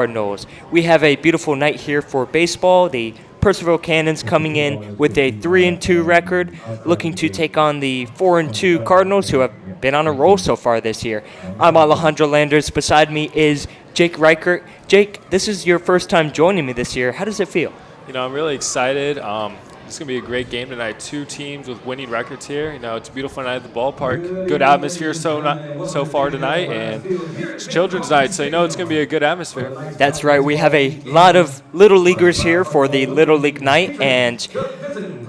Cardinals. We have a beautiful night here for baseball. The Purcellville Cannons coming in with a 3-2 record, looking to take on the 4-2 Cardinals, who have been on a roll so far this year. I'm Alejandro Landers. Beside me is Jake Reichert. Jake, this is your first time joining me this year. How does it feel? You know, I'm really excited. It's going to be a great game tonight. Two teams with winning records here. You know, it's a beautiful night at the ballpark. Good atmosphere so far tonight, and it's children's night, so you know it's going to be a good atmosphere. That's right. We have a lot of Little Leaguers here for the Little League night, and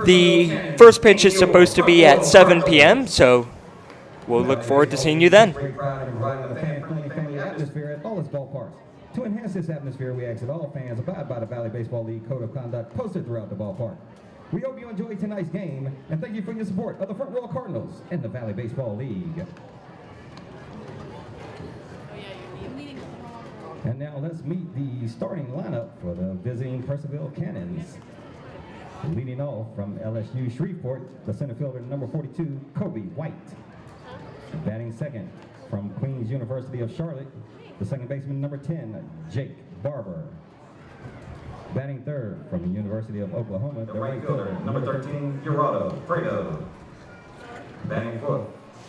the first pitch is supposed to be at 7 p.m., so we'll look forward to seeing you then. To enhance this atmosphere, we ask that all fans abide by the Valley Baseball League Code of Conduct posted throughout the ballpark. We hope you enjoy tonight's game, and thank you for your support of the Front Row Cardinals and the Valley Baseball League. And now let's meet the starting lineup for the visiting Purcellville Cannons. Leading off from LSU Shreveport, the center fielder number 42, Kobe White. Batting second from Queens University of Charlotte, the second baseman number 10, Jake Barber. Batting third from the University of Oklahoma, the right fielder number 13, Gerardo Fredo. Batting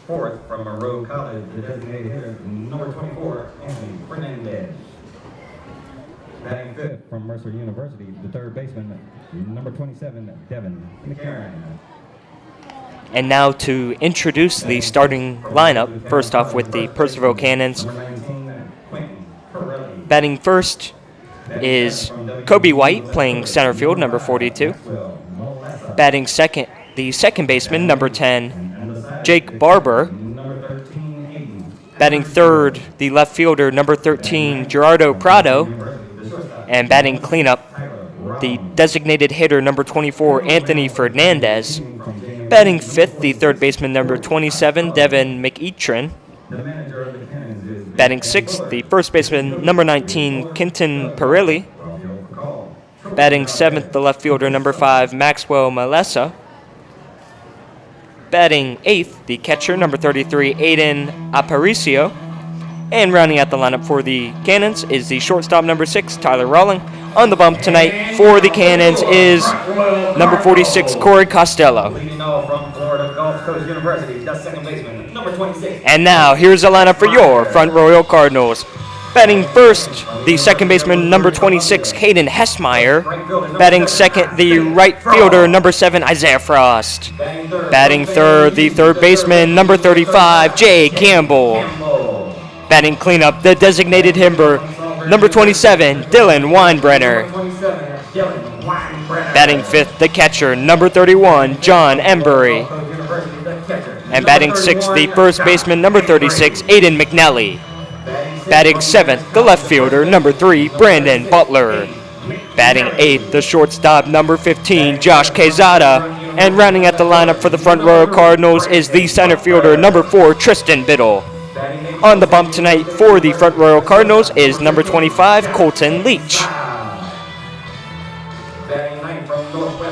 fourth from Monroe College, the designated hitter number 24, Anthony Fernandez. Batting fifth from Mercer University, the third baseman number 27, Devin McCarron. And now to introduce the starting lineup, first off with the Purcellville Cannons. Batting first is Kobe White, playing center field, number 42. Batting second, the second baseman, number 10, Jake Barber. Batting third, the left fielder, number 13, Gerardo Prado. And batting cleanup, the designated hitter, number 24, Anthony Fernandez. Batting fifth, the third baseman, number 27, Devin McEachron. Batting sixth, the first baseman, number 19, Quinton Perilli. Batting seventh, the left fielder, number 5, Maxwell Malessa. Batting eighth, the catcher, number 33, Aiden Aparicio. And rounding out the lineup for the Cannons is the shortstop, number 6, Tyler Rawling. On the bump tonight for the Cannons is number 46, Corey Costello. And now, here's the lineup for your Front Royal Cardinals. Batting first, the second baseman, number 26, Hayden Hessmeyer. Batting second, the right fielder, number 7, Isaiah Frost. Batting third, the third baseman, number 35, Jay Campbell. Batting cleanup, the designated hitter, number 27, Dylan Weinbrenner. Batting fifth, the catcher, number 31, John Embury. And batting sixth, the first baseman, number 36, Aiden McNally. Batting seventh, the left fielder, number 3, Brandon Butler. Batting eighth, the shortstop, number 15, Josh Quezada. And rounding out the lineup for the Front Row Cardinals is the center fielder, number 4, Tristan Biddle. On the bump tonight for the Front Royal Cardinals is number 25, Colton Leach.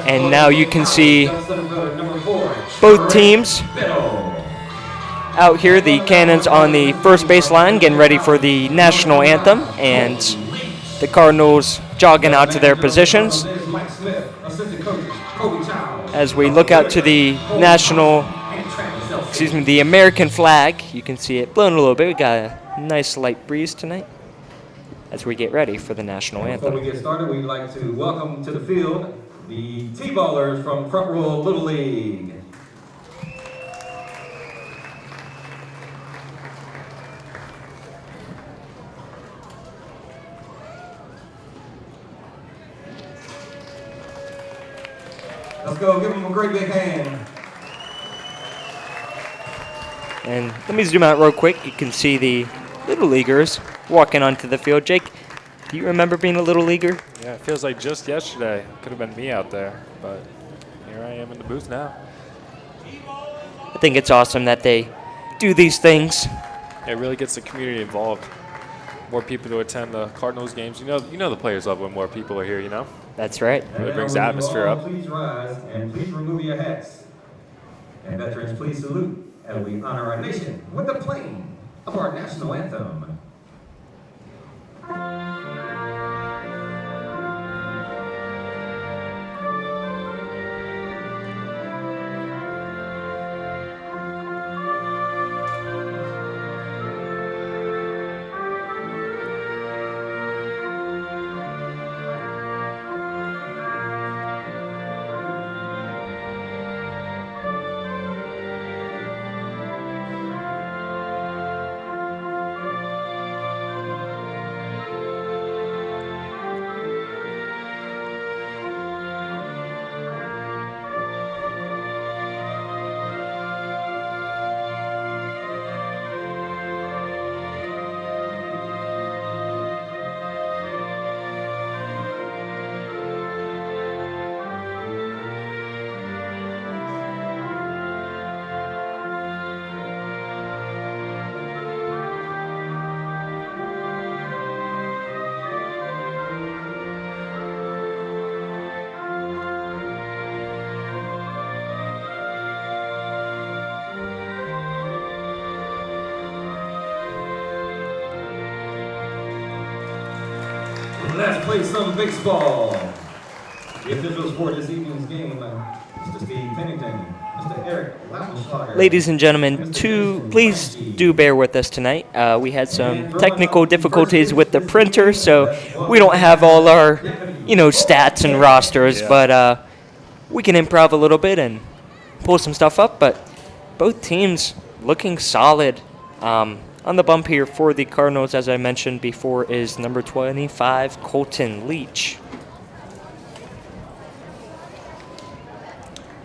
And now you can see both teams out here, the Cannons on the first baseline getting ready for the national anthem, and the Cardinals jogging out to their positions. As we look out to the the American flag, you can see it blowing a little bit. We got a nice light breeze tonight as we get ready for the national anthem. Before we get started, we'd like to welcome to the field the T-ballers from Front Row Little League. Let's go, give them a great big hand. And let me zoom out real quick. You can see the Little Leaguers walking onto the field. Jake, do you remember being a Little Leaguer? Yeah, it feels like just yesterday. Could have been me out there, but here I am in the booth now. I think it's awesome that they do these things. It really gets the community involved. More people to attend the Cardinals games. You know the players love when more people are here, you know? That's right. It really brings the atmosphere up. Please rise and please remove your hats. And veterans, please salute as we honor our nation with the playing of our national anthem. Let's play some baseball. The officials for this evening's game, Mr. Steve Pennington, Mr. Eric Lautenschlager. Ladies and gentlemen, please do bear with us tonight. We had some technical difficulties with the printer, so we don't have all our, stats and rosters, but we can improv a little bit and pull some stuff up. But both teams looking solid. On the bump here for the Cardinals, as I mentioned before, is number 25, Colton Leach.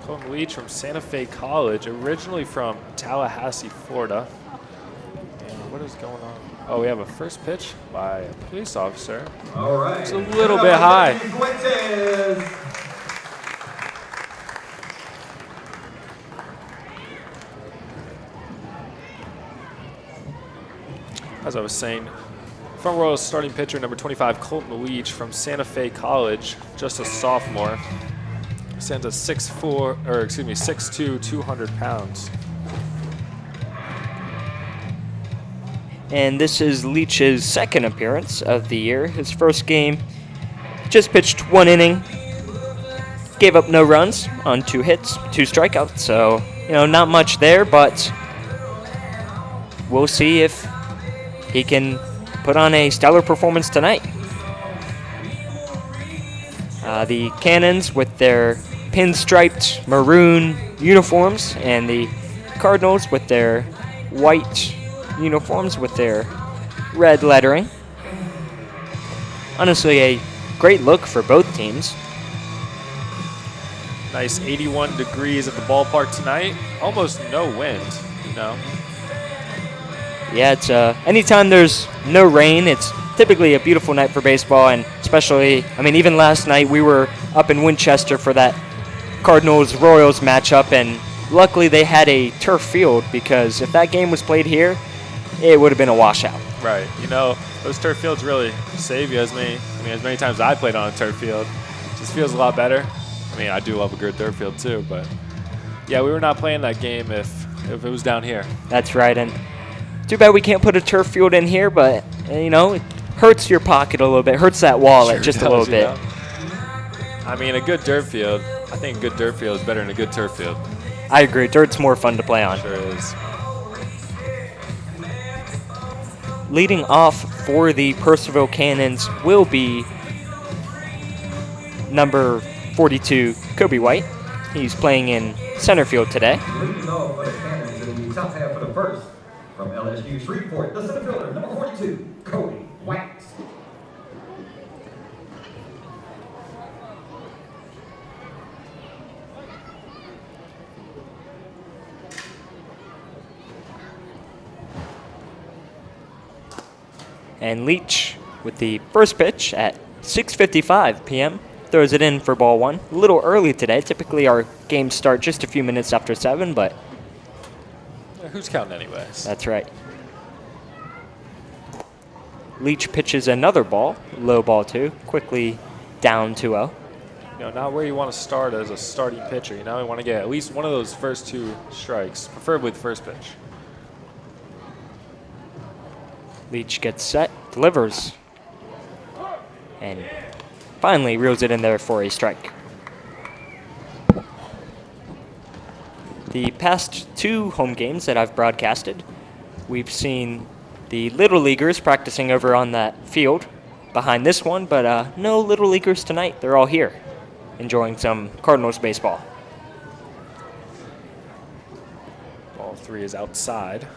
Colton Leach from Santa Fe College, originally from Tallahassee, Florida. And what is going on? Oh, we have a first pitch by a police officer. All right. It's a little bit high. As I was saying, front row starting pitcher number 25, Colton Leach from Santa Fe College, just a sophomore. Stands at 6'2", 200 pounds. And this is Leach's second appearance of the year. His first game, just pitched 1 inning, gave up no runs on 2 hits, 2 strikeouts. So, not much there, but we'll see if he can put on a stellar performance tonight. The Cannons with their pinstriped maroon uniforms, and the Cardinals with their white uniforms with their red lettering. Honestly, a great look for both teams. Nice 81 degrees at the ballpark tonight. Almost no wind, Yeah, it's anytime there's no rain, it's typically a beautiful night for baseball, and especially, even last night we were up in Winchester for that Cardinals-Royals matchup, and luckily they had a turf field, because if that game was played here, it would have been a washout. Right. Those turf fields really save you as many times I played on a turf field. It just feels a lot better. I do love a good turf field too, but yeah, we were not playing that game if it was down here. That's right, and too bad we can't put a turf field in here, but, it hurts your pocket a little bit, hurts that wallet just a little bit. A good dirt field, I think a good dirt field is better than a good turf field. I agree. Dirt's more fun to play on. Sure is. Leading off for the Purcellville Cannons will be number 42, Kobe White. He's playing in center field today. Leading off for the Cannons in the top half of the first, from LSU Shreveport, the center fielder, number 42, Kobe White. And Leach with the first pitch at 6:55 p.m. throws it in for ball 1. A little early today. Typically our games start just a few minutes after 7, but who's counting anyways? That's right. Leach pitches another ball, low ball 2, quickly down 2-0. Not where you want to start as a starting pitcher. You want to get at least one of those first 2 strikes, preferably the first pitch. Leach gets set, delivers, and finally reels it in there for a strike. The past 2 home games that I've broadcasted, we've seen the Little Leaguers practicing over on that field behind this one, but no Little Leaguers tonight. They're all here enjoying some Cardinals baseball. Ball 3 is outside.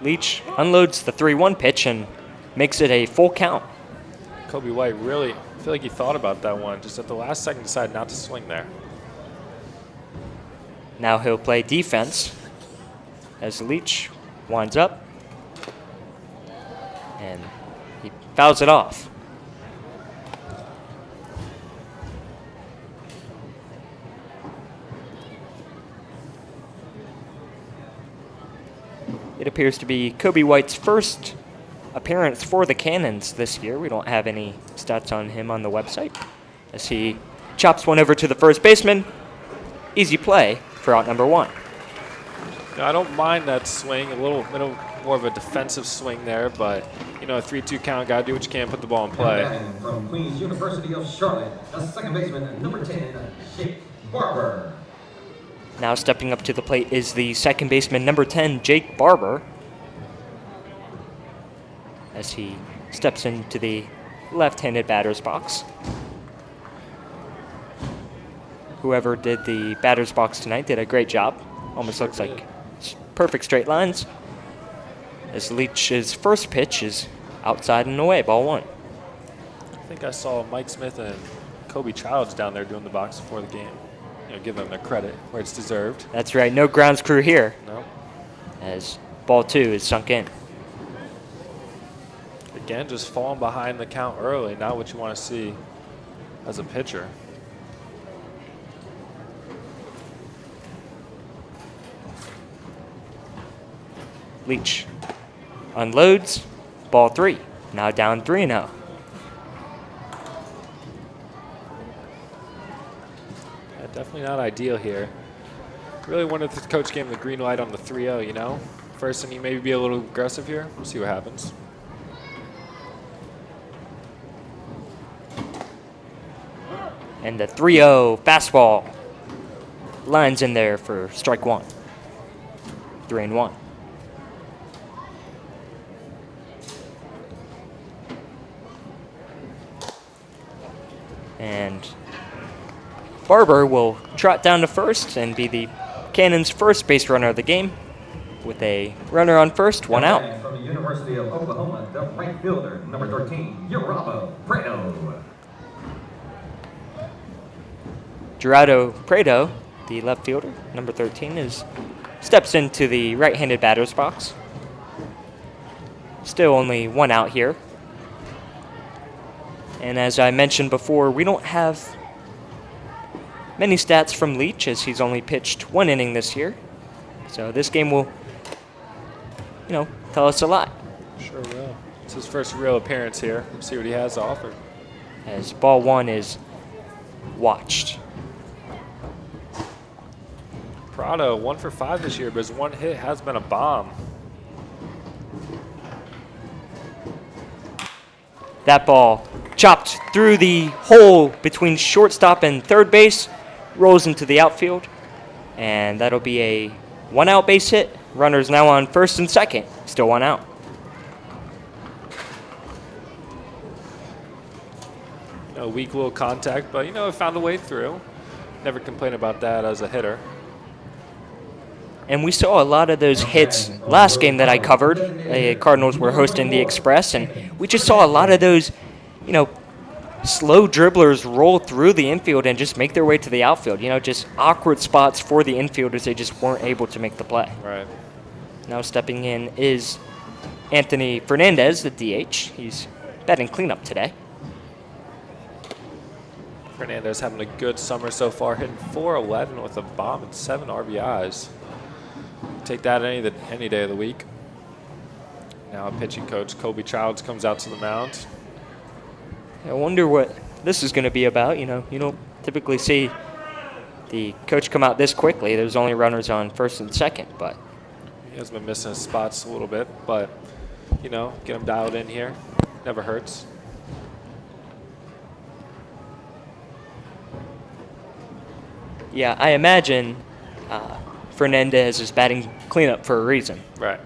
Leach unloads the 3-1 pitch and makes it a full count. Kobe White really, I feel like he thought about that one. Just at the last second decided not to swing there. Now he'll play defense as Leach winds up and he fouls it off. It appears to be Kobe White's first appearance for the Cannons this year. We don't have any stats on him on the website. As he chops one over to the first baseman. Easy play for out number 1. I don't mind that swing, a little more of a defensive swing there, but a 3-2 count, got to do what you can, put the ball in play. And from Queens University of Charlotte, the second baseman, number 10, Jake Barber. Now stepping up to the plate is the second baseman, number 10, Jake Barber, as he steps into the left-handed batter's box. Whoever did the batter's box tonight did a great job. Almost looks like perfect straight lines. As Leach's first pitch is outside and away, ball 1. I think I saw Mike Smith and Kobe Childs down there doing the box before the game. Give them their credit where it's deserved. That's right, no grounds crew here. No. As ball 2 is sunk in. Again, just falling behind the count early, not what you want to see as a pitcher. Leach unloads, ball 3. Now down 3-0. Definitely not ideal here. Really wanted the coach gave him the green light on the 3-0, First inning, maybe be a little aggressive here. We'll see what happens. And the 3-0 fastball lines in there for strike 1. 3-1. And Barber will trot down to first and be the Cannons' first base runner of the game with a runner on first, 1 out. From the University of Oklahoma, the right fielder, number 13, Prado. Gerardo Prado, the left fielder, number 13, steps into the right-handed batter's box. Still only 1 out here. And as I mentioned before, we don't have many stats from Leach, as he's only pitched 1 inning this year. So this game will, tell us a lot. Sure will. It's his first real appearance here. Let's see what he has to offer. As ball 1 is watched. Prado, 1 for 5 this year, but his 1 hit has been a bomb. That ball chopped through the hole between shortstop and third base, rolls into the outfield, and that'll be a 1-out base hit. Runners now on first and second, still 1 out. Weak little contact, but it found a way through. Never complain about that as a hitter. And we saw a lot of those hits last game that I covered. The Cardinals were hosting the Express, and we just saw a lot of those, slow dribblers roll through the infield and just make their way to the outfield. Just awkward spots for the infielders. They just weren't able to make the play. Right. Now stepping in is Anthony Fernandez, the DH. He's batting cleanup today. Fernandez having a good summer so far, hitting .411 with a bomb and 7 RBIs. Take that any day of the week. Now pitching coach Kobe Childs comes out to the mound. I wonder what this is going to be about. You don't typically see the coach come out this quickly. There's only runners on first and second, but he has been missing his spots a little bit, but get him dialed in here. Never hurts. yeah, I imagine Fernandez is batting cleanup for a reason. Right.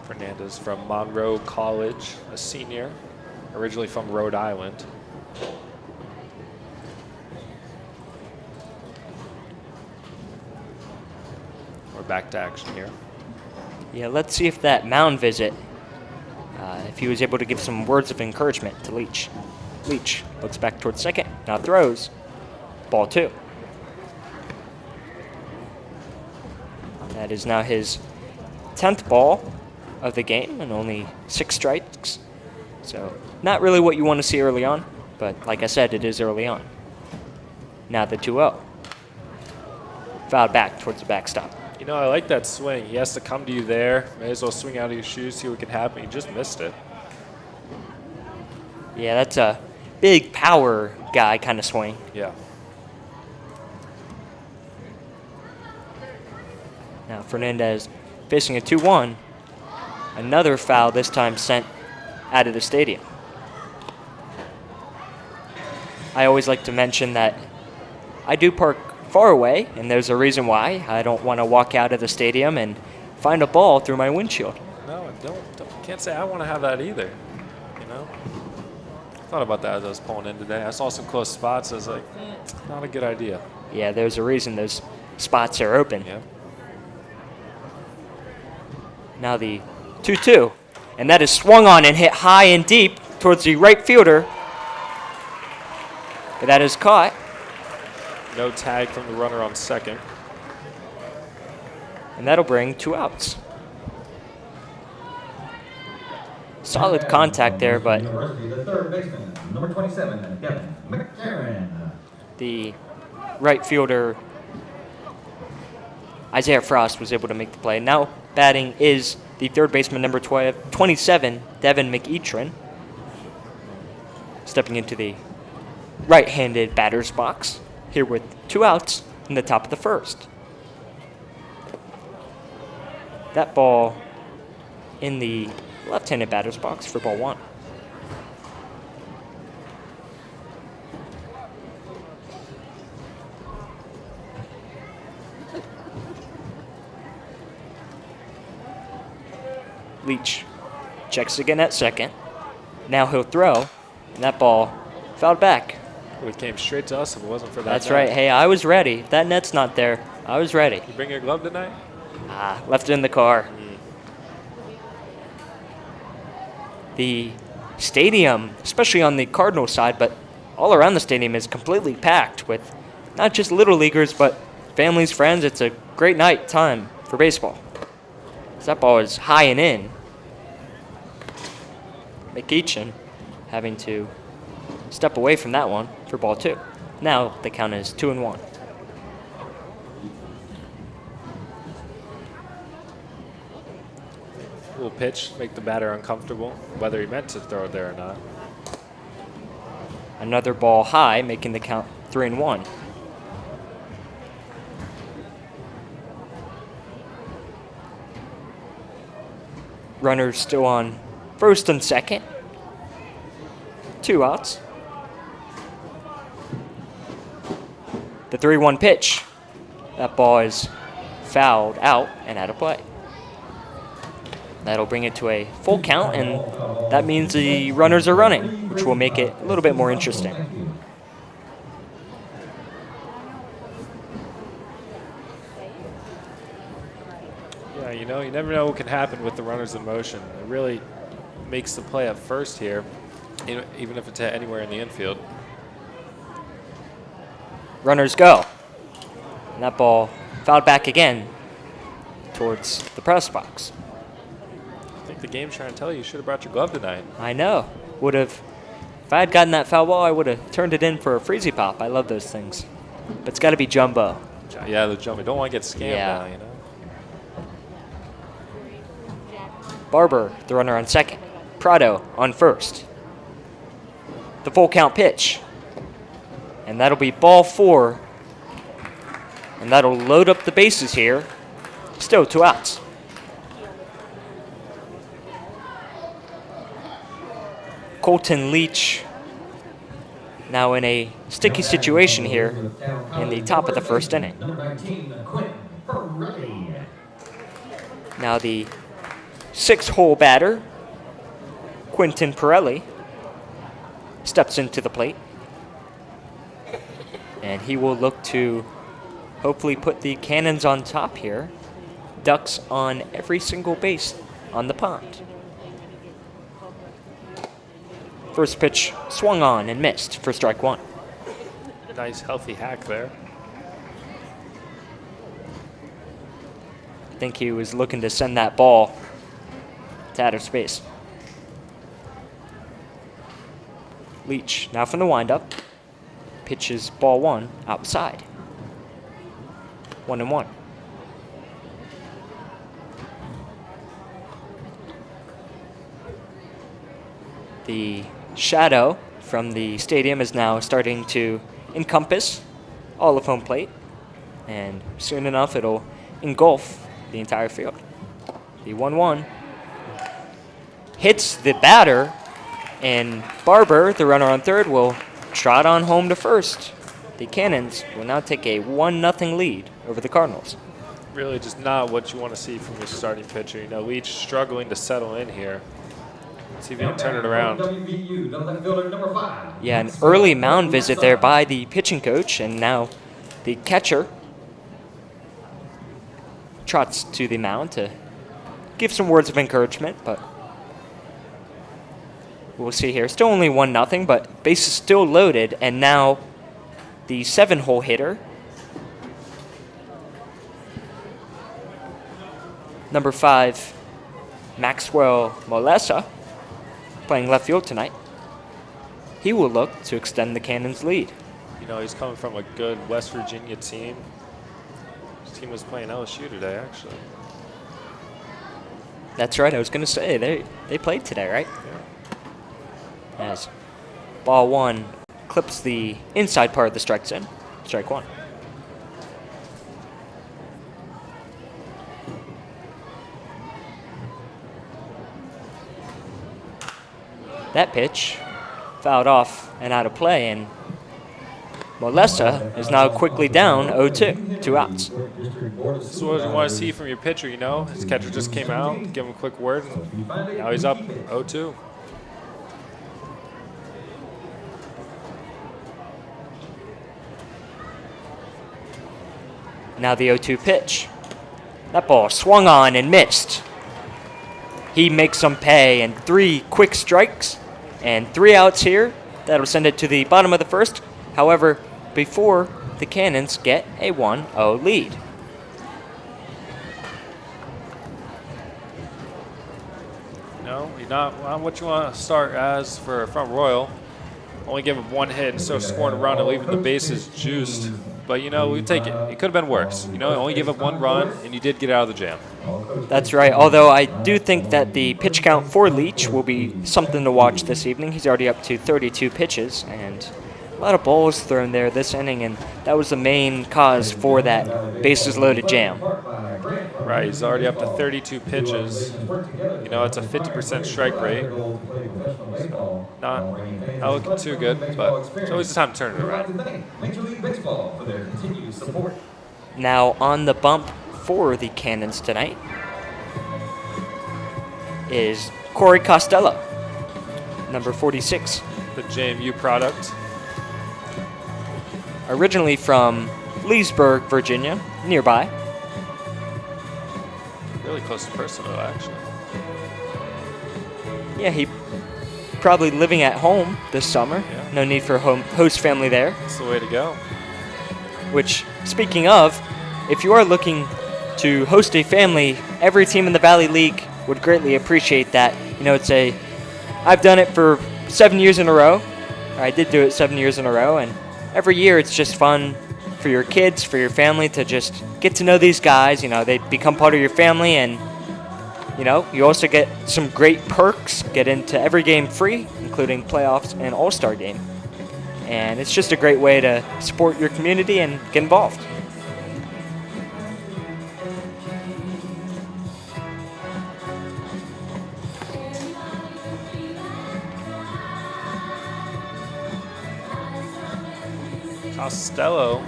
Fernandez from Monroe College, a senior, originally from Rhode Island. We're back to action here. Yeah, let's see if that mound visit, if he was able to give some words of encouragement to Leach. Leach looks back towards second, now throws. Ball 2. That is now his 10th ball of the game and only 6 strikes. So not really what you want to see early on, but like I said, it is early on. Now the 2-0. Fouled back towards the backstop. You know, I like that swing. He has to come to you there. May as well swing out of your shoes, see what can happen. He just missed it. Yeah, that's a big power guy kind of swing. Yeah. Now Fernandez facing a 2-1. Another foul, this time sent out of the stadium. I always like to mention that I do park far away, and there's a reason why. I don't want to walk out of the stadium and find a ball through my windshield. No, can't say I want to have that either. You know? Thought about that as I was pulling in today. I saw some close spots. I was like, not a good idea. Yeah, there's a reason those spots are open. Yeah. Now the 2-2, and that is swung on and hit high and deep towards the right fielder. But that is caught. No tag from the runner on second. And that'll bring 2 outs. Solid contact there, but The third baseman, number 27, Devin McCarron. the right fielder, Isaiah Frost, was able to make the play. Now batting is the third baseman, number 27, Devin McEachran, stepping into the right-handed batter's box here with 2 outs in the top of the first. That ball in the left-handed batter's box for ball 1. Leach checks again at second. Now he'll throw, and that ball fouled back. It would came straight to us if it wasn't for that. That's net. right. Hey, I was ready. If that net's not there, I was ready. You bring your glove tonight? Left it in the car. The stadium, especially on the Cardinals side, but all around the stadium, is completely packed with not just Little Leaguers, but families, friends. It's a great night time for baseball. That ball is high and in. McEachin having to step away from that one for ball 2. Now the count is 2-1. Little pitch, make the batter uncomfortable, whether he meant to throw it there or not. Another ball high, making the count 3-1. Runners still on first and second. 2 outs. The 3-1 pitch. That ball is fouled out and out of play. That'll bring it to a full count, and that means the runners are running, which will make it a little bit more interesting. Yeah, you know, you never know what can happen with the runners in motion. It really makes the play at first here, even if it's anywhere in the infield. Runners go. And that ball fouled back again towards the press box. I think the game's trying to tell you should have brought your glove tonight. I know. Would have. If I had gotten that foul ball, I would have turned it in for a freezy pop. I love those things. But it's got to be jumbo. Yeah, the jump. You don't want to get scammed now, you know. Barber, the runner on second. Prado on first. The full count pitch. And that'll be ball 4. And that'll load up the bases here. Still 2 outs. Colton Leach now in a sticky situation here in the top of the first inning. Now the 6-hole batter, Quentin Pirelli, steps into the plate. And he will look to hopefully put the Cannons on top here. Ducks on every single base on the pond. First pitch swung on and missed for strike 1. Nice, healthy hack there. I think he was looking to send that ball to outer space. Leach now from the windup. Pitches ball 1 outside. 1-1. The shadow from the stadium is now starting to encompass all of home plate, and soon enough it'll engulf the entire field. The 1-1 hits the batter, and Barber, the runner on third, will trot on home to first. The Cannons will now take a 1-0 lead over the Cardinals. Really just not what you want to see from your starting pitcher. You know, Leach struggling to settle in here. See if he can turn it around. Yeah, an early mound visit there by the pitching coach, and now the catcher trots to the mound to give some words of encouragement, but we'll see here. Still only 1-0, but base is still loaded, and now the 7-hole hitter, number 5, Maxwell Molesa, playing left field tonight. He will look to extend the Cannons' lead. You know, he's coming from a good West Virginia team. His team was playing LSU today, actually. That's right. I was going to say, they played today, right? Yeah. As ball 1 clips the inside part of the strike zone. Strike 1. That pitch fouled off and out of play, and Molesa is now quickly down 0-2, 2 outs. This is what you want to see from your pitcher, you know. His catcher just came out, give him a quick word, and now he's up 0-2. Now the 0-2 pitch. That ball swung on and missed. He makes some pay, and 3 quick strikes and 3 outs here. That'll send it to the bottom of the first. However, before the Cannons get a 1-0 lead. No, you're not what you want to start as for Front Royal. Only give up 1 hit and still scoring a run and leaving the bases juiced. But, you know, we take it. It could have been worse. You know, only give up 1 run, and you did get out of the jam. That's right, although I do think that the pitch count for Leach will be something to watch this evening. He's already up to 32 pitches, and a lot of balls thrown there this inning, and that was the main cause for that bases-loaded jam. Right, he's already up to 32 pitches. You know, it's a 50% strike rate. So not looking too good, but it's always the time to turn it around. Now on the bump for the Cannons tonight is Corey Costello, number 46. The JMU product. Originally from Leesburg, Virginia, nearby. Really close to Purcellville, actually. Yeah, he probably living at home this summer. Yeah. No need for host family there. That's the way to go. Which, speaking of, if you are looking to host a family, every team in the Valley League would greatly appreciate that. You know, I've done it for 7 years in a row. I did do it 7 years in a row, and every year it's just fun for your kids, for your family to just get to know these guys. You know, they become part of your family, and, you know, you also get some great perks, get into every game free, including playoffs and all-star game. And it's just a great way to support your community and get involved. Costello,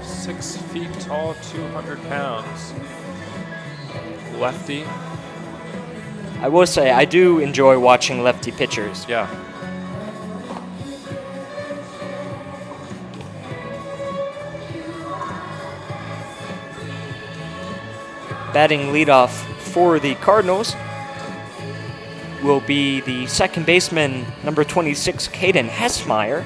6 feet tall, 200 pounds. Lefty. I will say, I do enjoy watching lefty pitchers. Yeah. Batting leadoff for the Cardinals will be the second baseman, number 26, Caden Hessmeyer.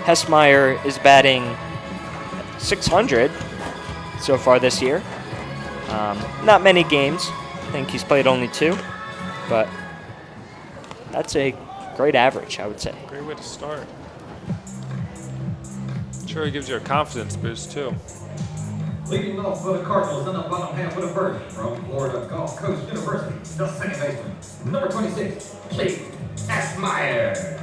Hessmeyer is batting 600 so far this year. Not many games. I think he's played only 2, but that's a great average, I would say. Great way to start. Sure, it gives you a confidence boost, too. Leading off for the Cardinals in the bottom half of the first from Florida Gulf Coast University, the second baseman, number 26, Jake Asmeyer.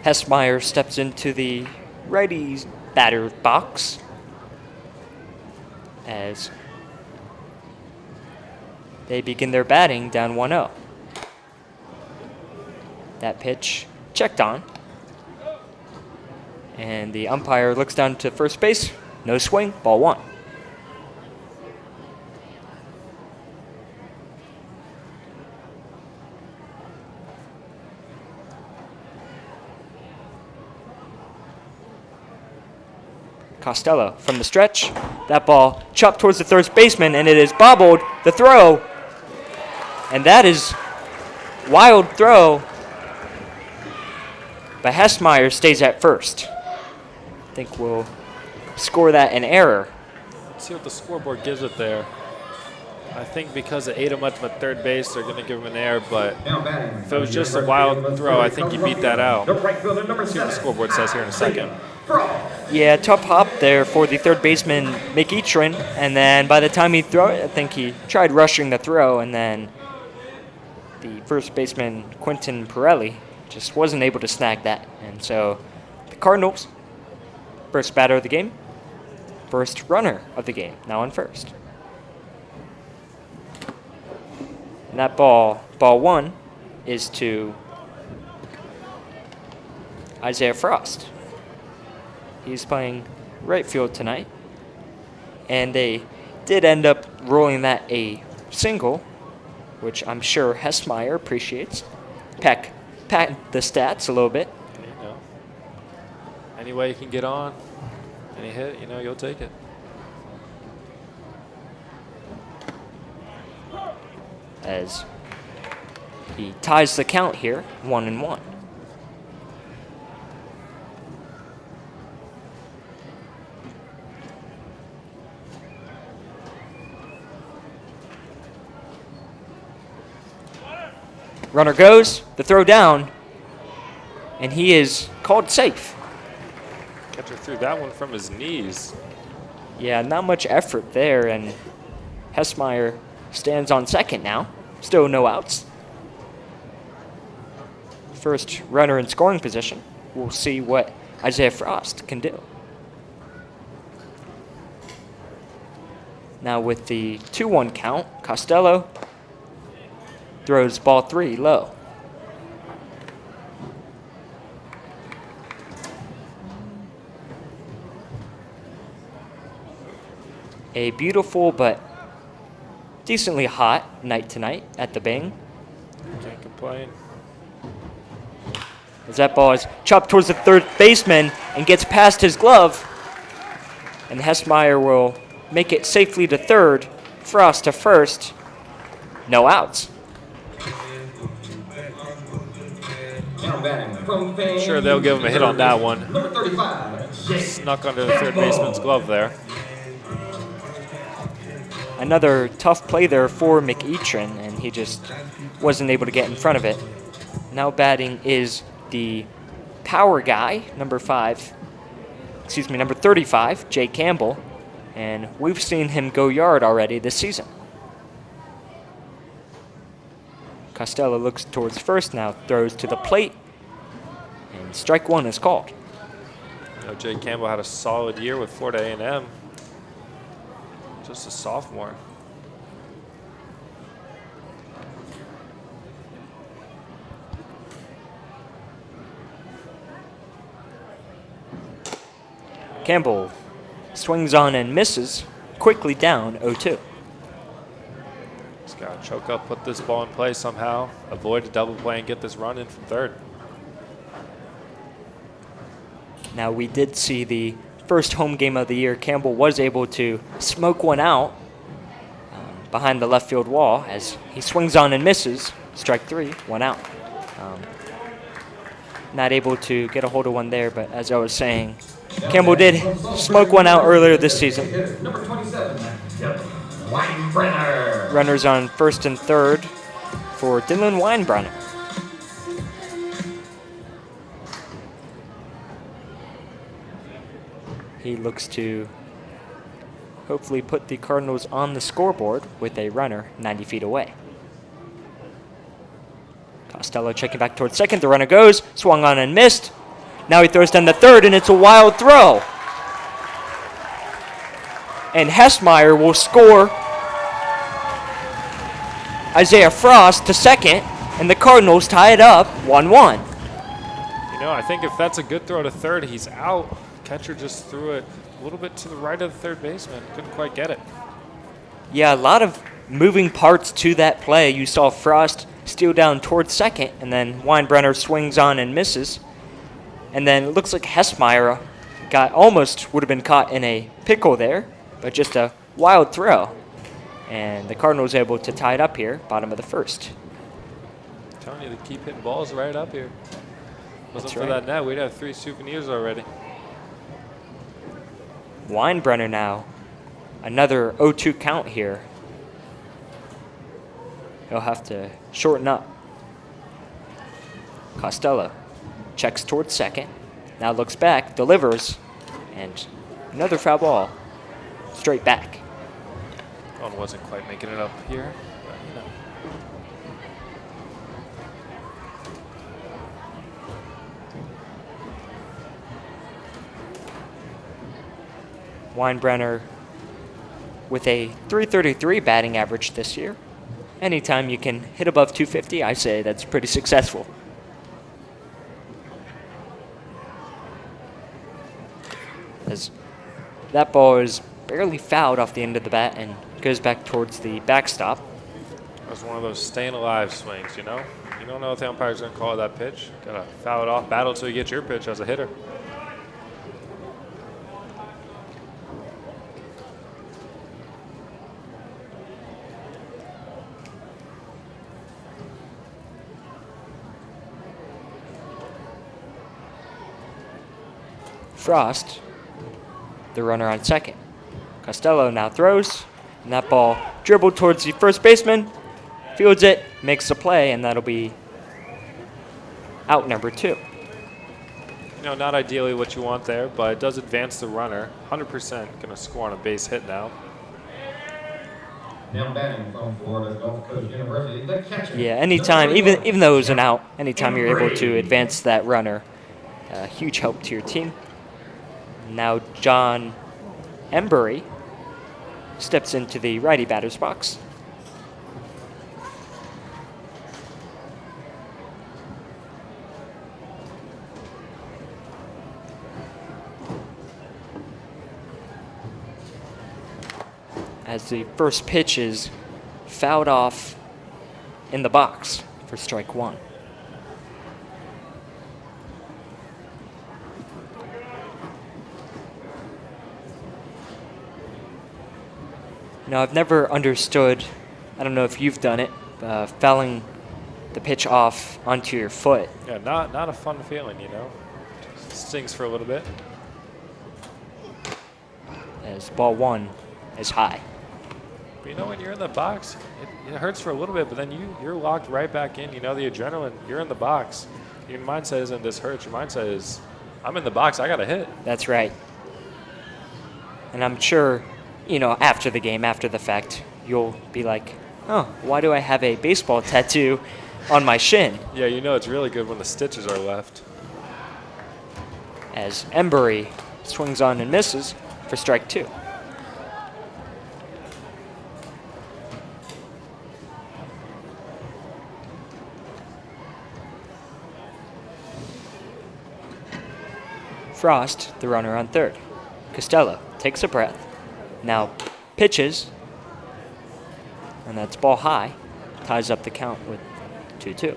Hessmeyer steps into the righty batter box as they begin their batting down 1-0. That pitch checked on. And the umpire looks down to first base. No swing, ball 1. Costello from the stretch. That ball chopped towards the third baseman, and it is bobbled. The throw. And that is wild throw. But Hessmeyer stays at first. I think we'll score that an error. Let's see what the scoreboard gives it there. I think because it ate him up at third base, they're going to give him an error, but if it was just a wild throw, I think he beat that out. Let's see what the scoreboard says here in a second. Yeah, tough hop there for the third baseman, McEachran, and then by the time he threw it, I think he tried rushing the throw, and then the first baseman, Quentin Pirelli, just wasn't able to snag that. And so the Cardinals, first batter of the game, first runner of the game, now on first. And that ball 1, is to Isaiah Frost. He's playing right field tonight. And they did end up rolling that a single, which I'm sure Hessmeyer appreciates. Pat the stats a little bit. You know, any way you can get on, any hit, you'll take it. As he ties the count here, 1-1. Runner goes, the throw down, and he is called safe. Catcher threw that one from his knees. Yeah, not much effort there, and Hessmeyer stands on second now. Still no outs. First runner in scoring position. We'll see what Isaiah Frost can do. Now with the 2-1 count, Costello throws ball 3 low. A beautiful but decently hot night tonight at the Bing. Can't complain. As that ball is chopped towards the third baseman and gets past his glove. And Hessmeyer will make it safely to third. Frost to first. No outs. I'm sure they'll give him a hit on that one. Snuck under the third baseman's glove there. Another tough play there for McEachran, and he just wasn't able to get in front of it. Now batting is the power guy, number 35, Jay Campbell, and we've seen him go yard already this season. Costello looks towards first now, throws to the plate, and strike 1 is called. Jay Campbell had a solid year with Florida A&M. Just a sophomore. Campbell swings on and misses, quickly down 0-2. He's got to choke up, put this ball in play somehow, avoid a double play, and get this run in from third. Now we did see the first home game of the year. Campbell was able to smoke one out behind the left field wall as he swings on and misses. Strike 3, 1 out. Not able to get a hold of one there, but as I was saying, Campbell did smoke one out earlier this season. Number 27, Weinbrenner. Runners on first and third for Dylan Weinbrenner. he looks to hopefully put the Cardinals on the scoreboard with a runner 90 feet away. Costello checking back towards second. The runner goes, swung on and missed. Now he throws down the third, and it's a wild throw. And Hessmeyer will score Isaiah Frost to second, and the Cardinals tie it up 1-1. You know, I think if that's a good throw to third, he's out. Catcher just threw it a little bit to the right of the third baseman. Couldn't quite get it. Yeah, a lot of moving parts to that play. You saw Frost steal down towards second, and then Weinbrenner swings on and misses. And then it looks like Hessmeyer almost would have been caught in a pickle there, but just a wild throw. And the Cardinals able to tie it up here, bottom of the first. I'm telling you, they keep hitting balls right up here. Wasn't That's for right. that net, we'd have 3 souvenirs already. Weinbrenner now, another 0-2 count here. He'll have to shorten up. Costello checks towards second, now looks back, delivers, and another foul ball straight back. One wasn't quite making it up here, but you know. Weinbrenner with a .333 batting average this year. Anytime you can hit above 250, I say that's pretty successful. As that ball is barely fouled off the end of the bat and goes back towards the backstop. That was one of those staying alive swings, you know? You don't know if the umpire's going to call that pitch. Got to foul it off, battle till you get your pitch as a hitter. Frost, the runner on second. Costello now throws, and that ball dribbled towards the first baseman, fields it, makes the play, and that'll be out number 2. You know, not ideally what you want there, but it does advance the runner. 100% going to score on a base hit now. Now batting from Florida Gulf Coast University, the catcher. Yeah, anytime, even though it was an out, anytime you're able to advance that runner, huge help to your team. Now John Embury steps into the righty batter's box. As the first pitch is fouled off in the box for strike 1. Now, I've never understood, I don't know if you've done it, fouling the pitch off onto your foot. Yeah, not a fun feeling, you know? Just stings for a little bit. As ball 1 is high. But you know, when you're in the box, it hurts for a little bit, but then you're locked right back in. You know, the adrenaline, you're in the box. Your mindset isn't this hurts. Your mindset is, I'm in the box, I got to hit. That's right. And I'm sure, you know, after the game, after the fact, you'll be like, oh, why do I have a baseball tattoo on my shin? Yeah, you know it's really good when the stitches are left. As Embury swings on and misses for strike 2. Frost, the runner on third. Costello takes a breath, now pitches, and that's ball high, ties up the count with 2-2.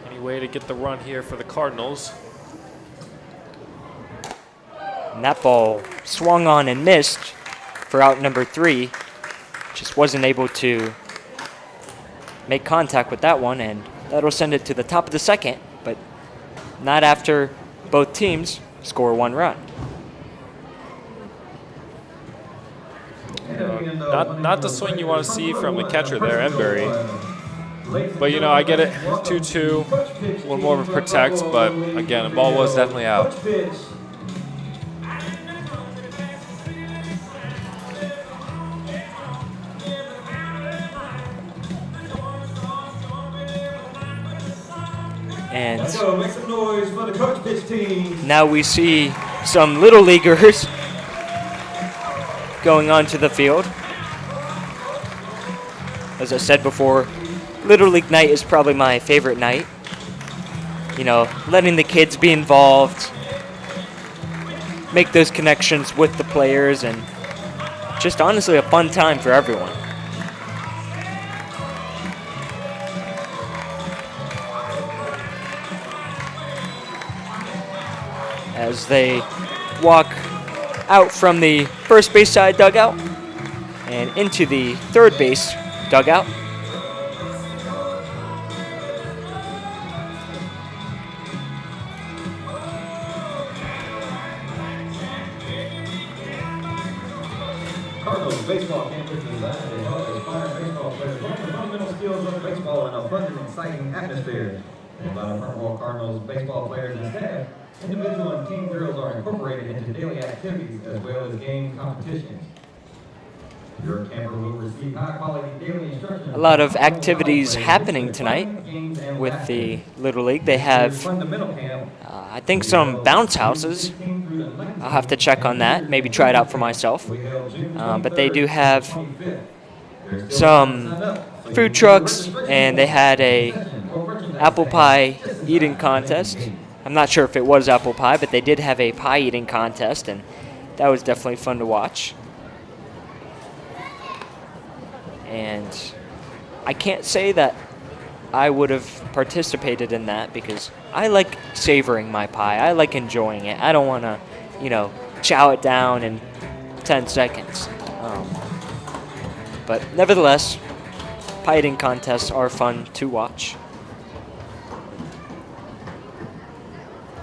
Any way to get the run here for the Cardinals? And that ball swung on and missed for out number 3. Just wasn't able to make contact with that one, and that'll send it to the top of the second, but not after both teams score 1 run. Not the swing you want to see from the catcher there, Embury. But, you know, I get it. 2-2, a little more of a protect. But, again, the ball was definitely out. And Make some noise for the coach pitch team. now we see some Little Leaguers going onto the field. As I said before, Little League night is probably my favorite night. You know, letting the kids be involved, make those connections with the players, and just honestly a fun time for everyone. As they walk out from the first base side dugout and into the third base dugout. Cardinals baseball camp is designed to help inspire baseball players learn the fundamental skills of baseball in a fun and exciting atmosphere. And by the Purcellville Cardinals baseball players and staff, individual and team drills are incorporated into daily activities as well as game competitions. Your camper will receive high-quality daily instruction. A lot of activities happening tonight with the Little League. They have, I think, some bounce houses. I'll have to check on that, maybe try it out for myself. But they do have some food trucks, and they had a apple pie eating contest. I'm not sure if it was apple pie, but they did have a pie eating contest, and that was definitely fun to watch. And I can't say that I would have participated in that because I like savoring my pie. I like enjoying it. I don't want to, you know, chow it down in 10 seconds. But nevertheless, pie eating contests are fun to watch.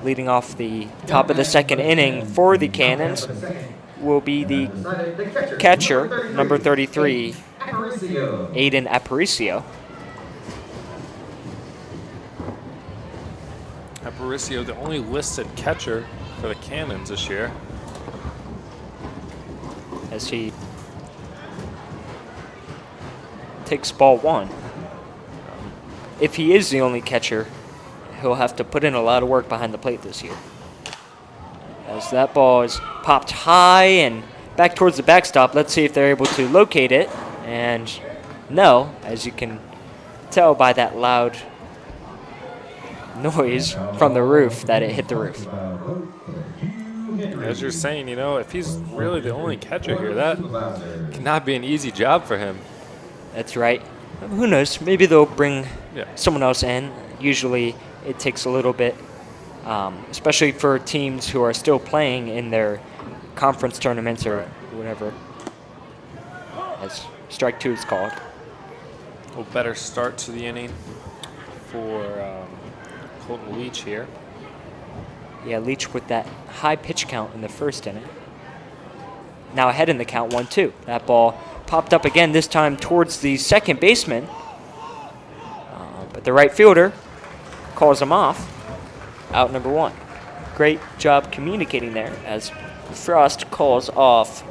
Leading off the top of the second inning for the Cannons will be the catcher, number 33, Aiden Aparicio. Aparicio, the only listed catcher for the Cannons this year. As he takes ball one. If he is the only catcher, he'll have to put in a lot of work behind the plate this year. As that ball is popped high and back towards the backstop, let's see if they're able to locate it. And no, as you can tell by that loud noise from the roof, that it hit the roof. As you're saying, you know, if he's really the only catcher here, that cannot be an easy job for him. That's right. Who knows? Maybe they'll bring Yeah. someone else in. Usually it takes a little bit, especially for teams who are still playing in their conference tournaments or whatever, as strike two is called. A better start to the inning for Colton Leach here. Yeah, Leach with that high pitch count in the first inning. Now ahead in the count, 1-2. That ball popped up again, this time towards the second baseman. But the right fielder calls him off. Out number one. Great job communicating there as Frost calls off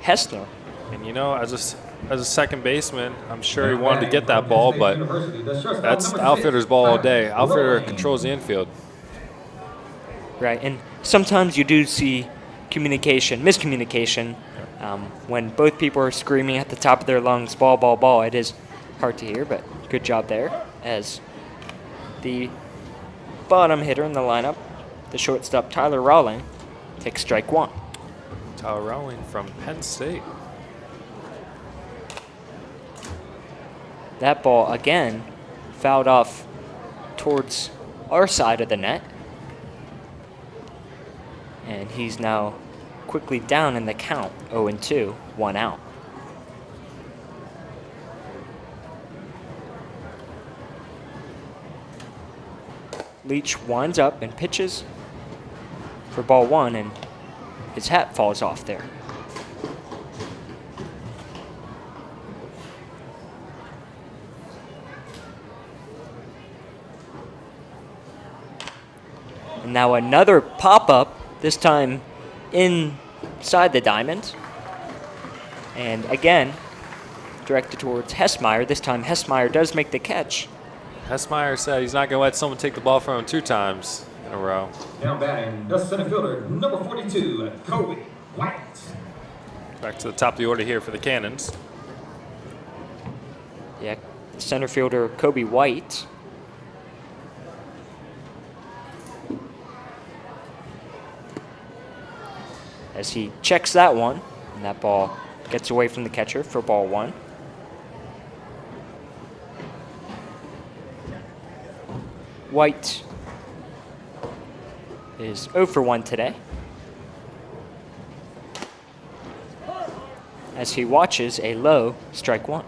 Hessler. And you know, as a second baseman, I'm sure he wanted to get that ball, but that's the outfielder's ball all day. Outfielder controls the infield. Right, and sometimes you do see miscommunication, when both people are screaming at the top of their lungs, ball, ball, ball. It is hard to hear, but good job there as the bottom hitter in the lineup, the shortstop Tyler Rowling, takes strike one. Tyler Rowling from Penn State. That ball, again, fouled off towards our side of the net. And he's now quickly down in the count, 0-2, one out. Leach winds up and pitches for ball one, and his hat falls off there. And now another pop-up, this time inside the diamond. And again, directed towards Hessmeyer. This time Hessmeyer does make the catch. Hessmeyer said he's not going to let someone take the ball from him 2 times in a row. Now batting, the center fielder, number 42, Kobe White. Back to the top of the order here for the Cannons. Yeah, center fielder Kobe White. As he checks that one, and that ball gets away from the catcher for ball 1. White is 0 for 1 today. As he watches a low strike 1.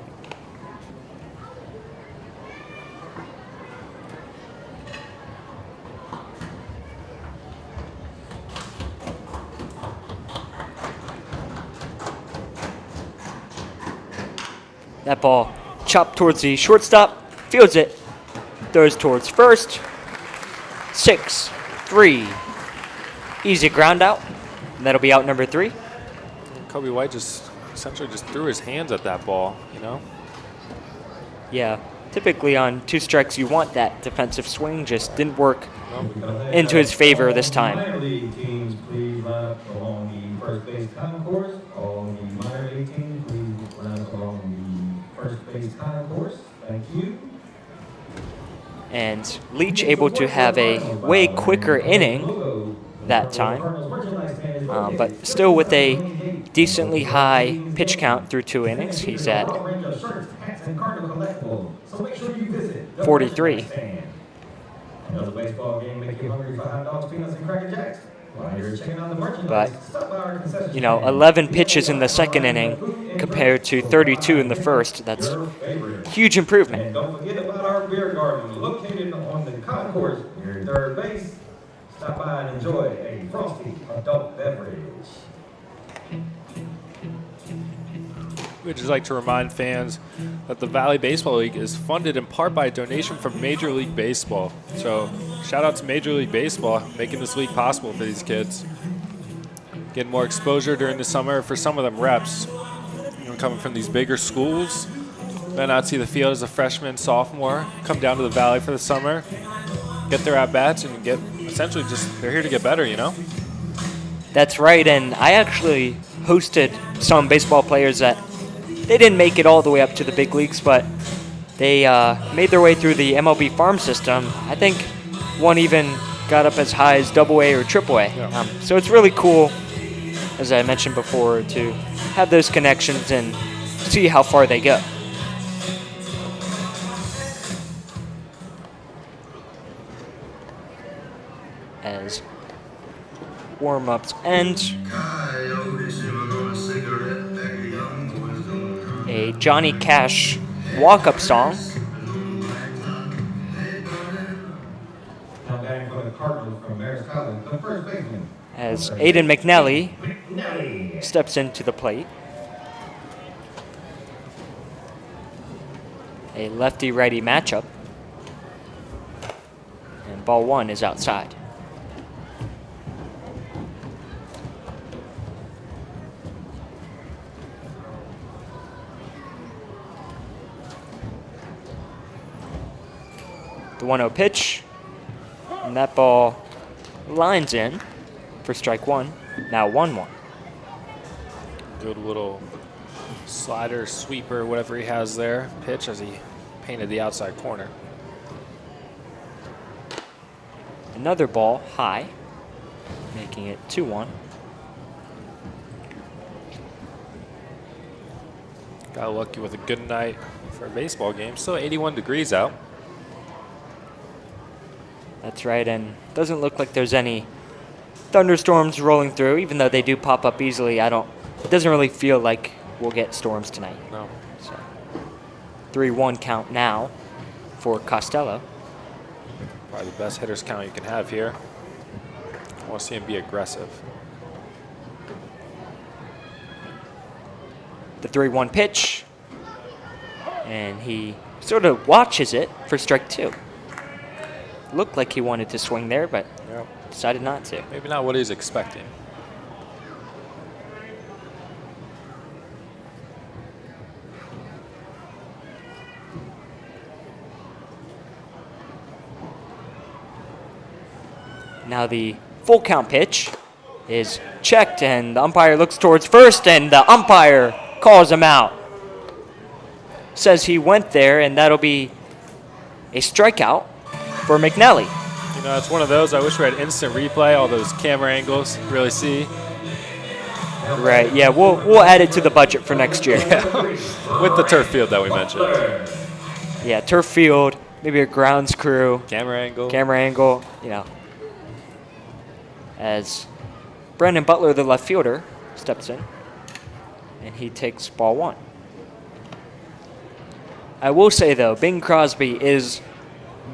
That ball chopped towards the shortstop, fields it, throws towards first. 6-3. Easy ground out. And that'll be out number 3. Kobe White just essentially just threw his hands at that ball, you know? Yeah, typically on 2 strikes you want that defensive swing, just didn't work into his favor this time. Minor league teams, please line up along the first base concourse. All the minor league teams, please line up along the first base concourse. Thank you. And Leach able to have a way quicker inning that time, but still with a decently high pitch count through 2 innings. He's at 43. Another baseball game make you hungry for hot dogs, peanuts, and Cracker Jacks. While you're checking out the merchandise, stop by our concession You know, 11 pitches in the second inning compared to 32 in the first. That's huge improvement. And don't forget about our beer garden located on the concourse near third base. Stop by and enjoy a frosty adult beverage. We'd just like to remind fans that the Valley Baseball League is funded in part by a donation from Major League Baseball. So shout out to Major League Baseball making this league possible for these kids. Getting more exposure during the summer for some of them reps. You know, coming from these bigger schools, might not see the field as a freshman, sophomore, come down to the Valley for the summer, get their at-bats and get essentially just, they're here to get better, you know? That's right, and I actually hosted some baseball players that they didn't make it all the way up to the big leagues, but they made their way through the MLB farm system. I think one even got up as high as AA or AAA. Yeah. So it's really cool, as I mentioned before, to have those connections and see how far they go. As warm-ups end, a Johnny Cash walk-up song. Now batting for the Cardinals from Marist College, the first baseman. As Aiden McNally steps into the plate. A lefty-righty matchup. And ball 1 is outside. The 1-0 pitch, and that ball lines in for strike 1. Now 1-1. Good little slider, sweeper, whatever he has there, pitch as he painted the outside corner. Another ball high, making it 2-1. Got lucky with a good night for a baseball game. Still 81 degrees out. That's right, and doesn't look like there's any thunderstorms rolling through, even though they do pop up easily. It doesn't really feel like we'll get storms tonight. No. So 3-1 count now for Costello. Probably the best hitter's count you can have here. I want to see him be aggressive. The 3-1 pitch, and he sort of watches it for strike 2. Looked like he wanted to swing there, but Yep. decided not to. Maybe not what he's expecting. Now the full count pitch is checked, and the umpire looks towards first, and the umpire calls him out. Says he went there, and that'll be a strikeout for McNally. You know, it's one of those. I wish we had instant replay, all those camera angles, really see. Right, yeah, we'll add it to the budget for next year. With the turf field that we mentioned. Yeah, turf field, maybe a grounds crew. Camera angle, you know. As Brandon Butler, the left fielder, steps in, and he takes ball 1. I will say, though, Bing Crosby is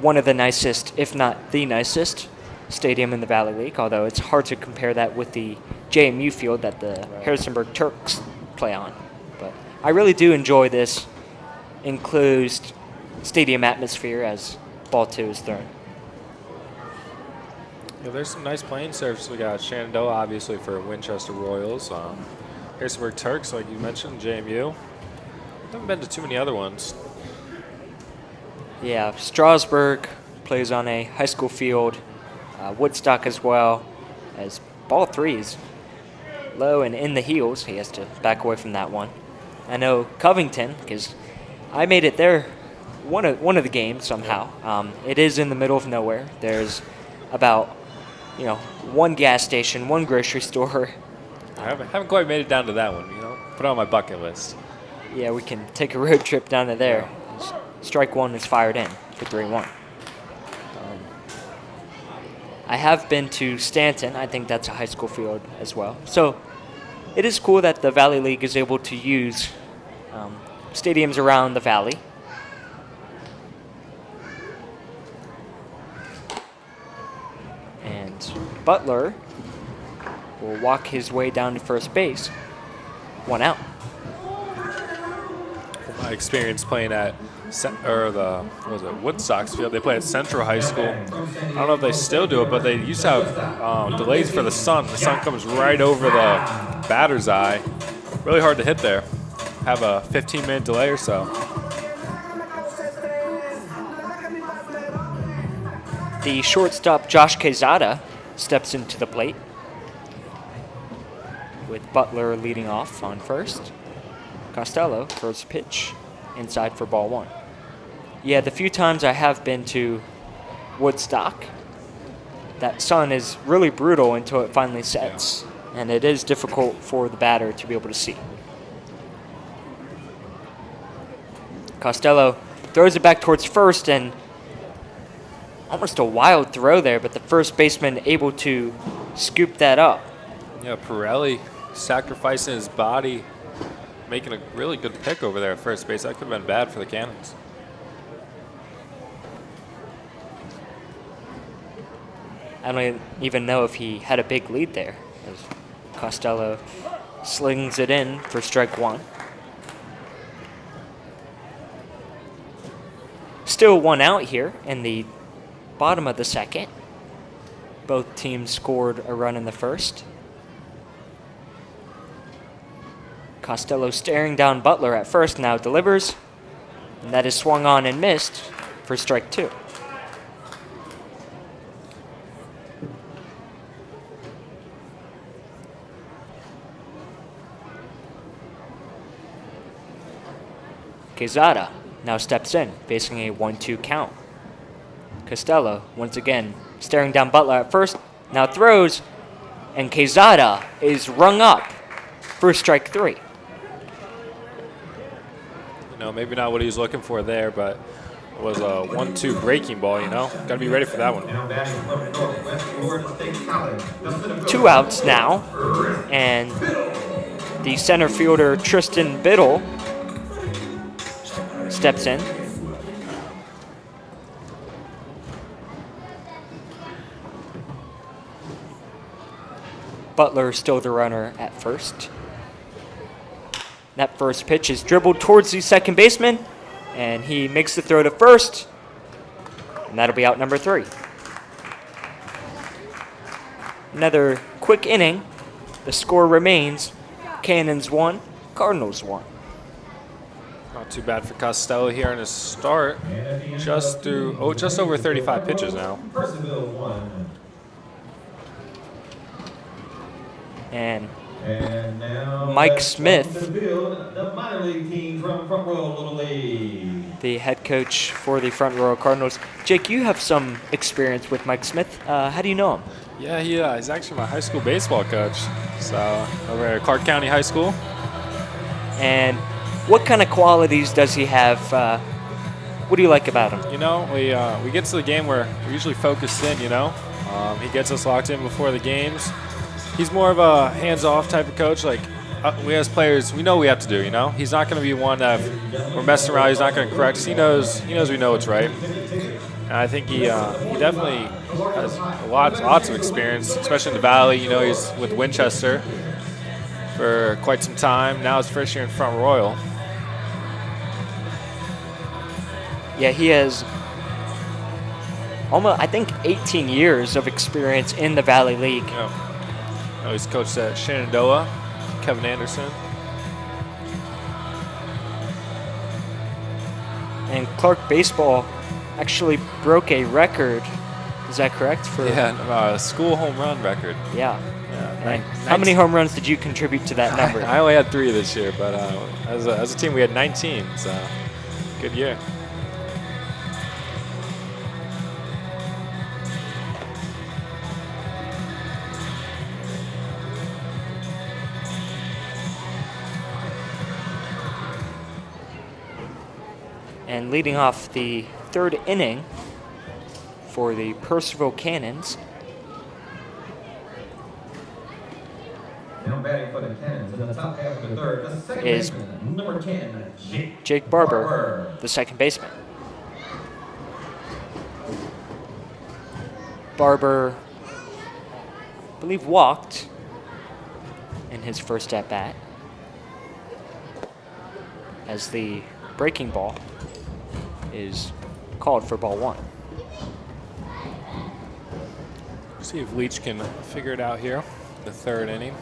one of the nicest, if not the nicest, stadium in the Valley League, although it's hard to compare that with the JMU field that the Harrisonburg Turks play on. But I really do enjoy this enclosed stadium atmosphere as ball 2 is thrown. Yeah, there's some nice playing surface. We got Shenandoah, obviously, for Winchester Royals. Harrisonburg Turks, like you mentioned, JMU. Haven't been to too many other ones. Yeah, Strasburg plays on a high school field. Woodstock as well, as ball 3 is low and in the heels. He has to back away from that one. I know Covington, because I made it there one of the games somehow. It is in the middle of nowhere. There's about, one gas station, one grocery store. I haven't quite made it down to that one, Put it on my bucket list. Yeah, we can take a road trip down to there. Strike 1 is fired in for 3-1. I have been to Stanton. I think that's a high school field as well. So it is cool that the Valley League is able to use stadiums around the Valley. And Butler will walk his way down to first base. 1 out. From my experience playing at Woodstock's field, they play at Central High School. I don't know if they still do it, but they used to have delays for the sun. The sun comes right over the batter's eye. Really hard to hit there. Have a 15-minute delay or so. The shortstop, Josh Quezada, steps into the plate, with Butler leading off on first. Costello throws a pitch inside for ball 1. Yeah, the few times I have been to Woodstock, that sun is really brutal until it finally sets, and it is difficult for the batter to be able to see. Costello throws it back towards first, and almost a wild throw there, but the first baseman able to scoop that up. Yeah, Pirelli sacrificing his body, making a really good pick over there at first base. That could have been bad for the Cannons. I don't even know if he had a big lead there, as Costello slings it in for strike 1. Still 1 out here in the bottom of the second. Both teams scored a run in the first. Costello staring down Butler at first, now delivers, and that is swung on and missed for strike 2. Quezada now steps in, facing a 1-2 count. Costello, once again, staring down Butler at first, now throws, and Quezada is rung up for strike 3. Maybe not what he was looking for there, but it was a 1-2 breaking ball, Got to be ready for that one. 2 outs now, and the center fielder, Tristan Biddle, steps in. Butler still the runner at first. That first pitch is dribbled towards the second baseman, and he makes the throw to first, and that'll be out number 3. Another quick inning. The score remains Cannons 1, Cardinals 1. Not too bad for Costello here in his start. Just over 35 pitches now. Purcellville 1. And now Mike Smith, the minor league team from Front Row Little League. the head coach for the Front Row Cardinals. Jake, you have some experience with Mike Smith. How do you know him? Yeah, he's actually my high school baseball coach. So over at Clark County High School. And what kind of qualities does he have? What do you like about him? You know, we get to the game where we're usually focused in, you know. He gets us locked in before the games. He's more of a hands-off type of coach. Like, we as players, we know what we have to do, you know. He's not going to be one that we're messing around. He's not going to correct us. He knows we know what's right. And I think he definitely has lots of experience, especially in the Valley. You know, he's with Winchester for quite some time. Now his first year in Front Royal. Yeah, he has almost, I think, 18 years of experience in the Valley League. Yeah. He's coached at Shenandoah, Kevin Anderson. And Clark Baseball actually broke a record. Is that correct? For School home run record. Yeah. And how many home runs did you contribute to that number? I only had 3 this year, but as a team we had 19, so good year. And leading off the 3rd inning for the Purcellville Cannons Now batting for the Cannons in the top half of the 3rd. The second is baseman, number 10, Jake Barber, the second baseman. Barber, I believe, walked in his first at-bat as the breaking ball is called for ball 1. See if Leach can figure it out here. The 3rd inning.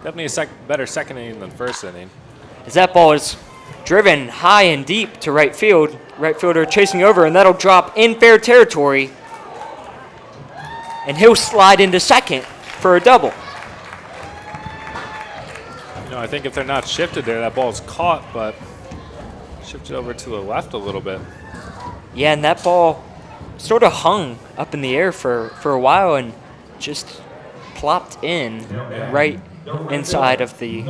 Definitely a better second inning than first inning. As that ball is driven high and deep to right field, right fielder chasing over, and that'll drop in fair territory. And he'll slide into second for a double. You know, I think if they're not shifted there, that ball's caught, but shifted over to the left a little bit. Yeah, and that ball sort of hung up in the air for a while and just plopped in right inside of the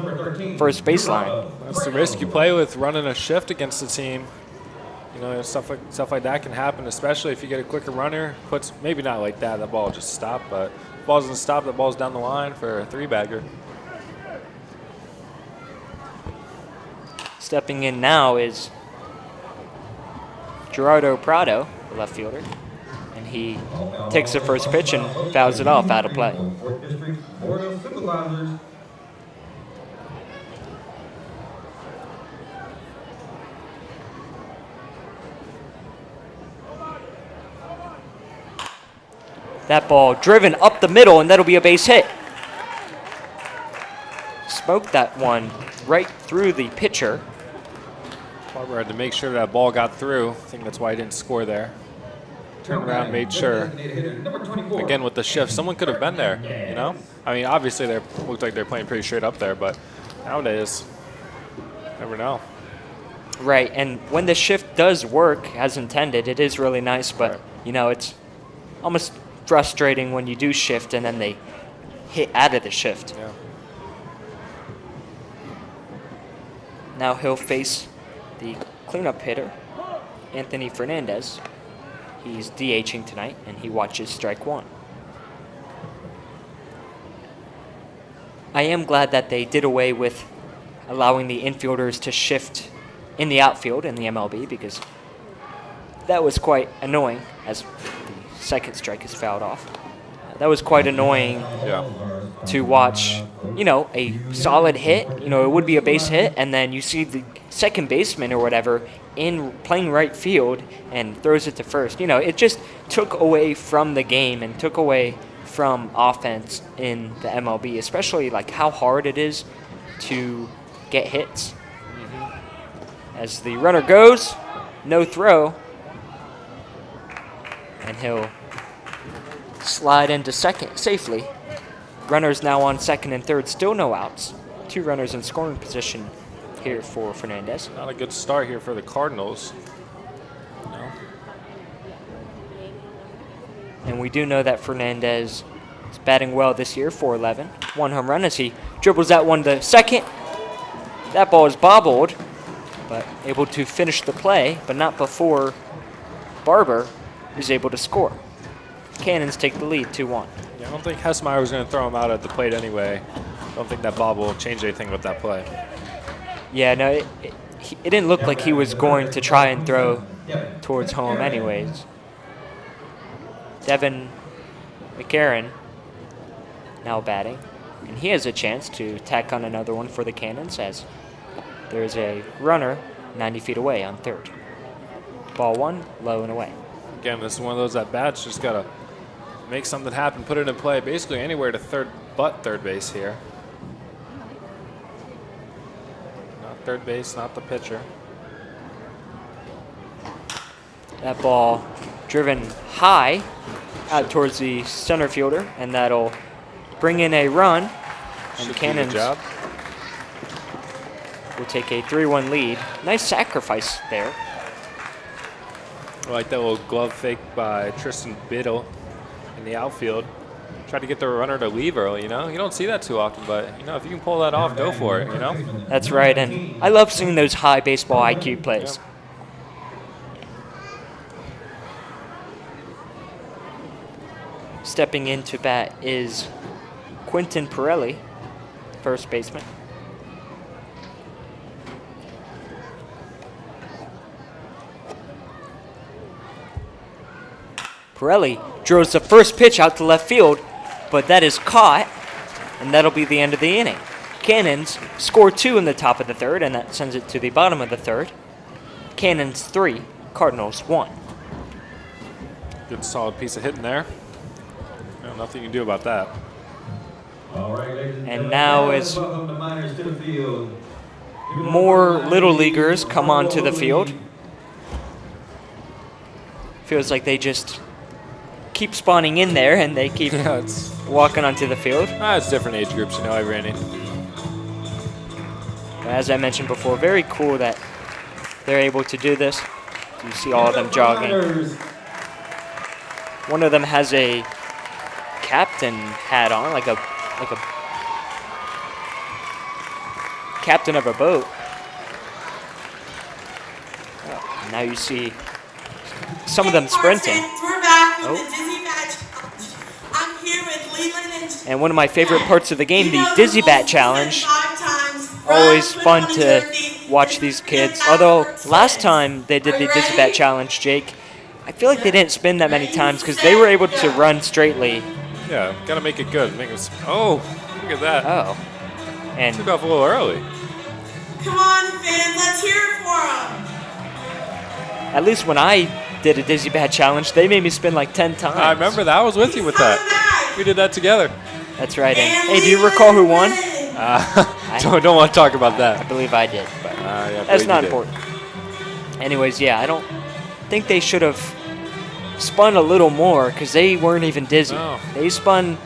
first baseline. That's the risk you play with running a shift against the team. You know, stuff like that can happen, especially if you get a quicker runner. Maybe not like that. That ball will just stop, but if the ball doesn't stop, the ball's down the line for a 3-bagger. Stepping in now is Gerardo Prado, the left fielder, and he takes the first pitch and fouls it off out of play. That ball driven up the middle, and that'll be a base hit. Smoked that one right through the pitcher. Barber had to make sure that ball got through. I think that's why he didn't score there. Turned around, made sure. Again, with the shift, someone could have been there, you know? I mean, obviously, they looked like they're playing pretty straight up there, but nowadays, never know. Right, and when the shift does work as intended, it is really nice, but, Right. you know, it's almost frustrating when you do shift and then they hit out of the shift. Yeah. Now he'll face the cleanup hitter, Anthony Fernandez. He's DHing tonight, and he watches strike 1. I am glad that they did away with allowing the infielders to shift in the outfield in the MLB, because that was quite annoying as the second strike is fouled off. That was quite annoying to watch, you know, a solid hit. You know, it would be a base hit, and then you see the second baseman or whatever in playing right field and throws it to first. You know, it just took away from the game and took away from offense in the MLB, especially like how hard it is to get hits. As the runner goes, no throw, and he'll slide into second safely. Runners now on second and third, still no outs. 2 runners in scoring position here for Fernandez. Not a good start here for the Cardinals. No. And we do know that Fernandez is batting well this year, 411. 1 home run as he dribbles that one to second. That ball is bobbled, but able to finish the play, but not before Barber is able to score. Cannons take the lead, 2-1. Yeah, I don't think Hesmeyer was going to throw him out at the plate anyway. I don't think that bob will change anything with that play. Yeah, no, it didn't look like he was going to try and throw towards home anyways. Devin McCarron now batting, and he has a chance to tack on another one for the Cannons as there's a runner 90 feet away on third. Ball 1, low and away. Again, this is one of those at-bats. Just got to make something happen, put it in play, basically anywhere to third but third base here. Not third base, not the pitcher. That ball driven high out towards the center fielder, and that'll bring in a run. And Should Cannons do the job. will take a 3-1 lead. Nice sacrifice there. I like that little glove fake by Tristan Biddle in the outfield. Tried to get the runner to leave early, you know? You don't see that too often, but, you know, if you can pull that off, go for it, you know? That's right, and I love seeing those high baseball IQ plays. Yeah. Stepping into bat is Quentin Pirelli, first baseman. Pirelli drills the first pitch out to left field, but that is caught, and that'll be the end of the inning. Cannons score 2 in the top of the third, and that sends it to the bottom of the third. Cannons 3, Cardinals 1. Good solid piece of hitting there. No, nothing you can do about that. And now as more little leaguers come onto the field, feels like they just keep spawning in there and they keep walking onto the field. It's different age groups, you know, every inning. As I mentioned before, very cool that they're able to do this. You see all of them jogging. One of them has a captain hat on, like a captain of a boat. Oh, now you see some of them sprinting. We're back with the Dizzy Bat Challenge. I'm here with Leland And one of my favorite parts of the game, the Dizzy Bat Challenge. Always fun to watch these kids. Although last time they did the Dizzy Bat Challenge, Jake, I feel like they didn't spin that many times because they were able to run straightly. Yeah, gotta make it good. Make it. Oh, look at that. Oh, and Took off a little early. Come on, fans, let's hear it for them. at least when I did a Dizzy Bat Challenge, they made me spin like 10 times. I remember that. I was with you with that. We did that together. That's right. And hey, do you recall who won? Don't want to talk about that. I believe I did, but Yeah, I that's believe not you did. important. Anyways, yeah, I don't think they should have spun a little more because they weren't even dizzy. No. They spun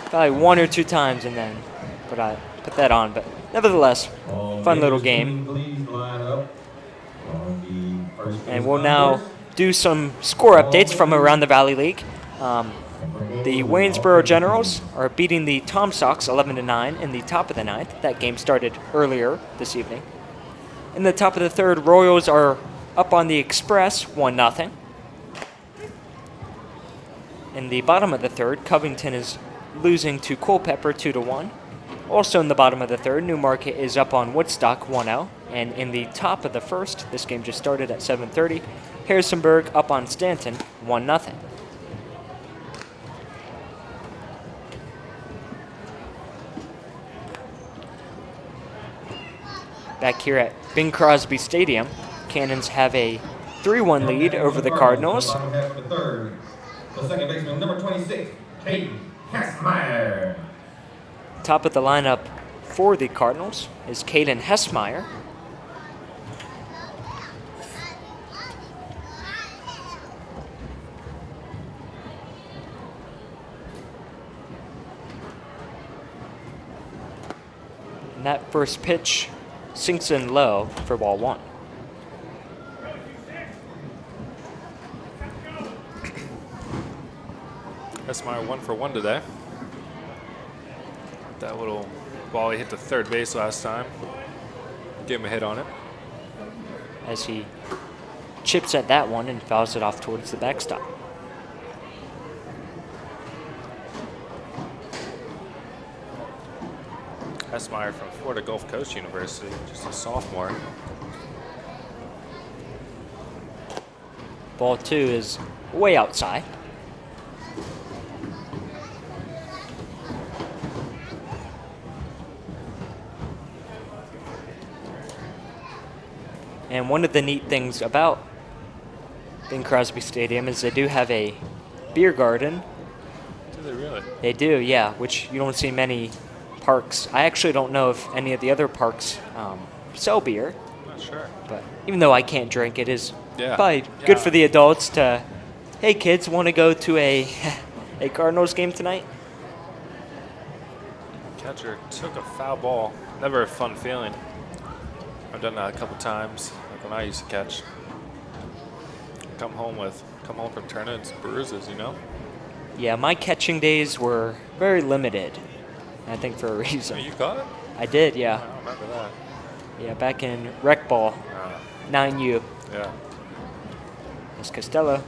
probably 1 or 2 times and then put that on. But nevertheless, fun little game. And we'll now do some score updates from around the Valley League. The Waynesboro Generals are beating the Tom Sox 11-9 in the top of the ninth. That game started earlier this evening. In the top of the third, Royals are up on the Express 1-0. In the bottom of the third, Covington is losing to Culpeper 2-1. Also in the bottom of the third, Newmarket is up on Woodstock 1-0. And in the top of the first, this game just started at 7:30, Harrisonburg up on Stanton 1-0. Back here at Bing Crosby Stadium, Cannons have a 3-1 lead over the Cardinals. The second baseman, number 26, Hessmeyer. Top of the lineup for the Cardinals is Caden Hessmeyer. And that first pitch sinks in low for ball one. Hessmeyer 1 for 1 today. That little ball he hit to third base last time. Give him a hit on it. As he chips at that one and fouls it off towards the backstop. Hessmeyer from Florida Gulf Coast University, just a sophomore. Ball two is way outside. And one of the neat things about Bing Crosby Stadium is they do have a beer garden. Do they really? They do, yeah, which you don't see many parks. I actually don't know if any of the other parks sell beer. I'm not sure. But even though I can't drink, it is Yeah. probably good for the adults to, hey kids, want to go to a a Cardinals game tonight? Catcher took a foul ball. Never a fun feeling. I've done that a couple times, like when I used to catch. Come home from tournaments, bruises, you know? Yeah, my catching days were very limited. I think for a So reason. you caught it? I did, I yeah. don't remember that. Yeah, back in rec ball, 9U. Yeah. As Costello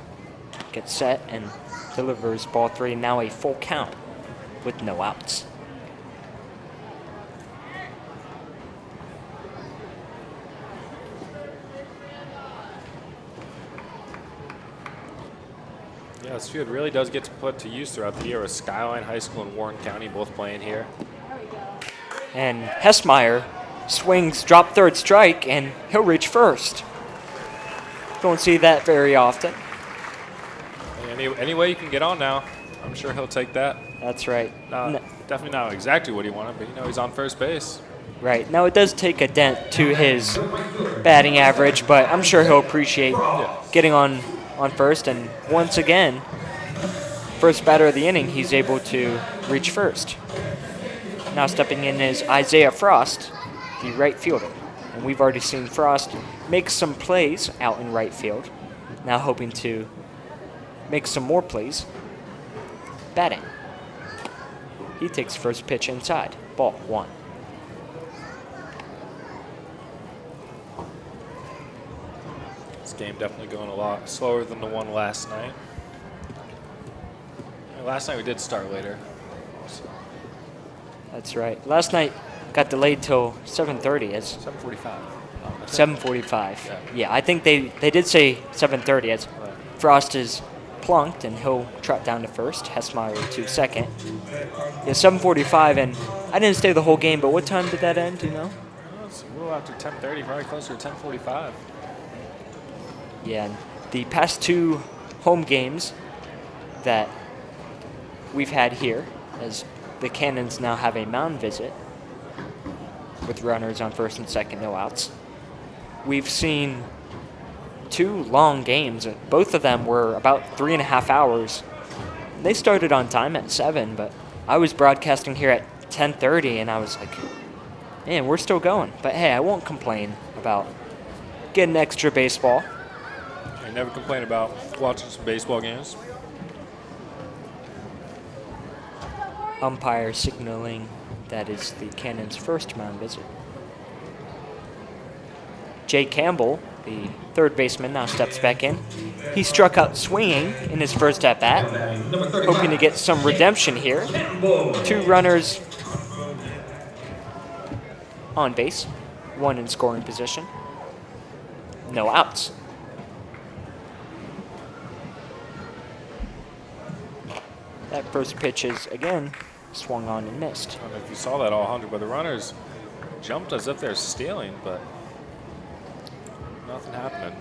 gets set and delivers ball three, now a full count with no outs. Yeah, this field really does get to put to use throughout the year with Skyline High School and Warren County both playing here. And Hessmeyer swings, drop third strike, and he'll reach first. Don't see that very often. Any way you can get on now, I'm sure he'll take that. That's right. Definitely not exactly what he wanted, but you know he's on first base. Right. Now, it does take a dent to his batting average, but I'm sure he'll appreciate getting on first. And once again, first batter of the inning, he's able to reach first. Now stepping in is Isaiah Frost, the right fielder. And we've already seen Frost make some plays out in right field. Now hoping to make some more plays batting. He takes first pitch inside. Ball one. This game definitely going a lot slower than the one last night. Last night we did start later. So That's right. Last night got delayed till 7:30. As 7:45. 7:45. Yeah, I think they did say 7:30 as Frost is plunked and he'll trot down to first. Hessmeyer to second. Yeah, 7:45, and I didn't stay the whole game, but what time did that end, do you know? It's a little after 10:30, probably closer to 10:45. Yeah, and the past two home games that we've had here, as the Cannons now have a mound visit with runners on first and second, no outs. We've seen two long games. Both of them were about 3.5 hours. They started on time at 7, but I was broadcasting here at 10:30, and I was like, man, we're still going. But hey, I won't complain about getting extra baseball. I never complain about watching some baseball games. Umpire signaling that is the Cannons' first mound visit. Jay Campbell, the third baseman, now steps back in. He struck out swinging in his first at-bat, hoping to get some redemption here. Two runners on base, one in scoring position. No outs. That first pitch is, again, swung on and missed. I don't know if you saw that all 100, but the runners jumped as if they're stealing, but nothing happening.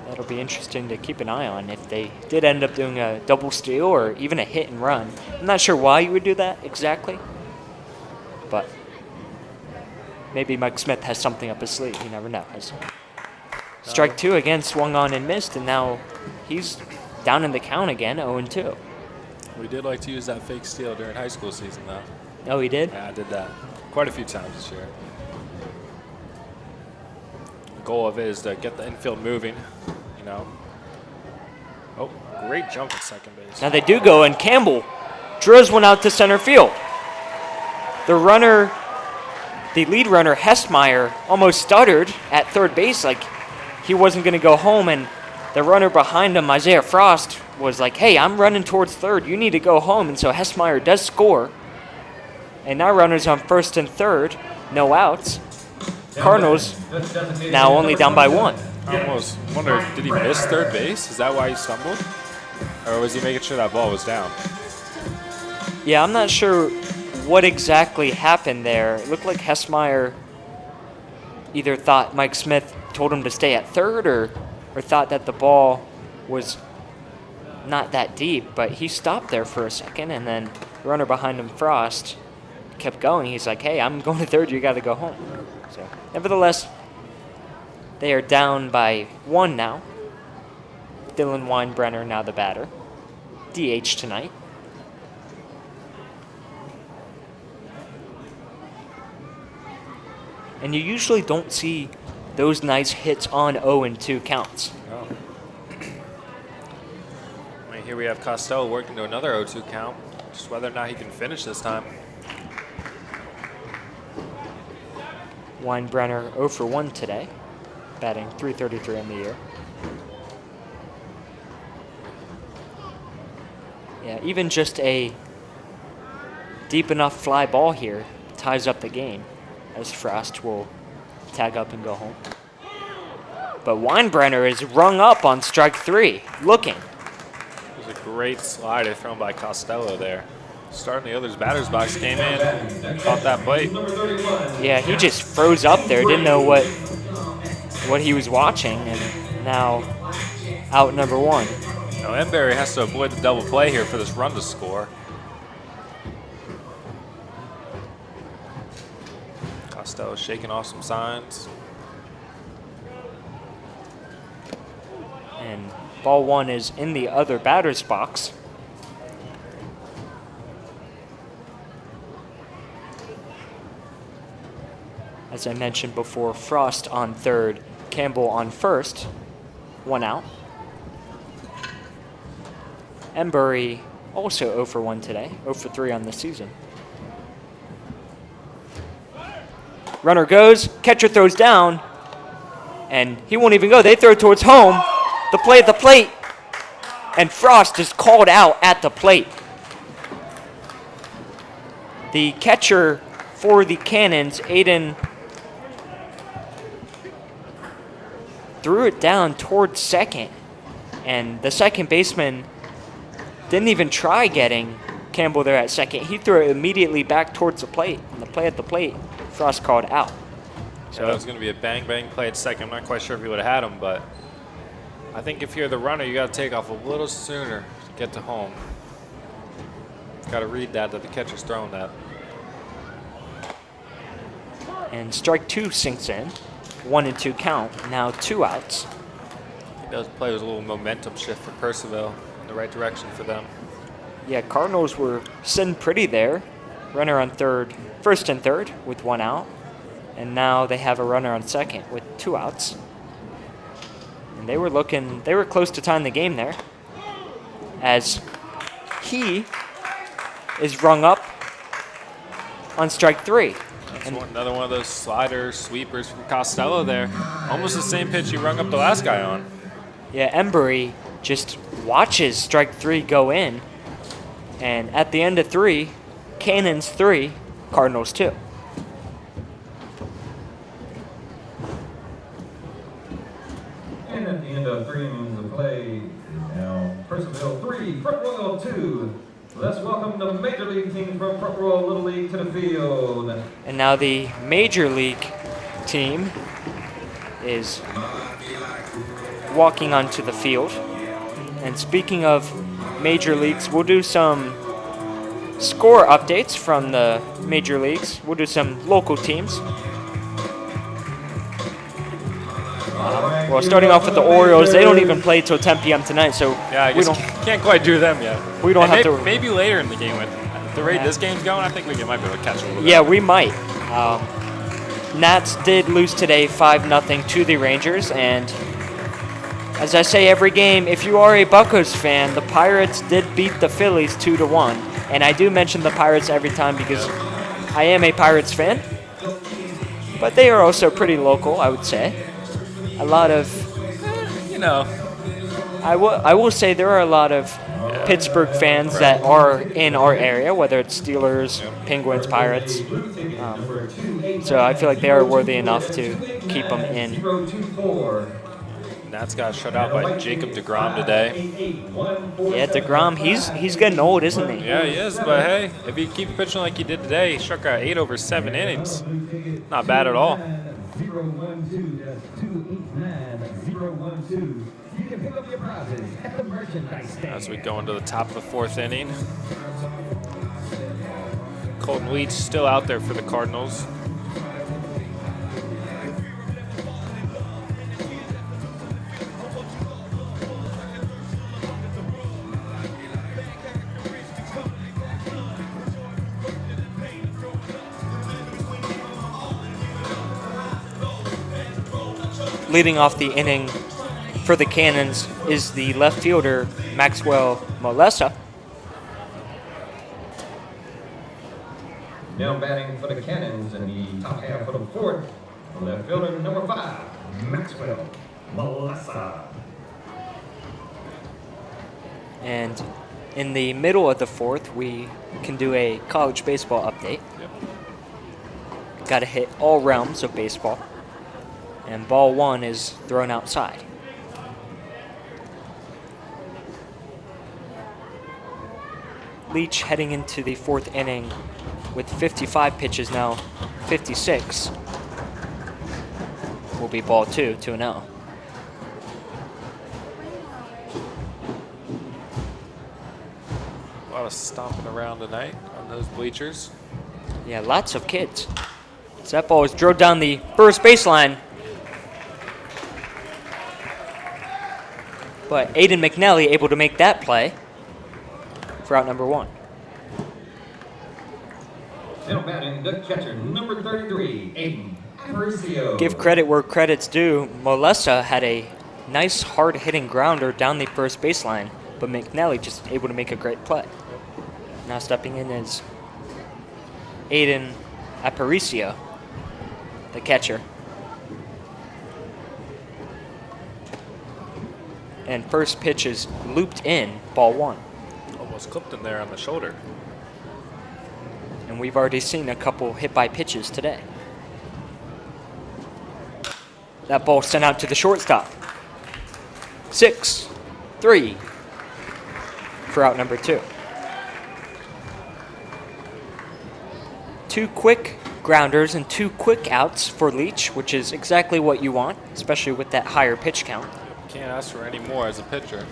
That'll be interesting to keep an eye on if they did end up doing a double steal or even a hit and run. I'm not sure why you would do that exactly, but maybe Mike Smith has something up his sleeve. You never know. Strike 2 again, swung on and missed, and now he's down in the count again, 0-2. We did like to use that fake steal during high school season, though. Oh, he did? Yeah, I did that quite a few times this year. The goal of it is to get the infield moving, you know. Oh, great jump at second base. Now they do go, and Campbell drills one out to center field. The lead runner, Hessmeyer, almost stuttered at third base like he wasn't going to go home, and the runner behind him, Isaiah Frost, was like, hey, I'm running towards third. You need to go home. And so Hessmeyer does score. And now runners on first and third, no outs. Cardinals now only down by 1. I almost wonder, did he miss third base? Is that why he stumbled? Or was he making sure that ball was down? Yeah, I'm not sure what exactly happened there. It looked like Hessmeyer either thought Mike Smith told him to stay at third or thought that the ball was not that deep, but he stopped there for a second, and then the runner behind him, Frost, kept going. He's like, hey, I'm going to third. You got to go home. So, nevertheless, they are down by 1 now. Dylan Weinbrenner now the batter. DH tonight. And you usually don't see those nice hits on 0-2 counts. Oh. I mean, here we have Costello working to another 0-2 count. Just whether or not he can finish this time. Weinbrenner 0 for 1 today, batting .333 on the year. Yeah, even just a deep enough fly ball here ties up the game, as Frost will tag up and go home. But Weinbrenner is rung up on strike 3, looking. It was a great slider thrown by Costello there. Starting the other's batter's box, came in, caught that plate. Yeah, he just froze up there, didn't know what he was watching, and now out number 1. Now Embury has to avoid the double play here for this run to score. Costello shaking off some signs. And ball 1 is in the other batter's box. As I mentioned before, Frost on third, Campbell on first, 1 out. Embury also 0 for 1 today, 0 for 3 on the season. Runner goes, catcher throws down, and he won't even go. They throw towards home, the play at the plate, and Frost is called out at the plate. The catcher for the Cannons, Aiden, threw it down towards second, and the second baseman didn't even try getting Campbell there at second. He threw it immediately back towards the plate, and the play at the plate, Frost called out. So that was going to be a bang-bang play at second. I'm not quite sure if he would have had him, but I think if you're the runner, you got to take off a little sooner to get to home. Got to read that the catcher's throwing that. And strike 2 sinks in. 1-2 count, now 2 outs. I think that play was a little momentum shift for Purcellville in the right direction for them. Yeah, Cardinals were sitting pretty there. Runner on third, first and third with 1 out. And now they have a runner on second with 2 outs. And they were close to tying the game there, as he is rung up on strike 3. Another one of those sliders, sweepers from Costello there. Almost the same pitch he rung up the last guy on. Yeah, Embury just watches strike 3 go in. And at the end of 3, Cannons 3, Cardinals 2. And at the end of 3 innings of play, now Purcellville 3, Front Royal 2. Let's welcome the Major League team from Front Royal Little League to the field. And now the Major League team is walking onto the field. And speaking of major leagues, we'll do some score updates from the major leagues. We'll do some local teams. Well, starting off with the Orioles, they don't even play till 10 p.m. tonight, so Yeah, I guess can't quite do them yet. We don't have to. Maybe later in the game, when the rate this game's going, I think we might be able to catch a little bit. Yeah, we might. Nats did lose today 5-0 to the Rangers, and as I say every game, if you are a Buccos fan, the Pirates did beat the Phillies 2-1, and I do mention the Pirates every time because I am a Pirates fan, but they are also pretty local, I would say. A lot of, I will say there are a lot of Pittsburgh fans that are in our area, whether it's Steelers, Penguins, Pirates. So I feel like they are worthy enough to keep them in. Nats got shut out by Jacob deGrom today. Yeah, deGrom, he's getting old, isn't he? Yeah, he is, but hey, if he keeps pitching like he did today, he struck out 8 over 7 innings. Not bad at all. 012, that's 289-012. You can pick up your prizes at the merchandise stand. As we go into the top of the 4th inning. Colton Leach still out there for the Cardinals. Leading off the inning for the Cannons is the left fielder, Maxwell Molesa. Now batting for the Cannons in the top half of the 4th, left fielder number 5, Maxwell Molesa. And in the middle of the 4th, we can do a college baseball update. Yep. Got to hit all realms of baseball. And ball 1 is thrown outside. Leach heading into the 4th inning with 55 pitches now, 56. Will be ball 2, 2-0. A lot of stomping around tonight on those bleachers. Yeah, lots of kids. So that ball is drilled down the first baseline. But Aiden McNally able to make that play for out number 1. Now batting the catcher, number 33, Aiden Aparicio. Give credit where credit's due. Molesa had a nice hard-hitting grounder down the first baseline, but McNally just able to make a great play. Now stepping in is Aiden Aparicio, the catcher. And first pitch is looped in, ball 1. Almost clipped him there on the shoulder. And we've already seen a couple hit-by pitches today. That ball sent out to the shortstop. 6-3 for out number 2. 2 quick grounders and 2 quick outs for Leach, which is exactly what you want, especially with that higher pitch count. Can't ask for any more as a pitcher.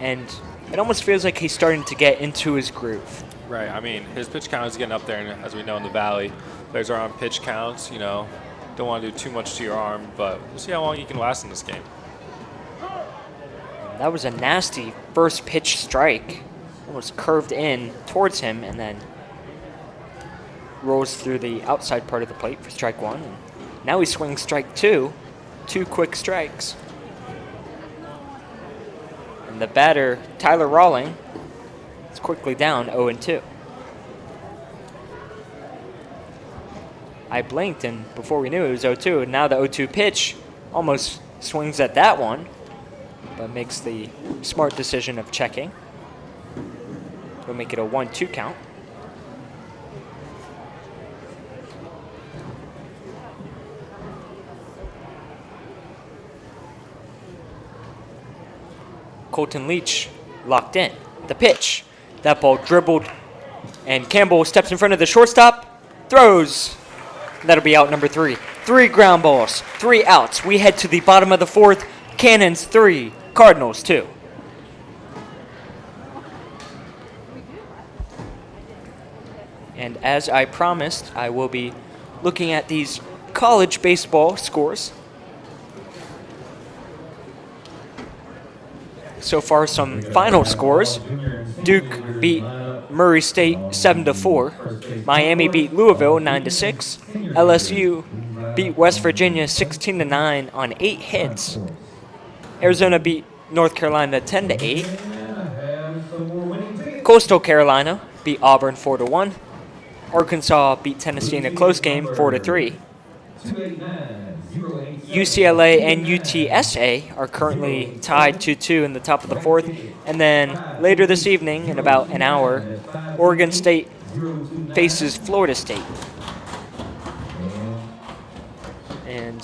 And it almost feels like he's starting to get into his groove. Right, I mean, his pitch count is getting up there, and as we know in the Valley, players are on pitch counts, don't want to do too much to your arm, but we'll see how long he can last in this game. That was a nasty first pitch strike. Almost curved in towards him and then rolls through the outside part of the plate for strike 1. And now he swings strike 2. 2 quick strikes. And the batter, Tyler Rawling, is quickly down 0-2. I blinked, and before we knew it was 0-2, and now the 0-2 pitch almost swings at that one, but makes the smart decision of checking. We'll make it a 1-2 count. Colton Leach locked in. The pitch. That ball dribbled, and Campbell steps in front of the shortstop, throws. That'll be out number 3. 3 ground balls, 3 outs. We head to the bottom of the 4th. Cannons 3, Cardinals 2. And as I promised, I will be looking at these college baseball scores. So far, some final scores. Duke beat Murray State 7-4. Miami beat Louisville 9-6. LSU beat West Virginia 16-9 on 8 hits. Arizona beat North Carolina 10-8. Coastal Carolina beat Auburn 4-1. Arkansas beat Tennessee in a close game 4-3. UCLA and UTSA are currently tied 2-2 in the top of the fourth. And then later this evening, in about an hour, Oregon State faces Florida State. And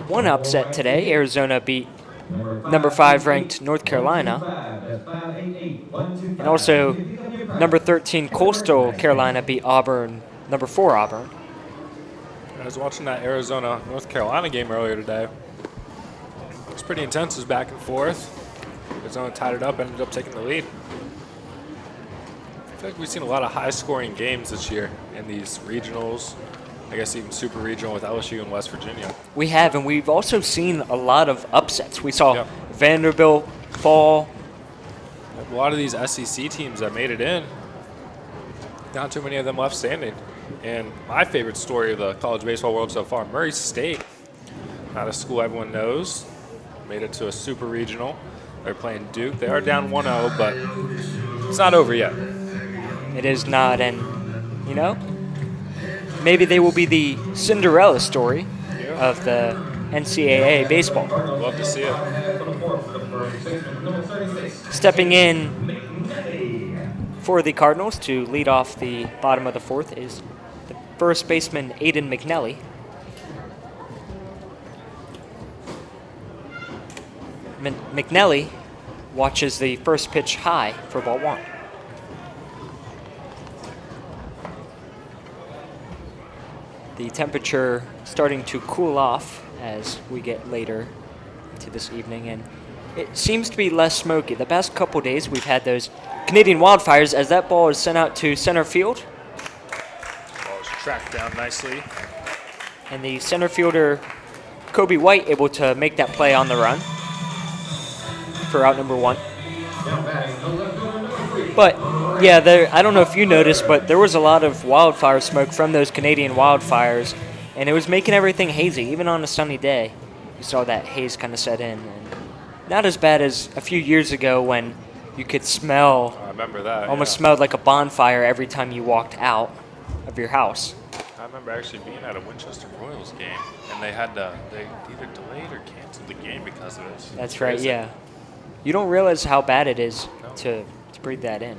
one upset today, Arizona beat number 5 ranked North Carolina. And also number 13 Coastal Carolina beat Auburn, number 4 Auburn. I was watching that Arizona-North Carolina game earlier today. It was pretty intense. It was back and forth. Arizona tied it up, ended up taking the lead. I feel like we've seen a lot of high-scoring games this year in these regionals. I guess even super regional with LSU and West Virginia. We have, and we've also seen a lot of upsets. We saw Vanderbilt fall. A lot of these SEC teams that made it in, not too many of them left standing. And my favorite story of the college baseball world so far, Murray State, not a school everyone knows, made it to a super regional. They're playing Duke. They are down 1-0, but it's not over yet. It is not, and, you know, maybe they will be the Cinderella story of the NCAA baseball. Love to see it. Stepping in for the Cardinals to lead off the bottom of the fourth is the first baseman, Aiden McNelly. McNelly watches the first pitch high for ball 1. The temperature starting to cool off as we get later into this evening, and it seems to be less smoky. The past couple days we've had those Canadian wildfires as that ball is sent out to center field. Ball is tracked down nicely. And the center fielder, Kobe White, able to make that play on the run for out number 1. But, yeah, I don't know if you noticed, but there was a lot of wildfire smoke from those Canadian wildfires, and it was making everything hazy. Even on a sunny day, you saw that haze kind of set in. And not as bad as a few years ago when you could smell, I remember that. almost smelled like a bonfire every time you walked out of your house. I remember actually being at a Winchester Royals game, and they either delayed or canceled the game because of it. That's right, yeah. You don't realize how bad it is to breathe that in.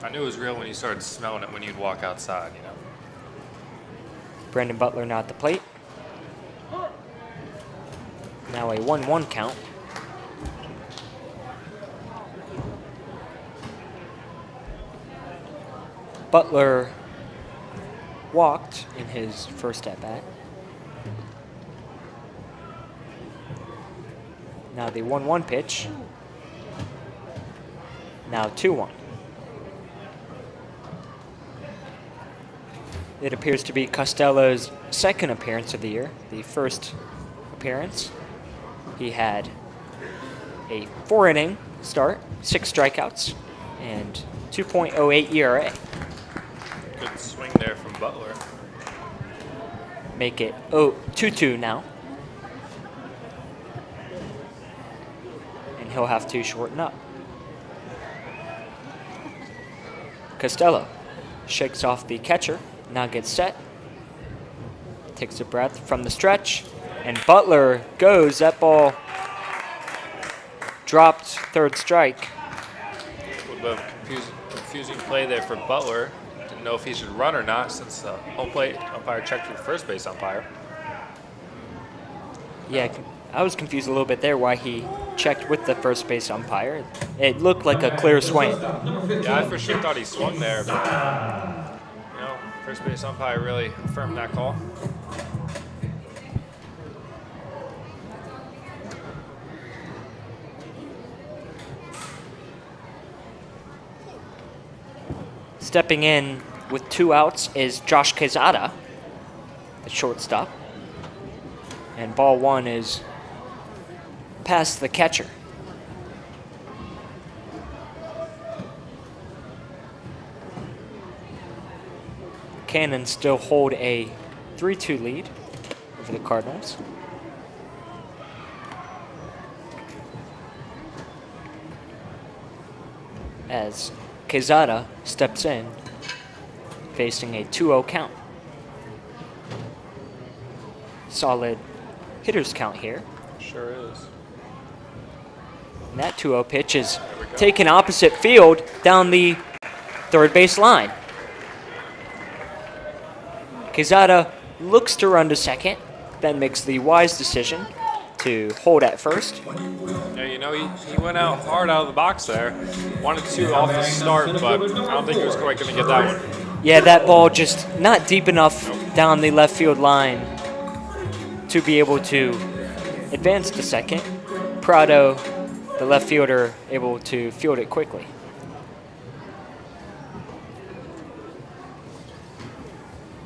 I knew it was real when you started smelling it when you'd walk outside, you know. Brandon Butler now at the plate. Now a 1-1 count. Butler walked in his first at-bat. Now the 1-1 pitch. Now 2-1. It appears to be Costello's second appearance of the year, the first appearance. He had a 4-inning start, 6 strikeouts, and 2.08 ERA. Good swing there from Butler. Make it 2-2 now. And he'll have to shorten up. Costello shakes off the catcher, now gets set, takes a breath from the stretch, and Butler goes. That ball dropped, third strike. A little bit of confusing play there for Butler. Didn't know if he should run or not since the home plate umpire checked with the first base umpire. Yeah, I was confused a little bit there why he checked with the first base umpire. It looked like a clear swing. Yeah, I for sure thought he swung there, but you know, first base umpire really affirmed that call. Stepping in with 2 outs is Josh Quezada, the shortstop. And ball 1 is past the catcher. Cannons still hold a 3-2 lead over the Cardinals. As Quezada steps in, facing a 2-0 count. Solid hitter's count here. Sure is. And that 2-0 pitch is taken opposite field down the third base line. Quezada looks to run to second, then makes the wise decision to hold at first. Yeah, you know, he went out hard out of the box there. Wanted to off the start, but I don't think he was quite going to get that one. Yeah, that ball just not deep enough down the left field line to be able to advance to second. Prado, the left fielder, able to field it quickly.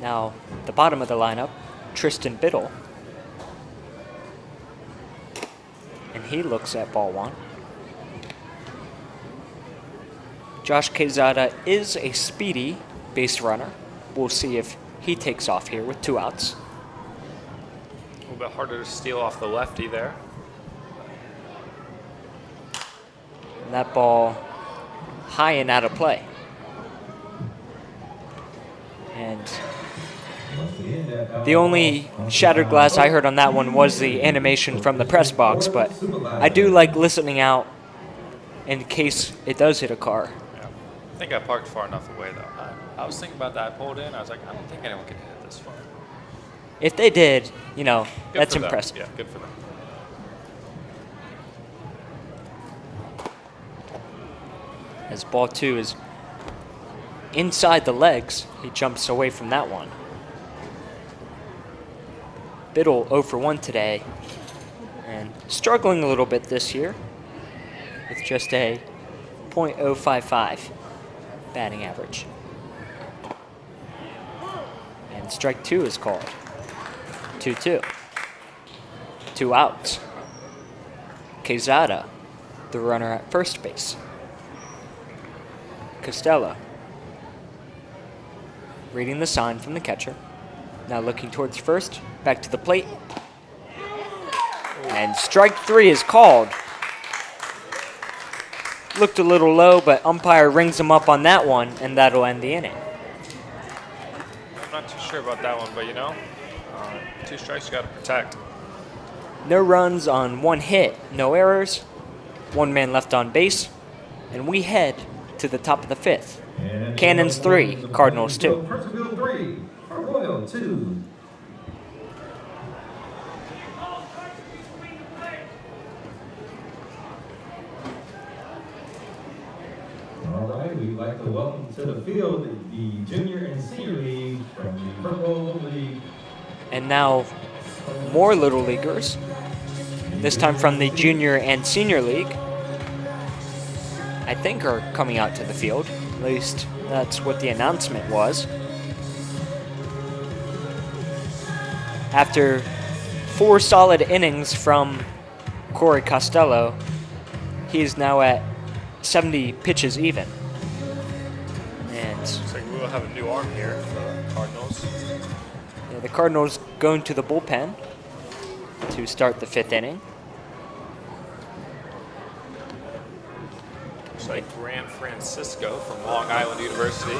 Now, the bottom of the lineup, Tristan Biddle. And he looks at ball 1. Josh Quezada is a speedy base runner. We'll see if he takes off here with 2 outs. A little bit harder to steal off the lefty there. And that ball high and out of play. And the only shattered glass I heard on that one was the animation from the press box, but I do like listening out in case it does hit a car. Yeah. I think I parked far enough away, though. I was thinking about that. I pulled in. I was like, I don't think anyone can hit this far. If they did, you know, Good that's for them. impressive. Yeah, good for them. As ball 2 is inside the legs, he jumps away from that one. Biddle 0 for 1 today, and struggling a little bit this year with just a .055 batting average. And strike 2 is called. 2-2. 2 outs. Quezada, the runner at first base. Costello, reading the sign from the catcher. Now looking towards first, back to the plate. And strike 3 is called. Looked a little low, but umpire rings him up on that one, and that'll end the inning. I'm not too sure about that one, but you know, 2 strikes you got to protect. No runs on 1 hit, no errors, 1 man left on base, and we head to the top of the 5th. Cannons 3, Cardinals 2. Purcellville 3, Royal 2. All right, we'd like to welcome to the field the Junior and Senior League from the Purple League. And now more Little Leaguers, this time from the Junior and Senior League, I think are coming out to the field. At least that's what the announcement was. After 4 solid innings from Corey Costello, he is now at 70 pitches even. And Looks like we will have a new arm here for the Cardinals. yeah, the Cardinals going to the bullpen to start the 5th inning. Looks like Grant Francisco from Long Island University.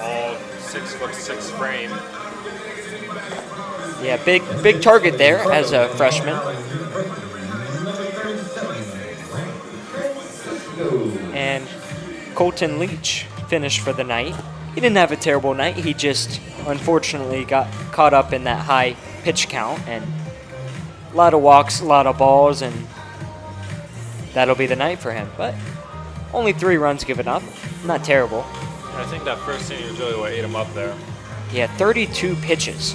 All 6'6" frame. Yeah, big target there as a freshman. And Colton Leach finished for the night. He didn't have a terrible night. He just unfortunately got caught up in that high pitch count, and a lot of walks, a lot of balls, and that'll be the night for him. But only 3 runs given up. Not terrible. I think that first inning was really what ate him up there. He had 32 pitches.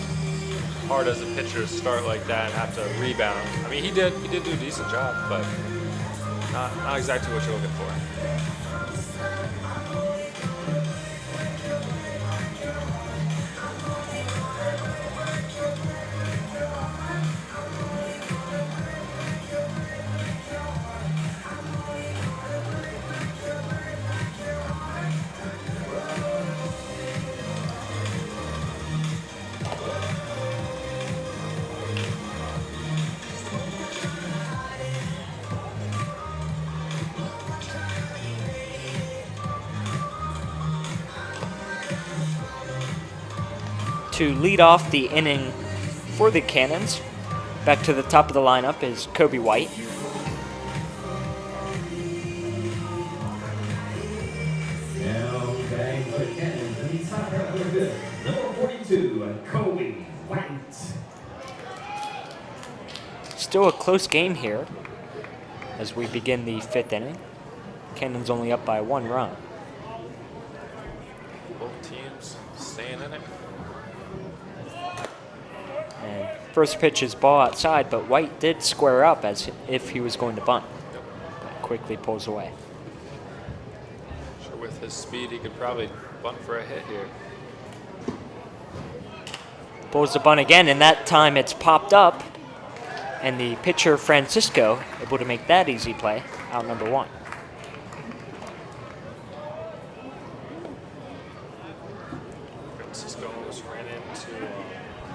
Hard as a pitcher to start like that and have to rebound. I mean, he did do a decent job, but Not exactly what you're looking for. To lead off the inning for the Cannons, back to the top of the lineup is Kobe White. Now batting for the Cannons, inside right over good, number 42, Kobe White. Still a close game here as we begin the 5th inning. Cannons only up by 1 run. Both teams staying in it. And first pitch is ball outside, but White did square up as if he was going to bunt. But quickly pulls away. Sure, with his speed, he could probably bunt for a hit here. Pulls the bunt again, and that time it's popped up. And the pitcher, Francisco, able to make that easy play, out number 1. Francisco almost ran into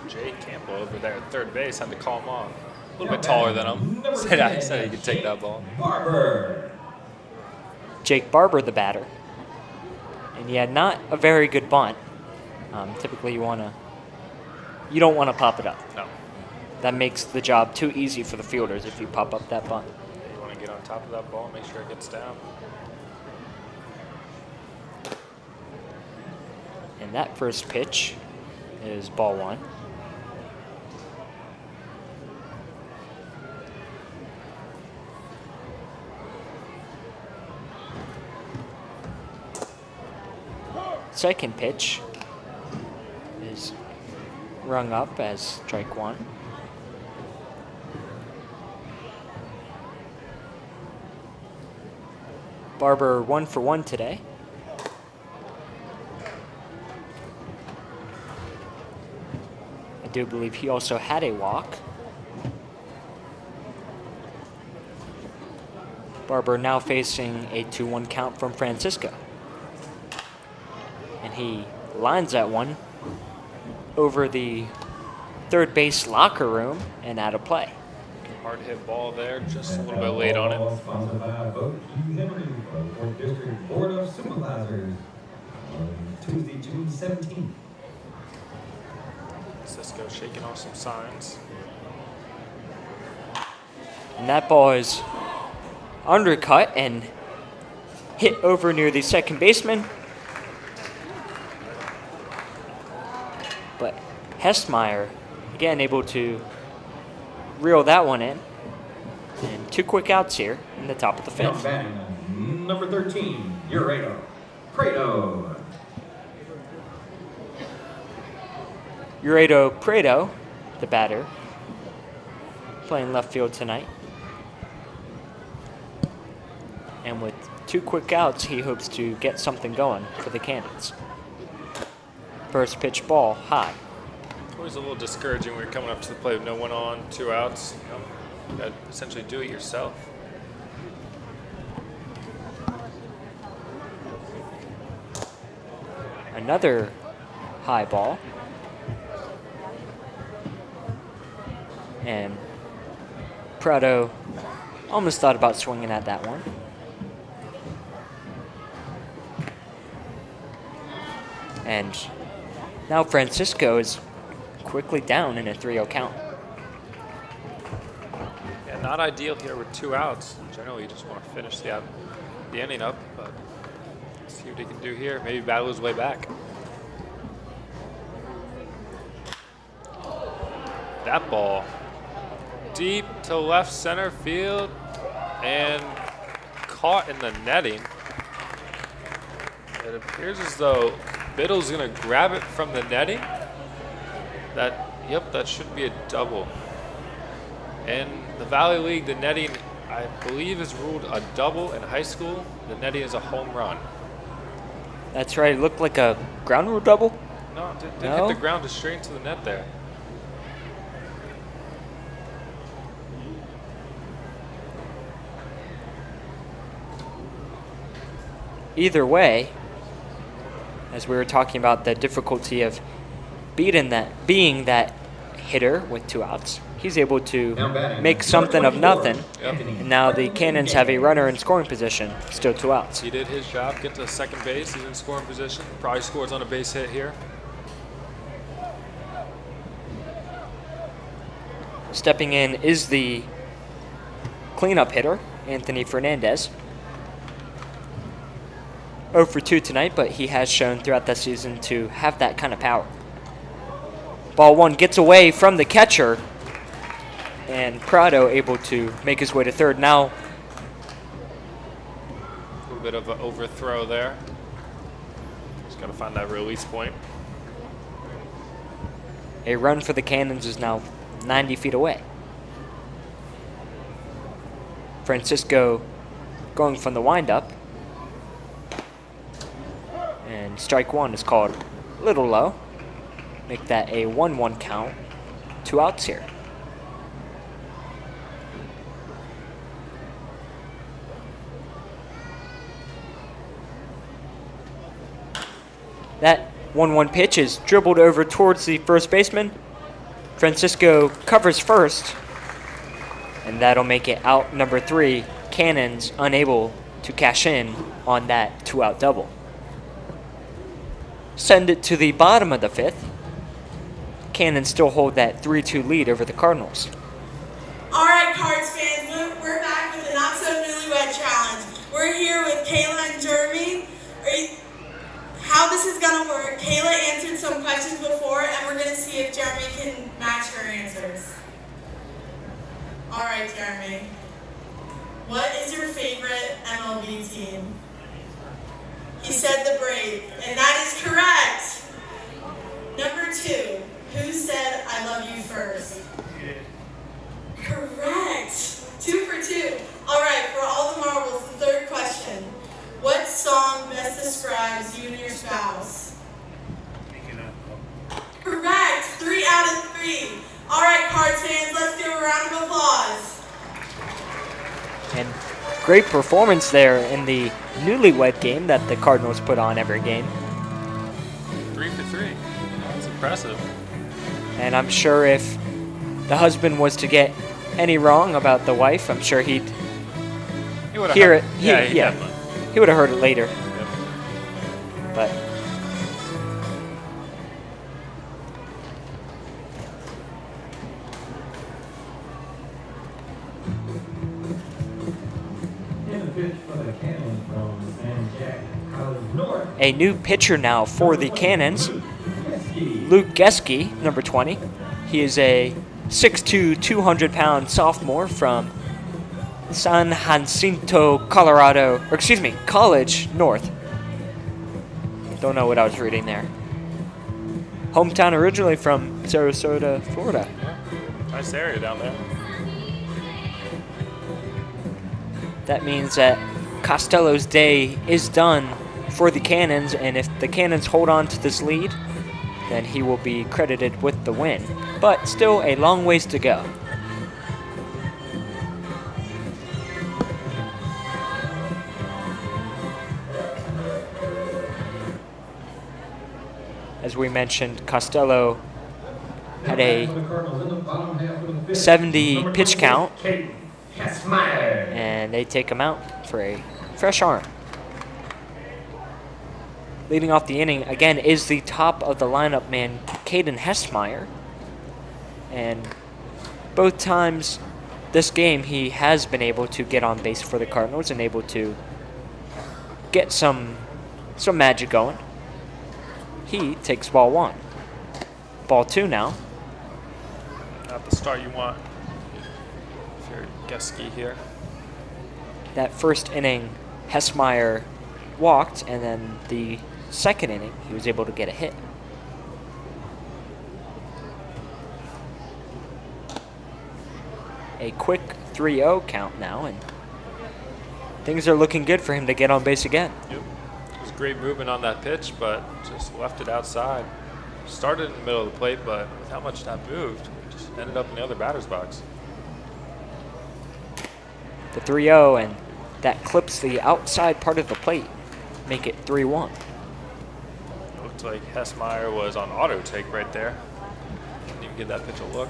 Jake Campbell over there at third base. Had to call him off. A little bit taller than him. Said he could take that ball. Barber. Jake Barber, the batter. And he had not a very good bunt. Typically, you don't want to pop it up. No. That makes the job too easy for the fielders if you pop up that bunt. You want to get on top of that ball, make sure it gets down. And that first pitch is ball 1. Second pitch is rung up as strike 1. Barber 1 for 1 today. I do believe he also had a walk. Barber now facing a 2-1 count from Francisco. And he lines that one over the third base locker room and out of play. Hard hit ball there, just a little bit late on it. Sponsored by Vote Hugh Henry of the 4th District Board of Supervisors on Tuesday, June 17th. Cisco shaking off some signs. And that ball is undercut and hit over near the second baseman. But Hestmeyer, again, able to reel that one in. And 2 quick outs here in the top of the Now 5th. batting, number 13, Urano Prado. Urado Prado, the batter, playing left field tonight. And with 2 quick outs, he hopes to get something going for the Cannons. First pitch ball high. Always a little discouraging when you're coming up to the plate with no one on, 2 outs. You got to essentially do it yourself. Another high ball. And Prado almost thought about swinging at that one. And now Francisco is quickly down in a 3-0 count. Yeah, not ideal here with 2 outs. Generally, you just want to finish the inning up, but let's see what he can do here. Maybe battle his way back. That ball deep to left center field and caught in the netting. It appears as though Biddle's gonna grab it from the netting. That should be a double. In the Valley League, the netting, I believe is ruled a double in high school. The netting is a home run. That's right. It looked like a ground rule double. No, it didn't No? hit the ground, just straight into the net there. Either way, as we were talking about the difficulty of being that hitter with 2 outs, he's able to make something of nothing. Yep. And now the Cannons have a runner in scoring position, still 2 outs. He did his job, get to second base. He's in scoring position. Probably scores on a base hit here. Stepping in is the cleanup hitter, Anthony Fernandez. 0 for 2 tonight, but he has shown throughout the season to have that kind of power. Ball 1 gets away from the catcher, and Prado able to make his way to third. Now, A little bit of an overthrow there. Just got to find that release point. a run for the Cannons is now 90 feet away. Francisco going from the windup. And strike 1 is called a little low. Make that a 1-1 count. 2 outs here. That 1-1 pitch is dribbled over towards the first baseman. Francisco covers first, and that'll make it out number 3. Cannons unable to cash in on that 2-out double. Send it to the bottom of the 5th. Cannons still hold that 3-2 lead over the Cardinals. All right, Cards fans, we're back with the Not So Newlywed Challenge. We're here with Kayla and Jeremy. How this is going to work, Kayla answered some questions before, and we're going to see if Jeremy can match her answers. All right, Jeremy. What is your favorite MLB team? He said the Braves, and that is correct. Number 2, who said I love you first? Correct. 2 for 2. All right, for all the marbles, the 3rd question. What song best describes you and your spouse? Correct. 3 out of 3. All right, Cards fans, let's give a round of applause. And great performance there in the newlywed game that the Cardinals put on every game. 3 for 3. That's impressive. And I'm sure if the husband was to get any wrong about the wife, I'm sure he'd He would've hear heard- it. he definitely. He would have heard it later. Yep. But a new pitcher now for the Cannons, Luke Geske, number 20. He is a 6'2", 200-pound sophomore from San Jacinto, Colorado, or excuse me, College North. Don't know what I was reading there. Hometown originally from Sarasota, Florida. Nice area down there. That means that Costello's day is done for the Cannons, and if the Cannons hold on to this lead, then he will be credited with the win. But still a long ways to go. As we mentioned, Costello had a 70 pitch count, and they take him out for a fresh arm. Leading off the inning again is the top of the lineup man, Caden Hessmeyer. And both times this game he has been able to get on base for the Cardinals and able to get some magic going. He takes ball 1. Ball 2 now. Not the start you want if you're Geske here. That first inning, Hessmeyer walked, and then the second inning, he was able to get a hit. A quick 3-0 count now, and things are looking good for him to get on base again. Yep. It was great movement on that pitch, but just left it outside. Started in the middle of the plate, but with how much that moved, just ended up in the other batter's box. The 3-0, and that clips the outside part of the plate, make it 3-1. Looked like Hessmeyer was on auto take right there. Didn't even give that pitch a look.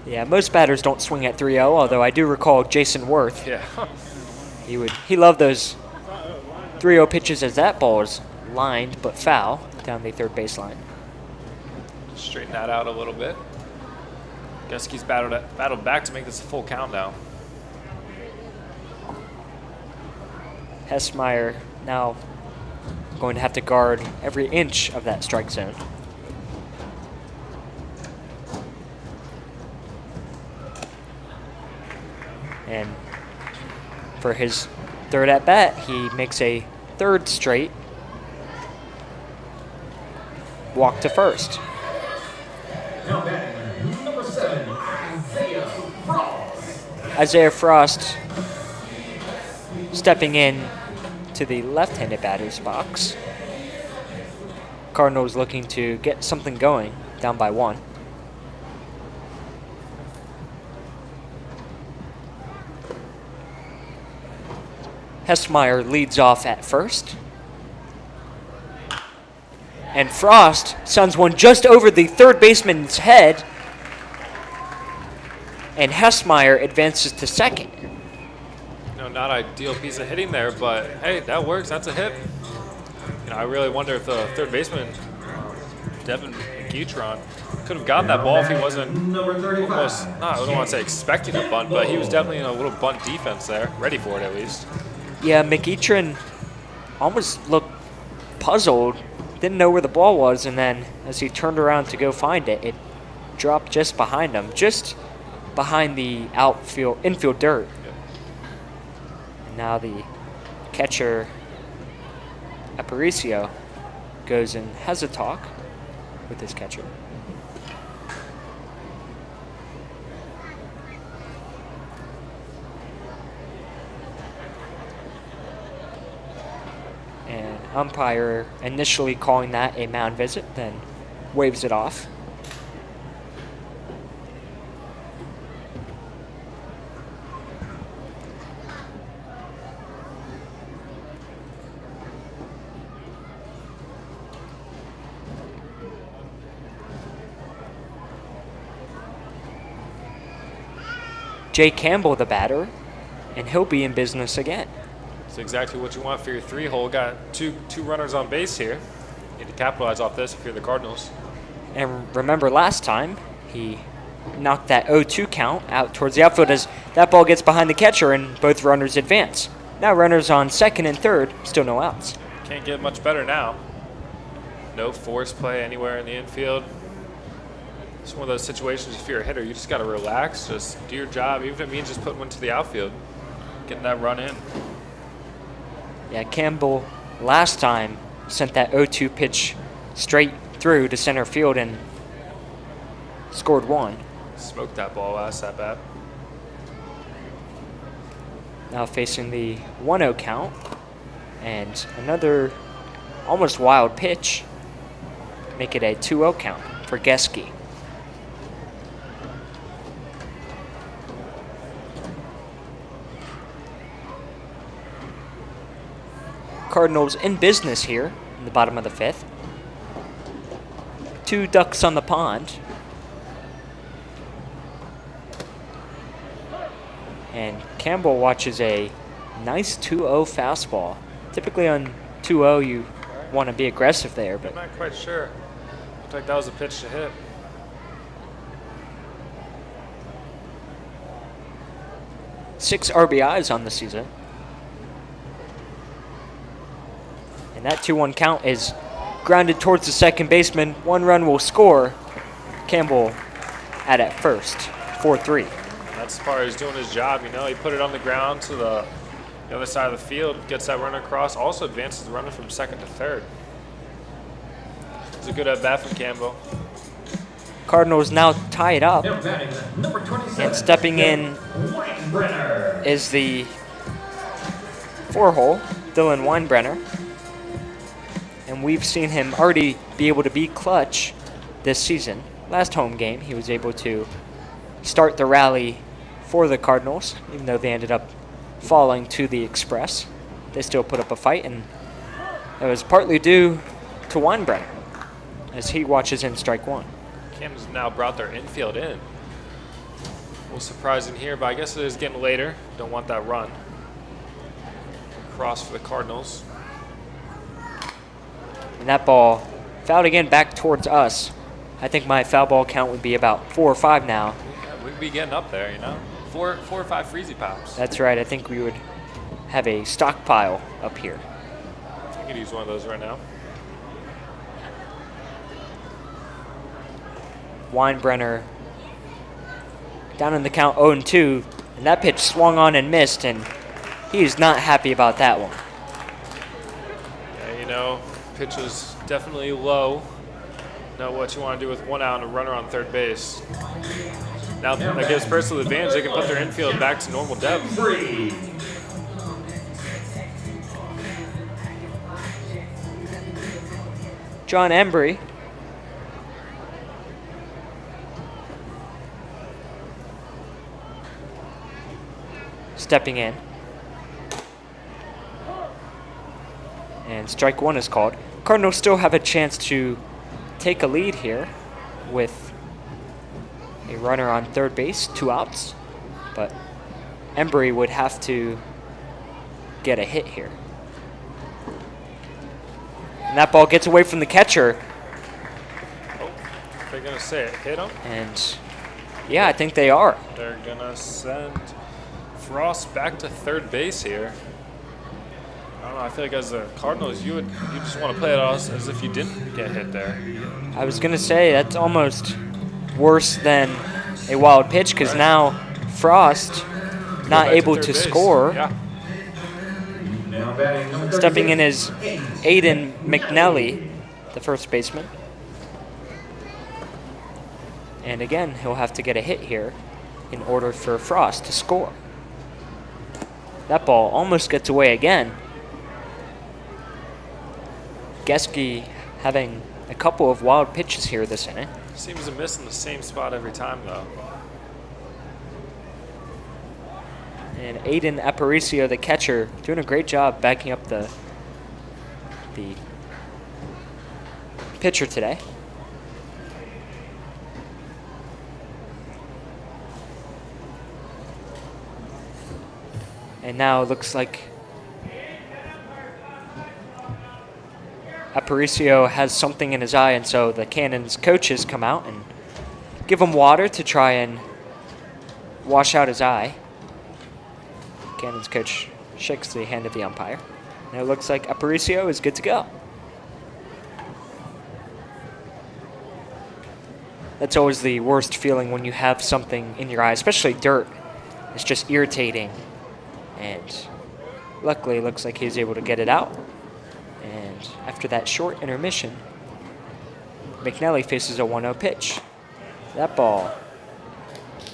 Yeah, most batters don't swing at 3-0, although I do recall Jason Worth. Yeah. He loved those 3-0 pitches as that ball is lined but foul down the third baseline. Straighten that out a little bit. Geski's battled back to make this a full count now. Hessmeyer now going to have to guard every inch of that strike zone. And for his third at bat, he makes a third straight walk to first. Now batting, number 7, Isaiah Frost. Isaiah Frost stepping in to the left-handed batter's box. Cardinals looking to get something going, down by 1. Hessmeyer leads off at first. And Frost sends one just over the third baseman's head. And Hessmeyer advances to second. Not ideal piece of hitting there, but hey, that works. That's a hit. I really wonder if the third baseman, Devin McEachron, could have gotten that ball if he wasn't almost, I don't want to say expecting a bunt, but he was definitely in a little bunt defense there, ready for it at least. Yeah, McEachron almost looked puzzled, didn't know where the ball was, and then as he turned around to go find it, it dropped just behind him, just behind the infield dirt. And now the catcher, Aparicio, goes and has a talk with his catcher. And umpire initially calling that a mound visit, then waves it off. Jay Campbell, the batter, and he'll be in business again. It's exactly what you want for your 3-hole. Got two runners on base here. Need to capitalize off this if you're the Cardinals. And remember last time, he knocked that 0-2 count out towards the outfield as that ball gets behind the catcher and both runners advance. Now runners on second and third, still no outs. Can't get much better now. No force play anywhere in the infield. It's one of those situations, if you're a hitter, you just got to relax, just do your job, even if it means just putting one to the outfield, getting that run in. Yeah, Campbell last time sent that 0-2 pitch straight through to center field and scored one. Smoked that ball last at bat. Now facing the 1-0 count and another almost wild pitch. Make it a 2-0 count for Geske. Cardinals in business here in the bottom of the 5th. 2 ducks on the pond. And Campbell watches a nice 2-0 fastball. Typically on 2-0 you want to be aggressive there, but I'm not quite sure. Looked like that was a pitch to hit. Six RBIs on the season. And that 2-1 count is grounded towards the second baseman. 1 run will score. Campbell at first, 4-3. That's as far as doing his job, you know. He put it on the ground to the other side of the field, gets that runner across, also advances the runner from second to third. It's a good at-bat from Campbell. Cardinals now tie it up. And stepping in is the 4-hole, Dylan Weinbrenner. And we've seen him already be able to be clutch this season. Last home game, he was able to start the rally for the Cardinals, even though they ended up falling to the Express. They still put up a fight, and it was partly due to Weinbrenner, as he watches in strike one. Cannons now brought their infield in. A little surprising here, but I guess it is getting later. Don't want that run. Cross for the Cardinals. And that ball fouled again back towards us. I think my foul ball count would be about 4 or 5 now. Yeah, we'd be getting up there, you know. 4 or 5 freezy pops. That's right. I think we would have a stockpile up here. I could use one of those right now. Weinbrenner down in the count 0-2, and that pitch swung on and missed, and he is not happy about that one. Yeah, you know, pitch is definitely low. Know what you want to do with 1 out and a runner on third base. Now that gives Purcellville advantage. They can put their infield back to normal depth. John Embry stepping in. And strike one is called. Cardinals still have a chance to take a lead here with a runner on third base, 2 outs. But Embry would have to get a hit here. And that ball gets away from the catcher. Oh, they're going to say it hit him? And yeah, I think they are. They're going to send Frost back to third base here. I don't know, I feel like as the Cardinals, you just want to play it off as if you didn't get hit there. I was going to say that's almost worse than a wild pitch, because now Frost not able to score. Yeah. Stepping in is Aiden McNelly, the first baseman. And again, he'll have to get a hit here in order for Frost to score. That ball almost gets away again. Geske having a couple of wild pitches here this inning. Seems to miss in the same spot every time, though. And Aiden Aparicio, the catcher, doing a great job backing up the pitcher today. And now it looks like Aparicio has something in his eye, and so the Cannons coaches come out and give him water to try and wash out his eye. Cannons coach shakes the hand of the umpire. And it looks like Aparicio is good to go. That's always the worst feeling when you have something in your eye, especially dirt. It's just irritating. And luckily, it looks like he's able to get it out. And after that short intermission, McNelly faces a 1-0 pitch. That ball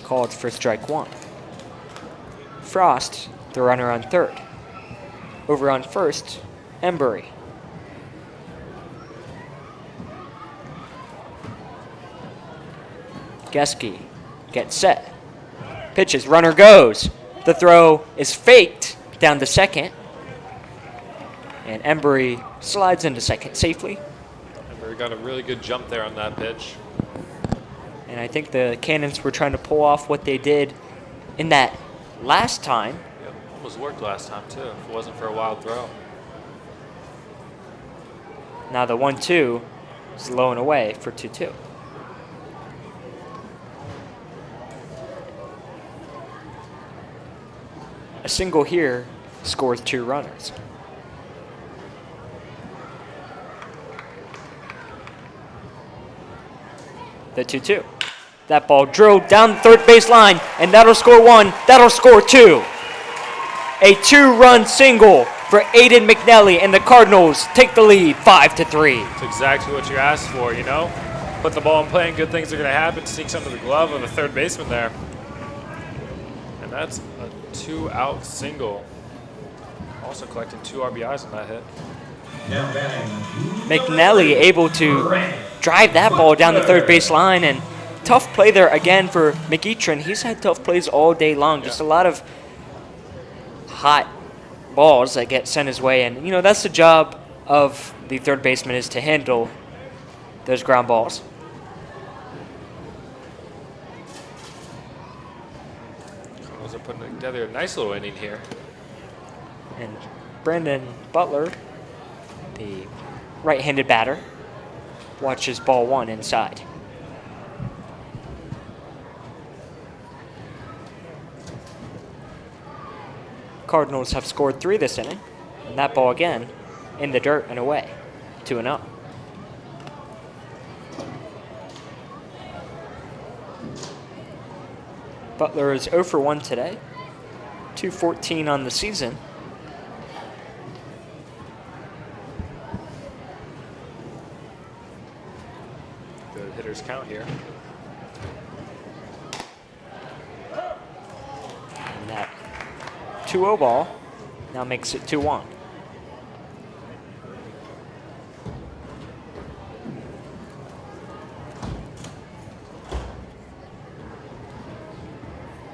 called for strike one. Frost, the runner on third. Over on first, Embry. Geske gets set. Pitches, runner goes. The throw is faked down to second. And Embry slides into second safely. Embry got a really good jump there on that pitch. And I think the Cannons were trying to pull off what they did in that last time. Yep, almost worked last time, too, if it wasn't for a wild throw. Now the 1-2 is low and away for 2-2. A single here scores 2 runners. The 2-2. That ball drilled down the third baseline, and that'll score 1, that'll score 2. A 2-run single for Aiden McNelly, and the Cardinals take the lead 5-3. That's exactly what you asked for, you know? Put the ball in play and good things are going to happen. Sneaks under the glove of the third baseman there. And that's a 2-out single. Also collecting 2 RBIs on that hit. McNally able to drive that ball down the third base line, and tough play there again for McEachern. He's had tough plays all day long, just a lot of hot balls that get sent his way, and that's the job of the third baseman, is to handle those ground balls. Cardinals are putting together a nice little inning here. And Brandon Butler, the right-handed batter, watches ball 1 inside. Cardinals have scored 3 this inning, and that ball again in the dirt and away, 2-0. Butler is 0 for 1 today, 214 on the season. Good hitters count here. And that 2-0 ball now makes it 2-1.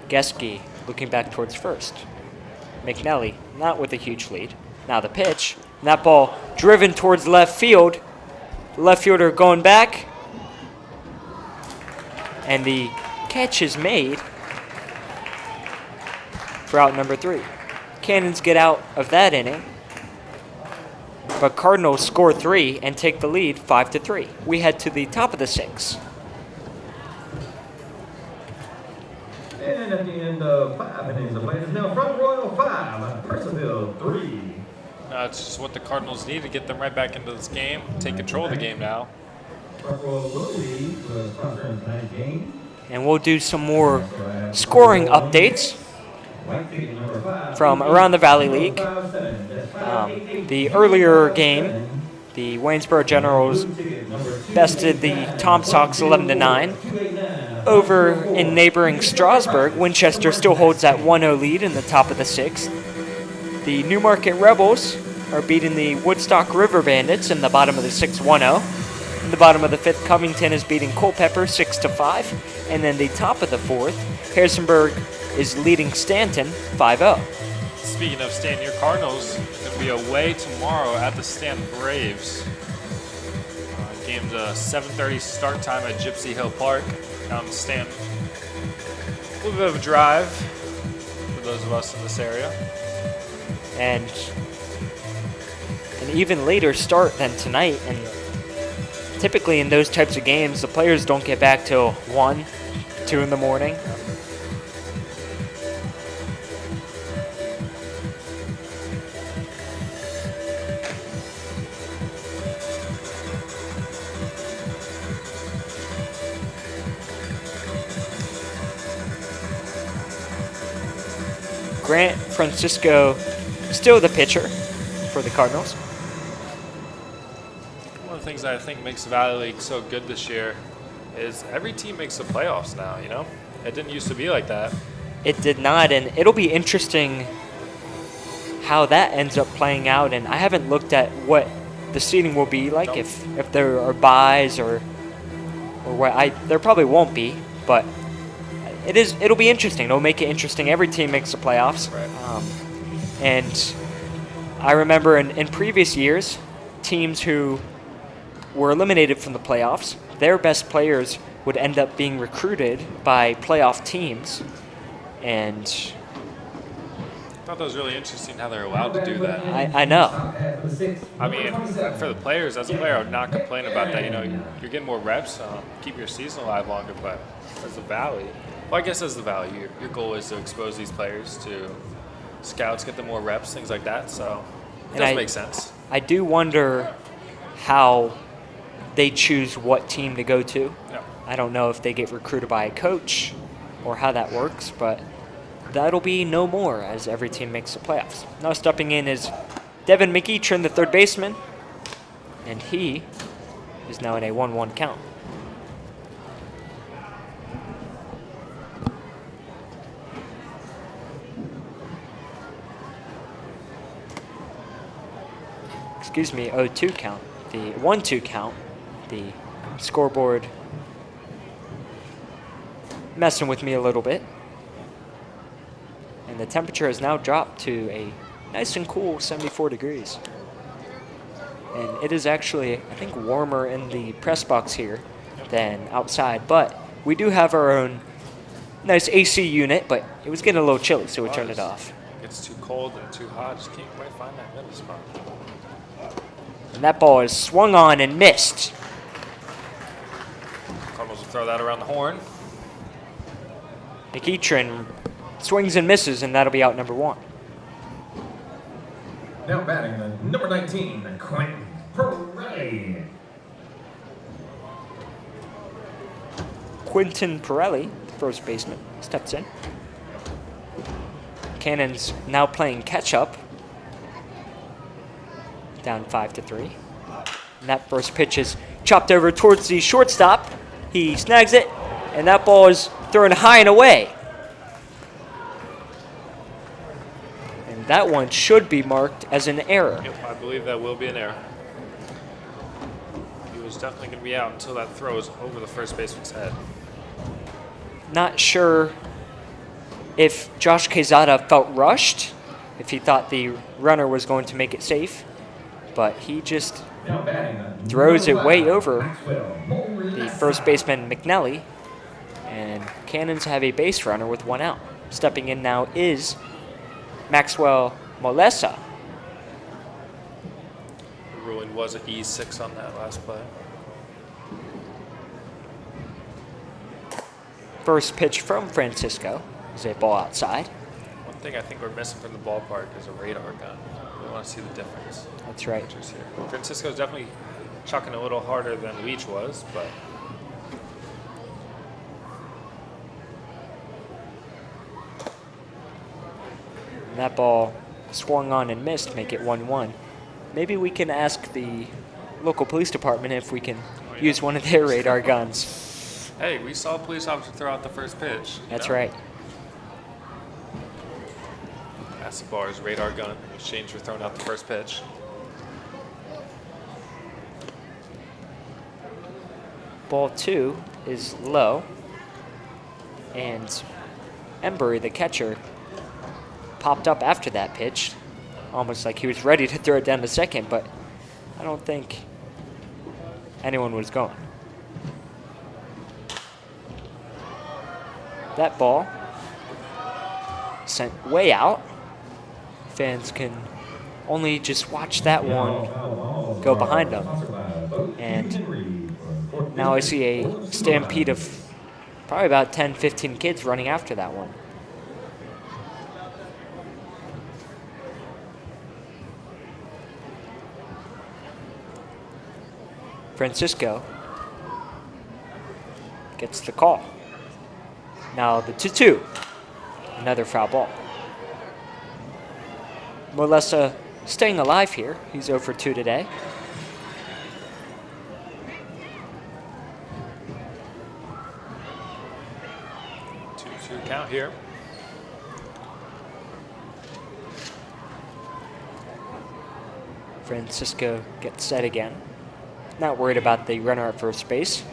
Geske looking back towards first. McNally not with a huge lead. Now the pitch. And that ball driven towards left field. The left fielder going back. And the catch is made for out number 3. Cannons get out of that inning. But Cardinals score 3 and take the lead 5-3. We head to the top of the 6th. And at the end of 5 innings of play, it's now Front Royal 5, Purcellville 3. It's just what the Cardinals need to get them right back into this game, take control of the game now. Front Royal will lead the conference night game. And we'll do some more scoring updates from around the Valley League. The earlier game, the Waynesboro Generals bested the Tom Sox 11-9. Over in neighboring Strasburg, Winchester still holds that 1-0 lead in the top of the 6th. The Newmarket Rebels are beating the Woodstock River Bandits in the bottom of the 6th 1-0. In the bottom of the 5th, Covington is beating Culpeper 6-5. And then the top of the 4th, Harrisonburg is leading Stanton 5-0. Speaking of Stanton, your Cardinals going to be away tomorrow at the Stanton Braves. Game's a 7:30 start time at Gypsy Hill Park down in Stanton. A little bit of a drive for those of us in this area. And an even later start than tonight. And typically in those types of games, the players don't get back till 1, 2 in the morning. Grant Francisco still the pitcher for the Cardinals. One of the things that I think makes the Valley League so good this year is every team makes the playoffs now, It didn't used to be like that. It did not, and it'll be interesting how that ends up playing out. And I haven't looked at what the seeding will be like, if there are byes or what. There probably won't be, but it'll be interesting. It'll make it interesting. Every team makes the playoffs. Right. And I remember in previous years, teams who were eliminated from the playoffs, their best players would end up being recruited by playoff teams. And I thought that was really interesting how they're allowed to do that. I know. I mean, for the players, as a player, I would not complain about that. You're getting more reps, keep your season alive longer. But as the Valley, well, I guess as the Valley, your goal is to expose these players to scouts, get them more reps, things like that. So it does make sense. I do wonder how they choose what team to go to. Yeah. I don't know if they get recruited by a coach or how that works, but that'll be no more as every team makes the playoffs. Now stepping in is Devin McEachern, the third baseman, and he is now in a 1-1 count. excuse me, 0-2 count. The 1-2 count. The scoreboard messing with me a little bit. And the temperature has now dropped to a nice and cool 74 degrees. And it is actually, I think, warmer in the press box here than outside. But we do have our own nice AC unit, but it was getting a little chilly, so we turned it off. It's too cold and too hot. Just can't quite find that middle spot. And that ball is swung on and missed. Cardinals will throw that around the horn. McEachern swings and misses, and that'll be out number 1. Now batting the number 19, Quentin Pirelli. Quinton Pirelli, the first baseman, steps in. Cannons now playing catch-up. Down 5-3. And that first pitch is chopped over towards the shortstop. He snags it, and that ball is thrown high and away. And that one should be marked as an error. Yep, I believe that will be an error. He was definitely going to be out until that throw is over the first baseman's head. Not sure if Josh Quezada felt rushed, if he thought the runner was going to make it safe, but he just throws it way over the first baseman McNally, and Cannons have a base runner with 1 out. Stepping in now is Maxwell Molesa. The ruling was an E6 on that last play. First pitch from Francisco is a ball outside. One thing I think we're missing from the ballpark is a radar gun. We want to see the difference. That's right. Here. Francisco's definitely chucking a little harder than Leach was, but and that ball swung on and missed, make it 1-1. Maybe we can ask the local police department if we can use one of their radar guns. Hey, we saw a police officer throw out the first pitch. That's right. Escobar's radar gun in exchange for throwing out the first pitch. Ball 2 is low, and Embury, the catcher, popped up after that pitch, almost like he was ready to throw it down to second, but I don't think anyone was going. That ball sent way out. Fans can only just watch that one go behind them. And now I see a stampede of probably about 10, 15 kids running after that one. Francisco gets the call. Now the 2-2, another foul ball. Molesa staying alive here. He's 0 for 2 today. Two count here. Francisco gets set again. Not worried about the runner at first base.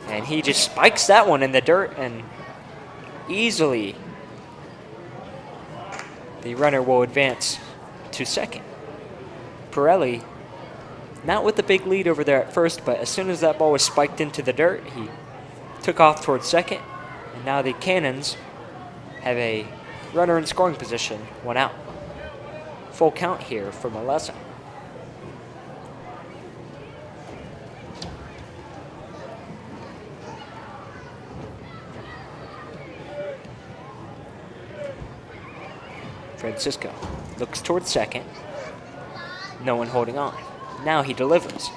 And he just spikes that one in the dirt, and easily the runner will advance to second. Pirelli, not with the big lead over there at first, but as soon as that ball was spiked into the dirt, he took off towards second. And now the Cannons have a runner in scoring position, 1 out. Full count here for Molesa. Francisco looks towards second. No one holding on. Now he delivers.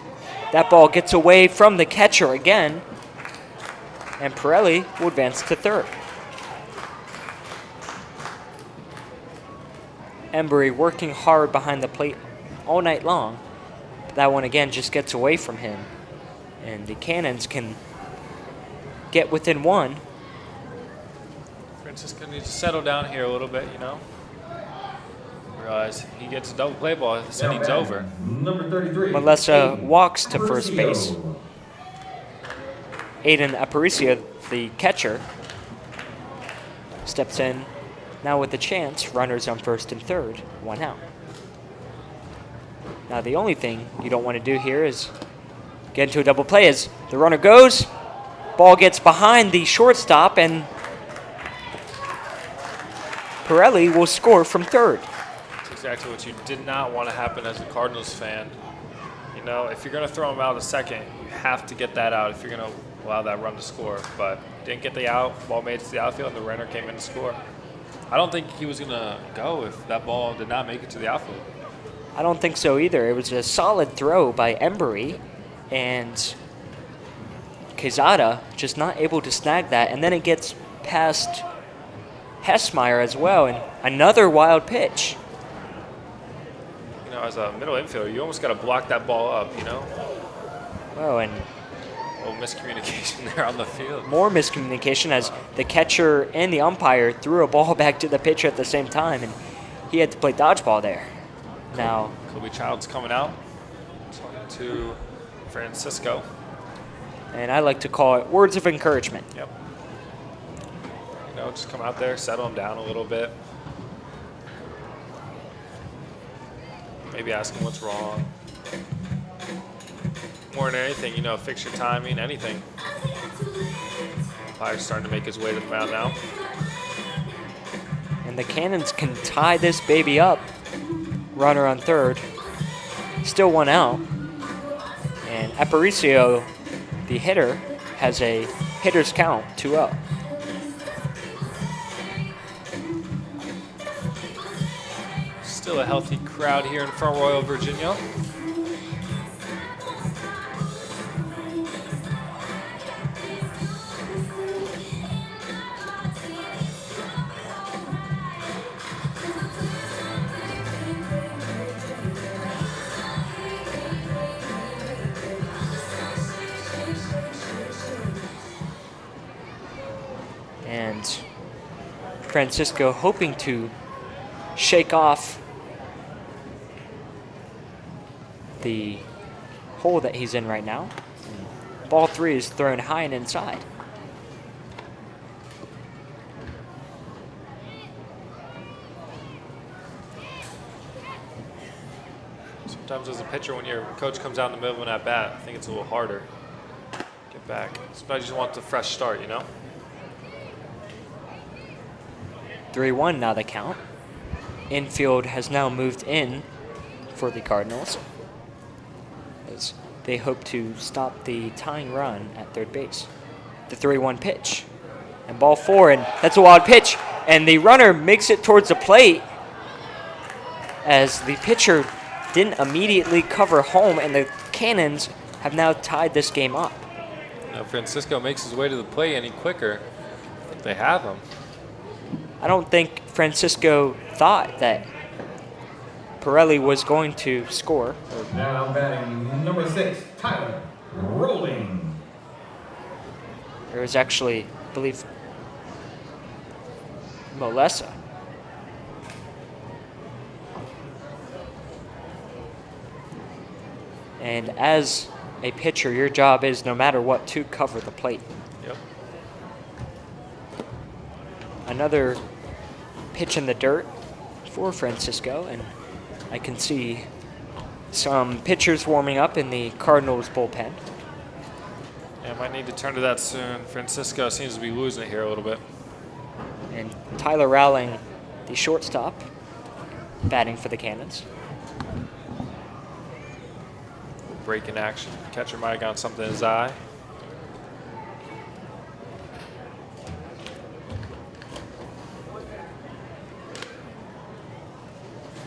That ball gets away from the catcher again, and Pirelli will advance to third. Embury working hard behind the plate all night long. That one again just gets away from him, and the Cannons can get within 1. Francisco needs to settle down here a little bit, you know. Realize he gets a double play ball. This inning's over. Number 33. Melissa walks to first base. Aiden Aparicio, the catcher, steps in now with a chance. Runners on first and third, 1 out. Now the only thing you don't want to do here is get into a double play as the runner goes. Ball gets behind the shortstop, and Pirelli will score from third. That's exactly what you did not want to happen as a Cardinals fan. You know, if you're going to throw him out a second, you have to get that out if you're going to allow that run to score. But didn't get the out, ball made it to the outfield, and the runner came in to score. I don't think he was going to go if that ball did not make it to the outfield. I don't think so either. It was a solid throw by Embry, and Quezada just not able to snag that. And then it gets past Hessmeyer as well, and another wild pitch. You know, as a middle infielder, you almost got to block that ball up, you know? Well, and A little miscommunication there on the field. more miscommunication as the catcher and the umpire threw a ball back to the pitcher at the same time, and he had to play dodgeball there. Now, Kobe Child's coming out, talking to Francisco. and I like to call it words of encouragement. Yep. You know, just come out there, settle him down a little bit. Maybe ask him what's wrong. More than anything, you know, fix your timing, anything. Umpire's starting to make his way to the mound now. And the Cannons can tie this baby up. Runner on third. Still 1 out. And Aparicio, the hitter, has a hitter's count, 2-0. Still a healthy crowd here in Front Royal, Virginia. And Francisco hoping to shake off the hole that he's in right now. Ball 3 is thrown high and inside. Sometimes as a pitcher, when your coach comes out in the middle of an at-bat, I think it's a little harder. Get back. Sometimes you just want the fresh start, you know? 3-1 now the count. Infield has now moved in for the Cardinals, as they hope to stop the tying run at third base. The 3-1 pitch. And ball 4, and that's a wild pitch. And the runner makes it towards the plate as the pitcher didn't immediately cover home, and the Cannons have now tied this game up. Now Francisco makes his way to the plate any quicker. I think they have him. I don't think Francisco thought that Pirelli was going to score. Now batting number 6, Tyler Rolling. There was actually, I believe, Molesa. And as a pitcher, your job is, no matter what, to cover the plate. Yep. Another pitch in the dirt for Francisco, and I can see some pitchers warming up in the Cardinals bullpen. Yeah, might need to turn to that soon. Francisco seems to be losing it here a little bit. And Tyler Rowling, the shortstop, batting for the Cannons. Break in action. Catcher might have gotten something in his eye.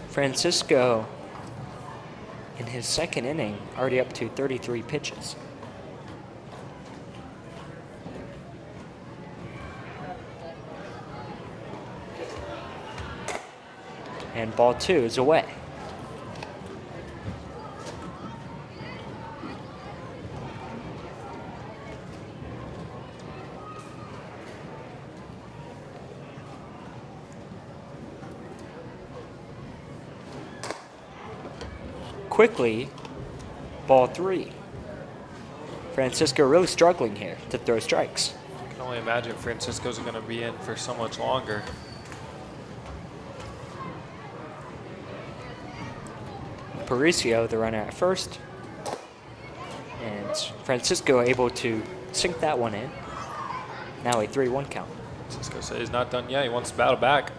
Francisco, in his second inning, already up to 33 pitches. And ball 2 is away. quickly. Ball 3. Francisco really struggling here to throw strikes. I can only imagine Francisco's going to be in for so much longer. Paricio, the runner at first. And Francisco able to sink that one in. Now a 3-1 count. Francisco says he's not done yet. He wants to battle back.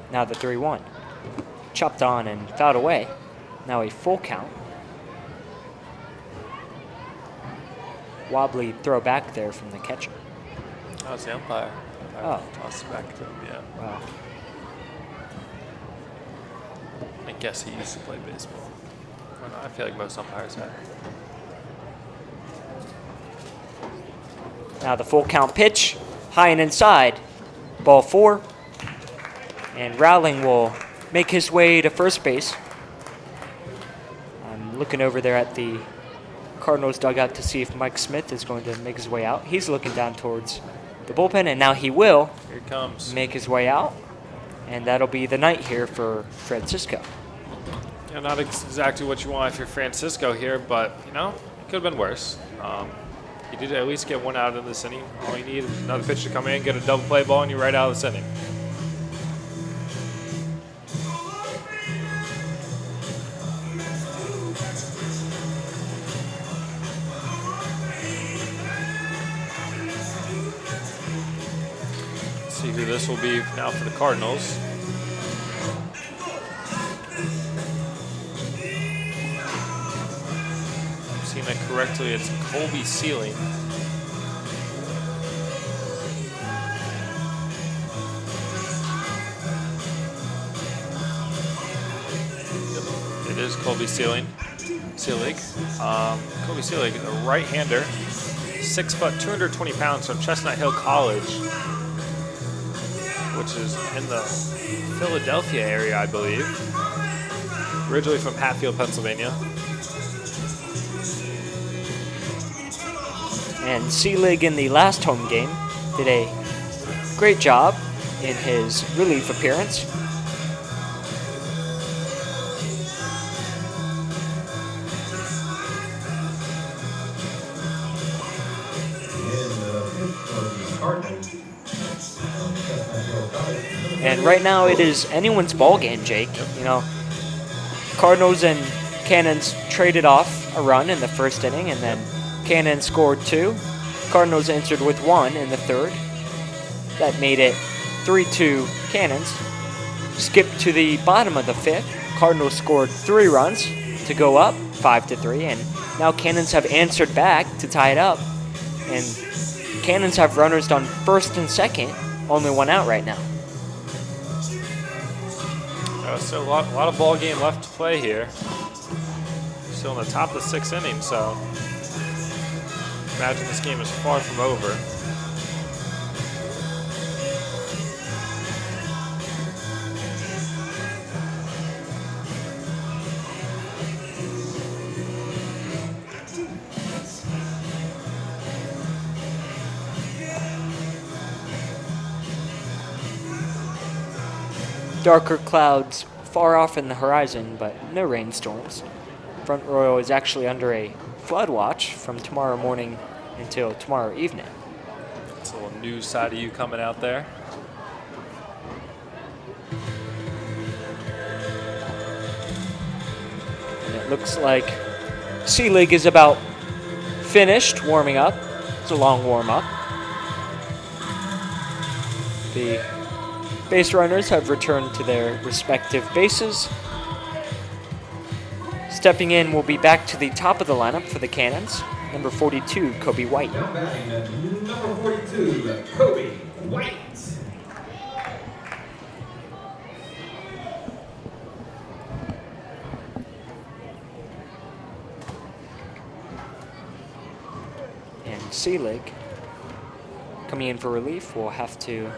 Now the 3-1. Chopped on and fouled away. Now a full count. Wobbly throw back there from the catcher. Oh, it's the umpire. Oh. Toss it back to him, yeah. Wow. I guess he used to play baseball. I don't know, I feel like most umpires have. Now the full count pitch. High and inside. Ball 4. And Rowling will make his way to first base. I'm looking over there at the Cardinals dugout to see if Mike Smith is going to make his way out. He's looking down towards the bullpen, and now he will Here he comes. make his way out. And that'll be the night here for Francisco. Yeah, not exactly what you want if you're Francisco here, but, you know, it could have been worse. You did at least get one out in this inning. All you need is another pitch to come in, get a double play ball, and you're right out of this inning. See who this will be now for the Cardinals. If I'm seeing that correctly, it's Colby Sealing. Yep, it is Colby Sealing. Colby Sealing, a right-hander, 6 foot, 220 pounds from Chestnut Hill College, which is in the Philadelphia area, I believe. Originally from Hatfield, Pennsylvania. And Seelig in the last home game did a great job in his relief appearance. And right now it is anyone's ball game, Jake. You know, Cardinals and Cannons traded off a run in the first inning, and then Cannons scored 2. Cardinals answered with 1 in the third. That made it 3-2 Cannons. Skip to the bottom of the 5th. Cardinals scored 3 runs to go up 5-3, and now Cannons have answered back to tie it up. And Cannons have runners on first and second, only 1 out right now. Still a lot of ball game left to play here. Still in the top of the 6th inning, so imagine this game is far from over. Darker clouds far off in the horizon, but no rainstorms. Front Royal is actually under a flood watch from tomorrow morning until tomorrow evening. It's a little news side of you coming out there. And it looks like Seelig is about finished warming up. It's a long warm-up. The base runners have returned to their respective bases. Stepping in will be back to the top of the lineup for the Cannons, number 42, Kobe White. Now batting at number 42, Kobe White. And Seelig, coming in for relief, will have to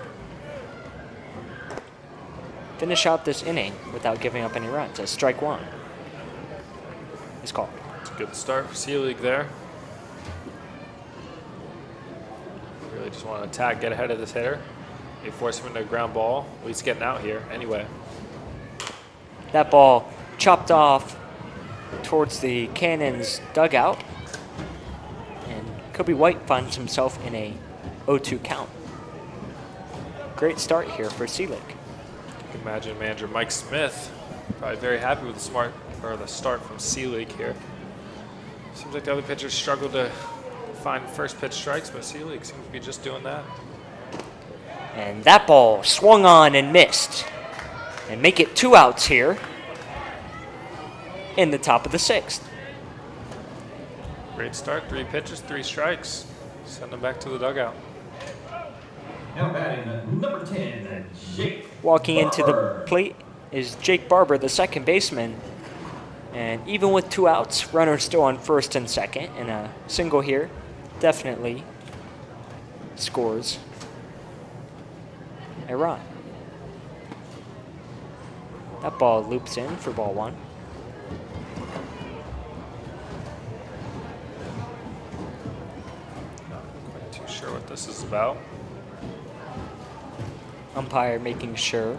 finish out this inning without giving up any runs, as strike 1 is called. It's a good start for C-League there. Really just want to attack, get ahead of this hitter. They force him into a ground ball. Well, he's getting out here anyway. That ball chopped off towards the Cannons dugout. And Kobe White finds himself in a 0-2 count. Great start here for C-League. You can imagine manager Mike Smith probably very happy with the start from C-League here. Seems like the other pitchers struggle to find first pitch strikes, but C-League seems to be just doing that. And that ball swung on and missed. And make it 2 outs here in the top of the 6th. Great start, 3 pitches, 3 strikes. Send them back to the dugout. Now batting number 10, Jake Walking into Barber. the plate is Jake Barber, the second baseman. And even with 2 outs, runners still on first and second, and a single here definitely scores a run. That ball loops in for ball 1. Not quite too sure what this is about. Umpire making sure.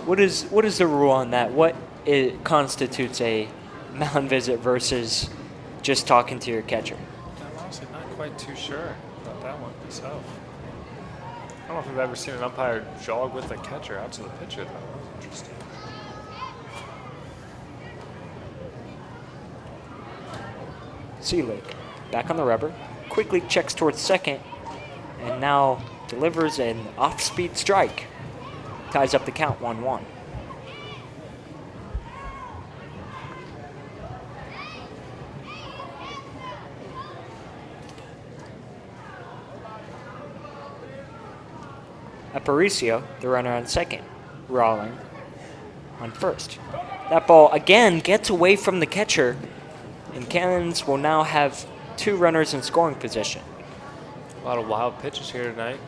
What is the rule on that? What constitutes a mound visit versus just talking to your catcher? I'm honestly not quite too sure about that one myself. I don't know if I've ever seen an umpire jog with a catcher out to the pitcher. That was interesting. C-League back on the rubber, quickly checks towards second, and now delivers an off-speed strike. Ties up the count 1-1. Aparicio, the runner on second. Rawling on first. That ball again gets away from the catcher, and Cannons will now have 2 runners in scoring position. A lot of wild pitches here tonight.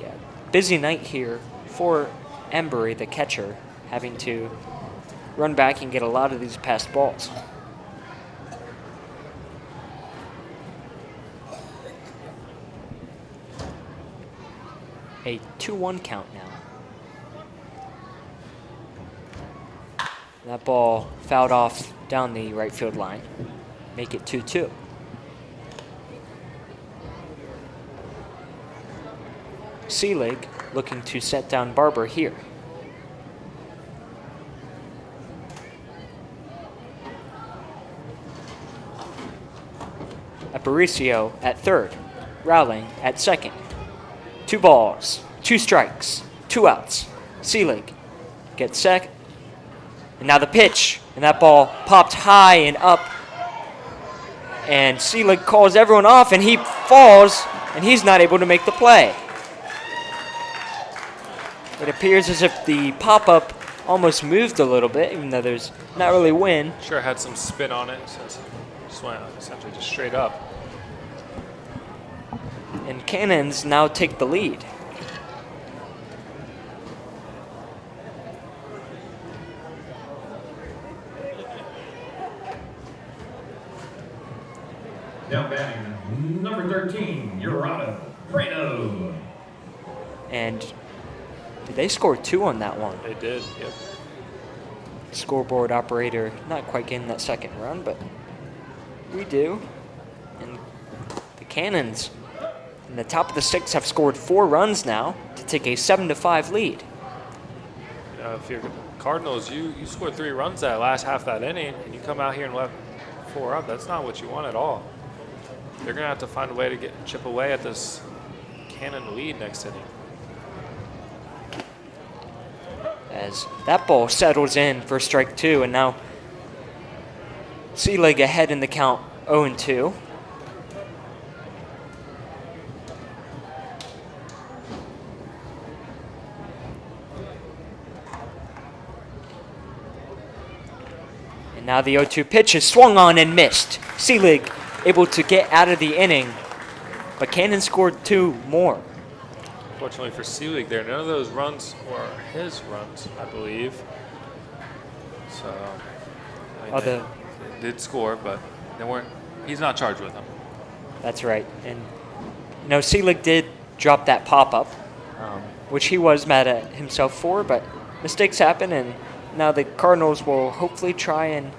Yeah, busy night here for Embry, the catcher, having to run back and get a lot of these passed balls. A 2-1 count now. That ball fouled off down the right field line. Make it 2-2. C-League looking to set down Barber here. Aparicio at third. Rowling at second. 2 balls, 2 strikes, 2 outs. C-League gets set. And now the pitch. And that ball popped high and up. And C-League calls everyone off, and he falls, and he's not able to make the play. It appears as if the pop-up almost moved a little bit, even though there's not really wind. Sure had some spin on it since it just went essentially just straight up. And Cannons now take the lead. Now batting number 13, Urano Prano. And did they score 2 on that one? They did, yep. Scoreboard operator not quite getting that second run, but we do. And the Cannons in the top of the 6th have scored 4 runs now to take a 7-5 lead. If you're Cardinals, you scored 3 runs that last half that inning, and you come out here and left 4 up. That's not what you want at all. They're going to have to find a way to chip away at this Cannon lead next inning. As that ball settles in for strike 2, and now C-League ahead in the count 0-2. And now the 0-2 pitch is swung on and missed. C-League able to get out of the inning, but Cannon scored 2 more. Fortunately for Seelig there, none of those runs were his runs, I believe. So, I mean, they did score, but they weren't. He's not charged with them. That's right. And, Seelig did drop that pop-up, which he was mad at himself for, but mistakes happen, and now the Cardinals will hopefully try and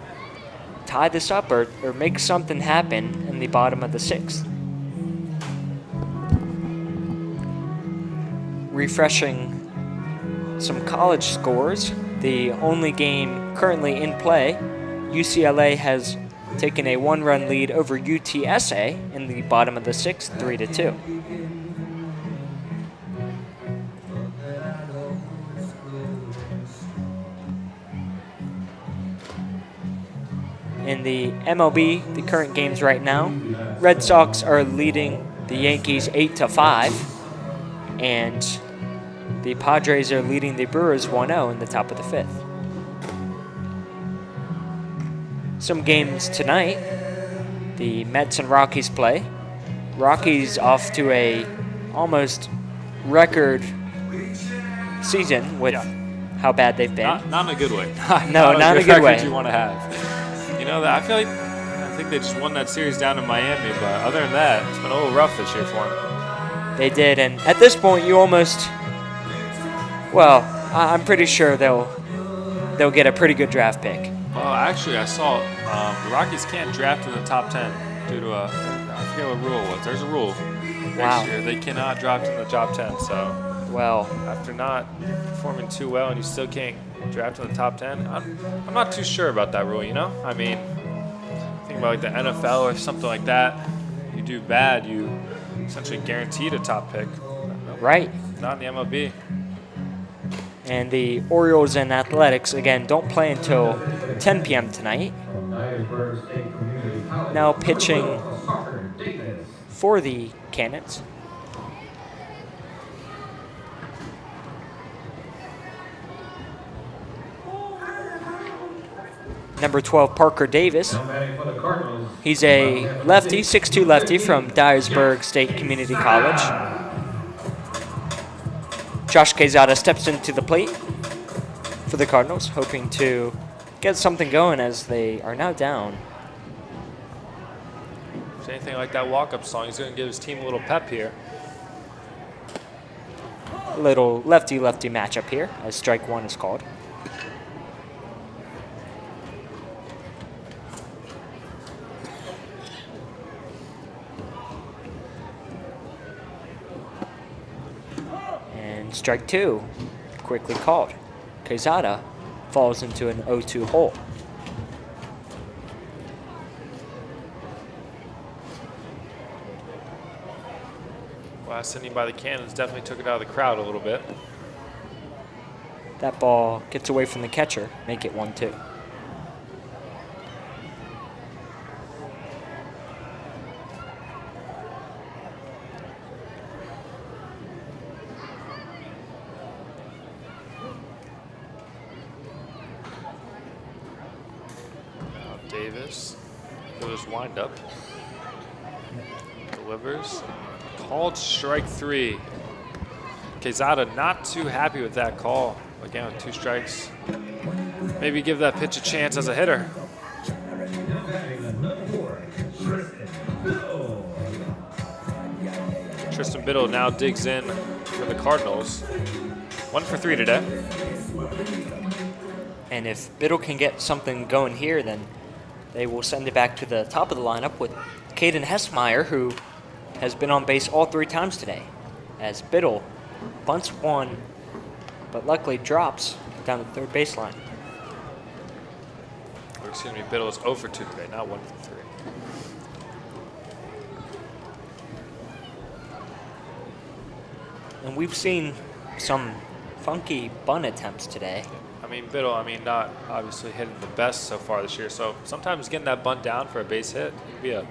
tie this up or make something happen in the bottom of the 6th. Refreshing some college scores, the only game currently in play, UCLA has taken a 1-run lead over UTSA in the bottom of the 6th, 3-2. In the MLB, the current games right now, Red Sox are leading the Yankees 8-5, and the Padres are leading the Brewers 1-0 in the top of the 5th. Some games tonight, the Mets and Rockies play. Rockies off to a almost record season with how bad they've been. Not in a good way. Not in a good way. You want to have. I feel like I think they just won that series down in Miami, but other than that, it's been a little rough this year for them. They did, and at this point, you almost, I'm pretty sure they'll get a pretty good draft pick. Well, actually, I saw the Rockies can't draft in the top 10 due to I forget what rule it was. There's a rule next year. They cannot draft in the top 10, so after not performing too well and you still can't draft in the top 10, I'm not too sure about that rule, I mean, think about like the NFL or something like that. You do bad, you essentially guaranteed a top pick. Right. Not in the MLB. And the Orioles and Athletics, again, don't play until 10 p.m. tonight. Now pitching for the Cannons. Number 12, Parker Davis. He's a lefty, 6'2" lefty from Dyersburg State Community College. Josh Quezada steps into the plate for the Cardinals, hoping to get something going as they are now down. If anything like that walk-up song, he's going to give his team a little pep here. A little lefty-lefty matchup here, as strike one is called. Strike two, quickly called. Quezada falls into an 0-2 hole. Last inning by the Cannons definitely took it out of the crowd a little bit. That ball gets away from the catcher, make it 1-2. Davis goes wind up, delivers, called strike three. Quezada not too happy with that call. Again, with 2 strikes. Maybe give that pitch a chance as a hitter. Tristan Biddle now digs in for the Cardinals. 1 for 3 today. And if Biddle can get something going here, then they will send it back to the top of the lineup with Caden Hessmeyer, who has been on base all 3 times today, as Biddle bunts one, but luckily drops down the third baseline. Or excuse me, Biddle is 0 for 2 today, not 1 for 3. And we've seen some funky bunt attempts today. I mean, Biddle, not obviously hitting the best so far this year. So sometimes getting that bunt down for a base hit can be a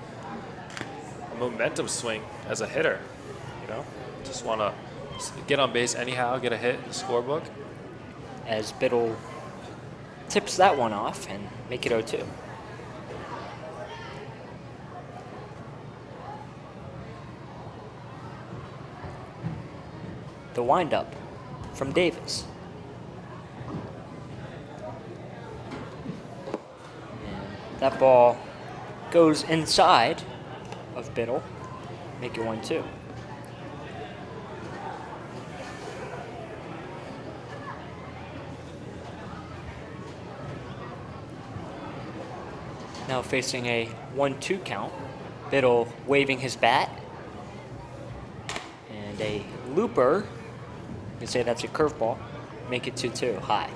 momentum swing as a hitter. Just want to get on base anyhow, get a hit in the scorebook. As Biddle tips that one off and make it 0-2. the windup from Davis. And that ball goes inside of Biddle. Make it 1-2. Now facing a 1-2 count. Biddle waving his bat. And a looper. You can say that's a curveball. Make it 2-2, high.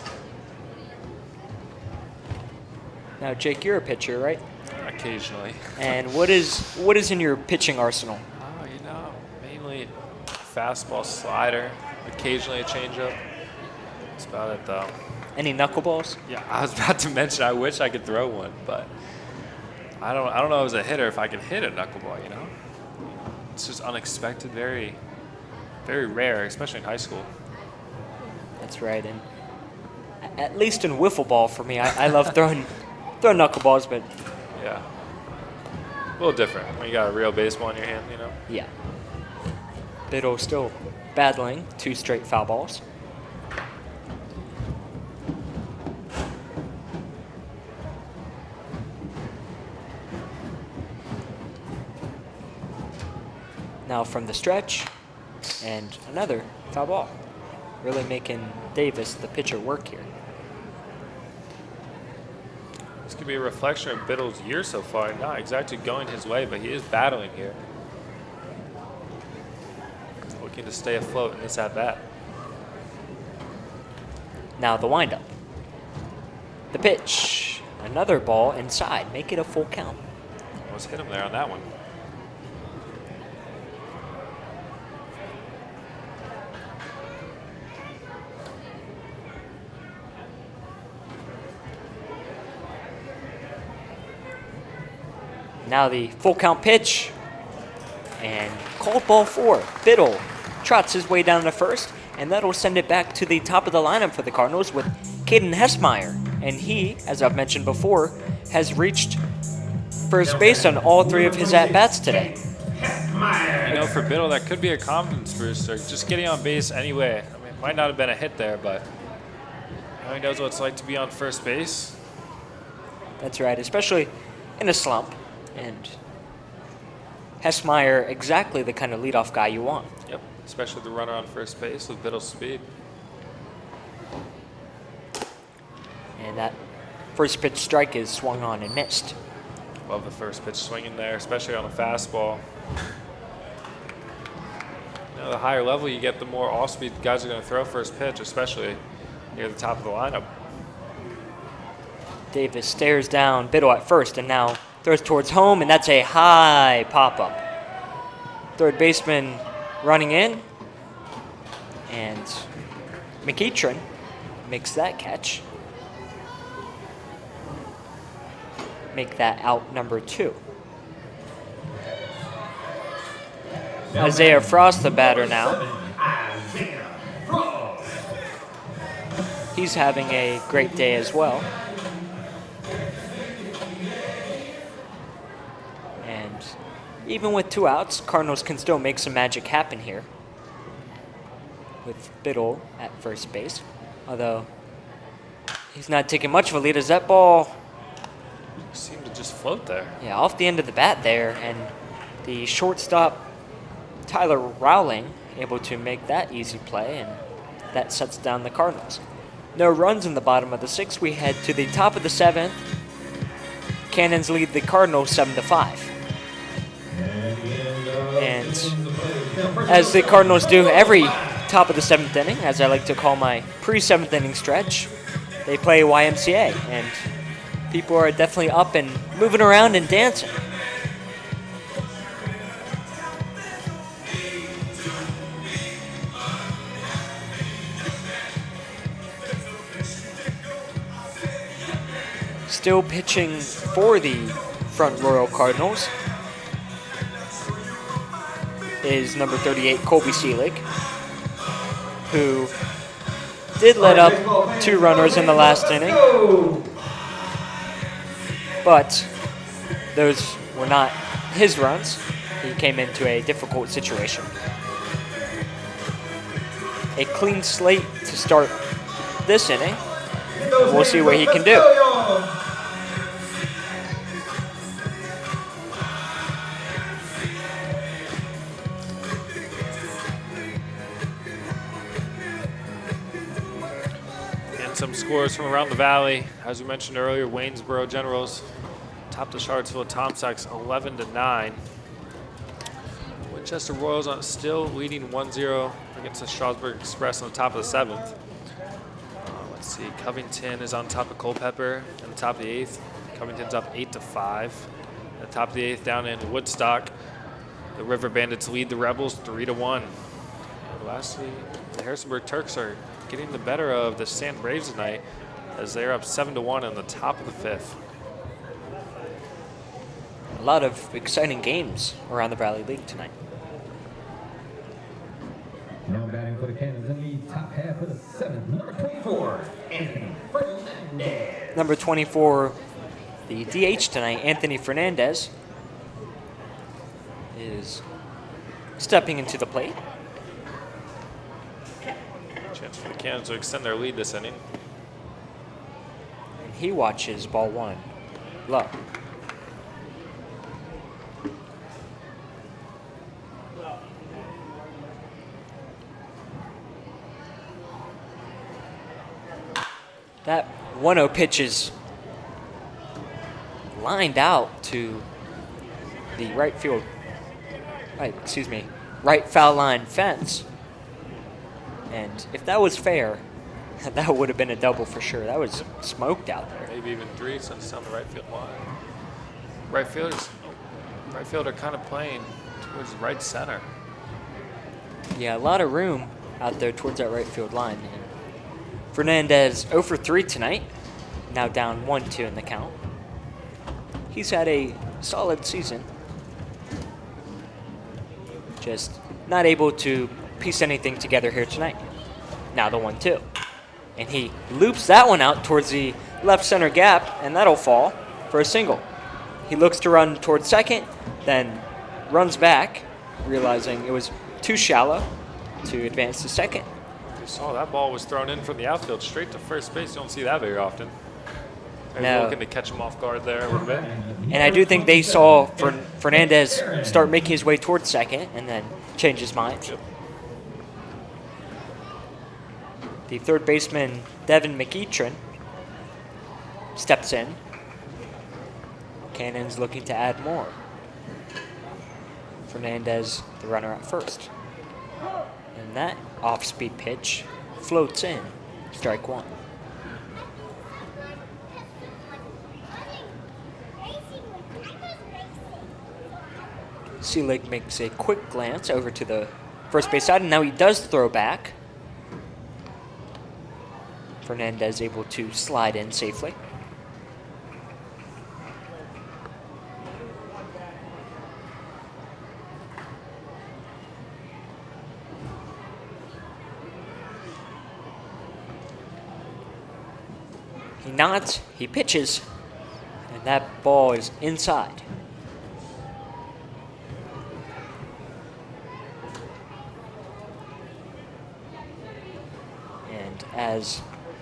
Now, Jake, you're a pitcher, right? Occasionally. And what is in your pitching arsenal? Oh, you know, mainly fastball, slider, occasionally a changeup. That's about it, though. Any knuckleballs? Yeah, I was about to mention I wish I could throw one, but I don't know as a hitter if I can hit a knuckleball, you know? It's just unexpected, very, very rare, especially in high school. That's right, and at least in wiffle ball for me, I love throwing knuckleballs, but Yeah. A little different when you got a real baseball in your hand, you know? yeah. Biddle still battling 2 straight foul balls. Now from the stretch, and another foul ball. Really making Davis, the pitcher, work here. This could be a reflection of Biddle's year so far. Not exactly going his way, but he is battling here. Looking to stay afloat in this at-bat. Now the windup. The pitch. Another ball inside. Make it a full count. Almost hit him there on that one. Now the full count pitch. And called ball 4. Biddle trots his way down to first, and that'll send it back to the top of the lineup for the Cardinals with Caden Hessmeyer. And he, as I've mentioned before, has reached first base on all 3 of his at-bats today. You know, for Biddle, that could be a confidence booster. Just getting on base anyway. I mean, it might not have been a hit there, but now he knows what it's like to be on first base. That's right, especially in a slump. And Hessmeyer, exactly the kind of leadoff guy you want. Yep, especially the runner on first base with Biddle's speed. And that first pitch strike is swung on and missed. Love the first pitch swinging there, especially on a fastball. You know, the higher level you get, the more off-speed guys are going to throw first pitch, especially near the top of the lineup. Davis stares down Biddle at first and now throws towards home, and that's a high pop-up. Third baseman running in, and McEachron makes that catch. Make that out number 2. Isaiah Frost, the batter now. He's having a great day as well. And even with 2 outs, Cardinals can still make some magic happen here with Biddle at first base. Although he's not taking much of a lead as that ball Seemed to just float there. off the end of the bat there, and the shortstop Tyler Rowling able to make that easy play, and that sets down the Cardinals. No runs in the bottom of the 6th. We head to the top of the 7th. Cannons lead the Cardinals 7-5. And as the Cardinals do every top of the 7th inning, as I like to call my pre-7th inning stretch, they play YMCA, and people are definitely up and moving around and dancing. Still pitching for the Front Royal Cardinals is number 38, Colby Seelig, who did let up 2 runners in the last inning, but those were not his runs. He came into a difficult situation. a clean slate to start this inning. We'll see what he can do. And some scores from around the valley. As we mentioned earlier, Waynesboro Generals topped the Charlottesville Tom Sachs 11-9. Winchester Royals still leading 1-0 against the Strasburg Express on the top of the 7th. Let's see, Covington is on top of Culpeper in the top of the 8th. Covington's up 8-5. At the top of the 8th, down in Woodstock, the River Bandits lead the Rebels 3-1. And lastly, the Harrisonburg Turks are getting the better of the Sand Braves tonight as they're up 7-1 on the top of the 5th. A lot of exciting games around the Valley League tonight. Now batting for the Cannons in the top half of the 7th, number 24, Anthony Fernandez. Number 24, the DH tonight, Anthony Fernandez, is stepping into the plate. Chance for the Cannons to extend their lead this inning. And he watches ball 1 low. That 1-0 pitch is lined out to the right foul line fence. And if that was fair, that would have been a double for sure. That was smoked out there. Maybe even 3 since it's down the right field line. Right fielder kind of playing towards right center. Yeah, a lot of room out there towards that right field line. And Fernandez 0 for 3 tonight, now down 1-2 in the count. He's had a solid season. Just not able to piece anything together here tonight. Now the 1-2. And he loops that one out towards the left center gap, and that'll fall for a single. He looks to run towards second, then runs back, realizing it was too shallow to advance to second. You saw that ball was thrown in from the outfield straight to first base. You don't see that very often. Maybe No. looking to catch him off guard there a little bit. And I do think they saw Fernandez start making his way towards second and then change his mind. Yep. The third baseman, Devin McEachran, steps in. Cannons looking to add more. Fernandez, the runner at first. And that off-speed pitch floats in. Strike 1. Seelig makes a quick glance over to the first base side, and now he does throw back. Fernandez able to slide in safely. He nods, he pitches, and that ball is inside. And as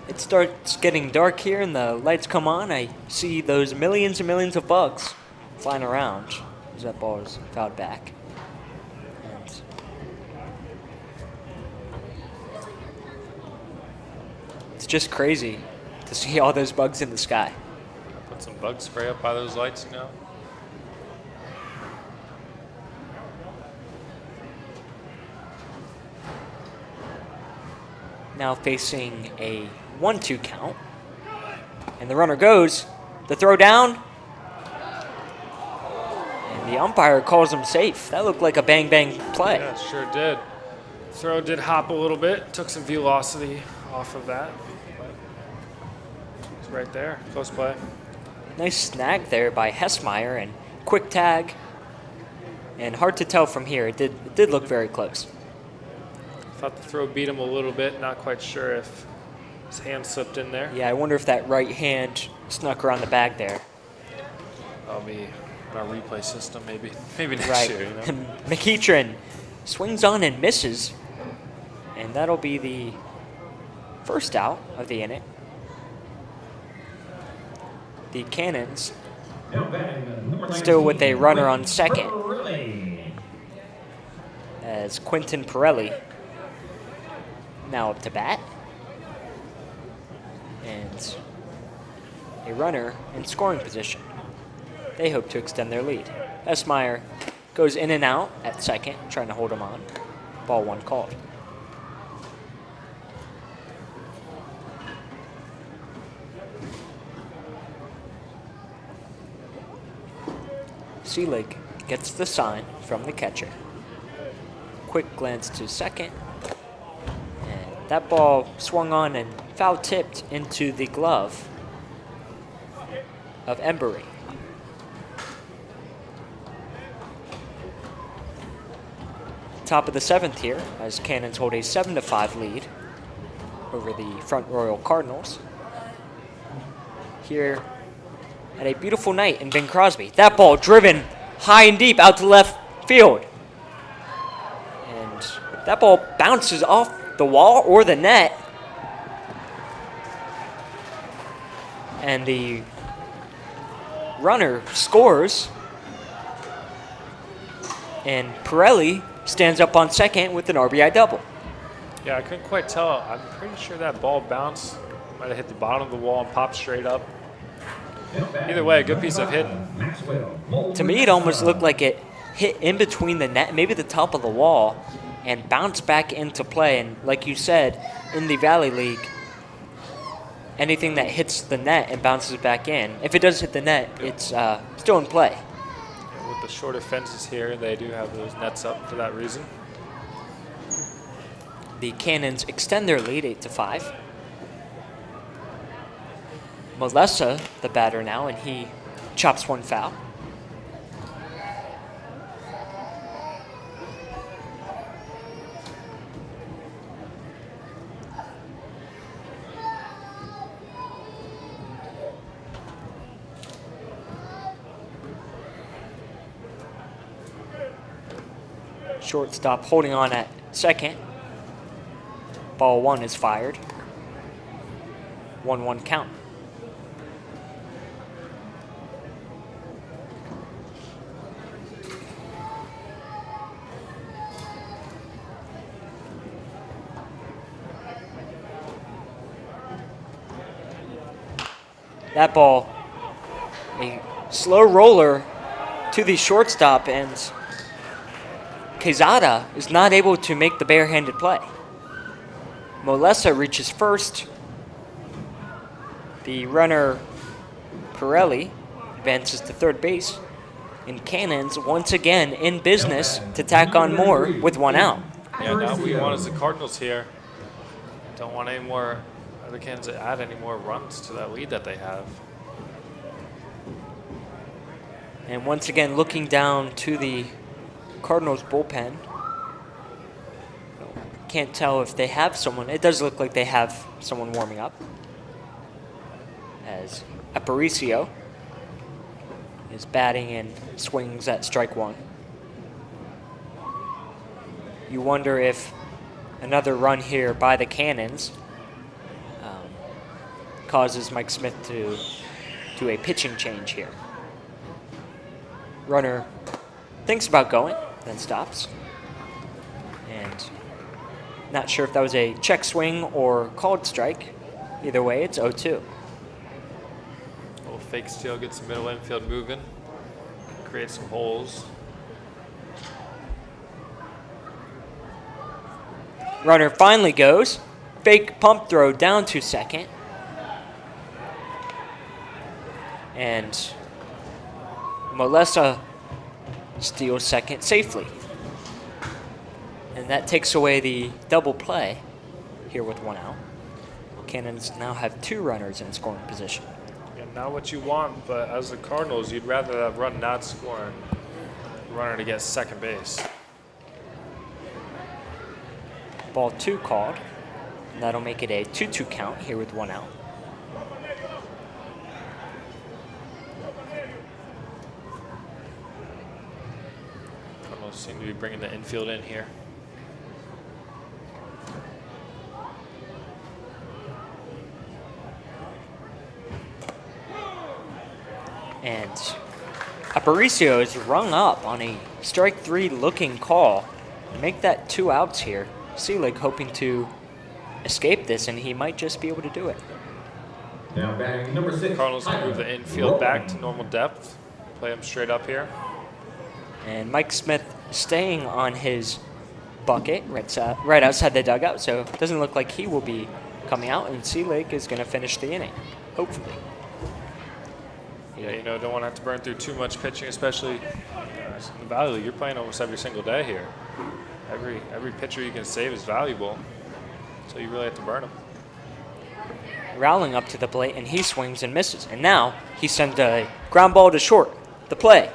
it starts getting dark here and the lights come on, I see those millions and millions of bugs flying around as that ball is fouled back. And it's just crazy to see all those bugs in the sky. Put some bug spray up by those lights, you know. Now facing a 1-2 count. And the runner goes. The throw down. And the umpire calls him safe. That looked like a bang-bang play. Yeah, sure did. Throw did hop a little bit. Took some velocity off of that. It's right there. Close play. Nice snag there by Hessmeyer and quick tag. And hard to tell from here. It did look very close. Thought the throw beat him a little bit. Not quite sure if his hand slipped in there. Yeah, I wonder if that right hand snuck around the bag there. That'll be in our replay system maybe next Right. year, you know. McEachran swings on and misses. And that'll be the first out of the inning. The Cannons still with a runner on second, as Quentin Pirelli now up to bat. And a runner in scoring position. They hope to extend their lead. Esmeyer goes in and out at second, trying to hold him on. Ball one called. Seelig gets the sign from the catcher. Quick glance to second. And that ball swung on and foul tipped into the glove of Embury. Top of the seventh here, as Cannons hold a 7-5 lead over the Front Royal Cardinals. Here at a beautiful night in Bing Crosby. That ball driven high and deep out to left field. And that ball bounces off the wall or the net. And the runner scores. And Pirelli stands up on second with an RBI double. Yeah, I couldn't quite tell. I'm pretty sure that ball bounced. Might have hit the bottom of the wall and popped straight up. Either way, a good piece of hitting. To me, it almost looked like it hit in between the net, maybe the top of the wall, and bounced back into play. And like you said, in the Valley League, anything that hits the net and bounces back in, if it does hit the net, it's still in play. Yeah, with the shorter fences here, they do have those nets up for that reason. The Cannons extend their lead 8-5. Melessa, the batter now, and he chops one foul. Shortstop holding on at second. Ball one is fired. 1-1 count. That ball, a slow roller to the shortstop, and Quezada is not able to make the barehanded play. Molessa reaches first. The runner, Pirelli, advances to third base. And Cannons, once again in business to tack on more with one out. Yeah, now what we want is the Cardinals here. Don't want any more other Cannons to add any more runs to that lead that they have. And once again, looking down to the Cardinals bullpen. Can't tell if they have someone. It does look like they have someone warming up, as Aparicio is batting and swings at strike one. You wonder if another run here by the Cannons causes Mike Smith to do a pitching change here. Runner thinks about going, then stops. And not sure if that was a check swing or called strike. Either way, it's 0-2. Little fake steal gets the middle infield moving, creates some holes. Runner finally goes. Fake pump throw down to second. And Molessa steals second safely. And that takes away the double play here with one out. Cannons now have two runners in scoring position. Yeah, not what you want, but as the Cardinals, you'd rather that run not scoring, runner to get second base. Ball two called. And that'll make it a 2-2 count here with one out. Cardinals seem to be bringing the infield in here. And Aparicio is rung up on a strike 3 looking call. Make that 2 outs here. Seelig hoping to escape this, and he might just be able to do it. Now batting number 6. Cardinals can move the infield back to normal depth. Play him straight up here. And Mike Smith staying on his bucket right outside the dugout, so it doesn't look like he will be coming out, and Seelig is going to finish the inning, hopefully. Yeah, you know, don't want to have to burn through too much pitching, especially in the Valley League. You're playing almost every single day here. Every pitcher you can save is valuable, so you really have to burn them. Rowling up to the plate, and he swings and misses. And now he sends a ground ball to short. The play.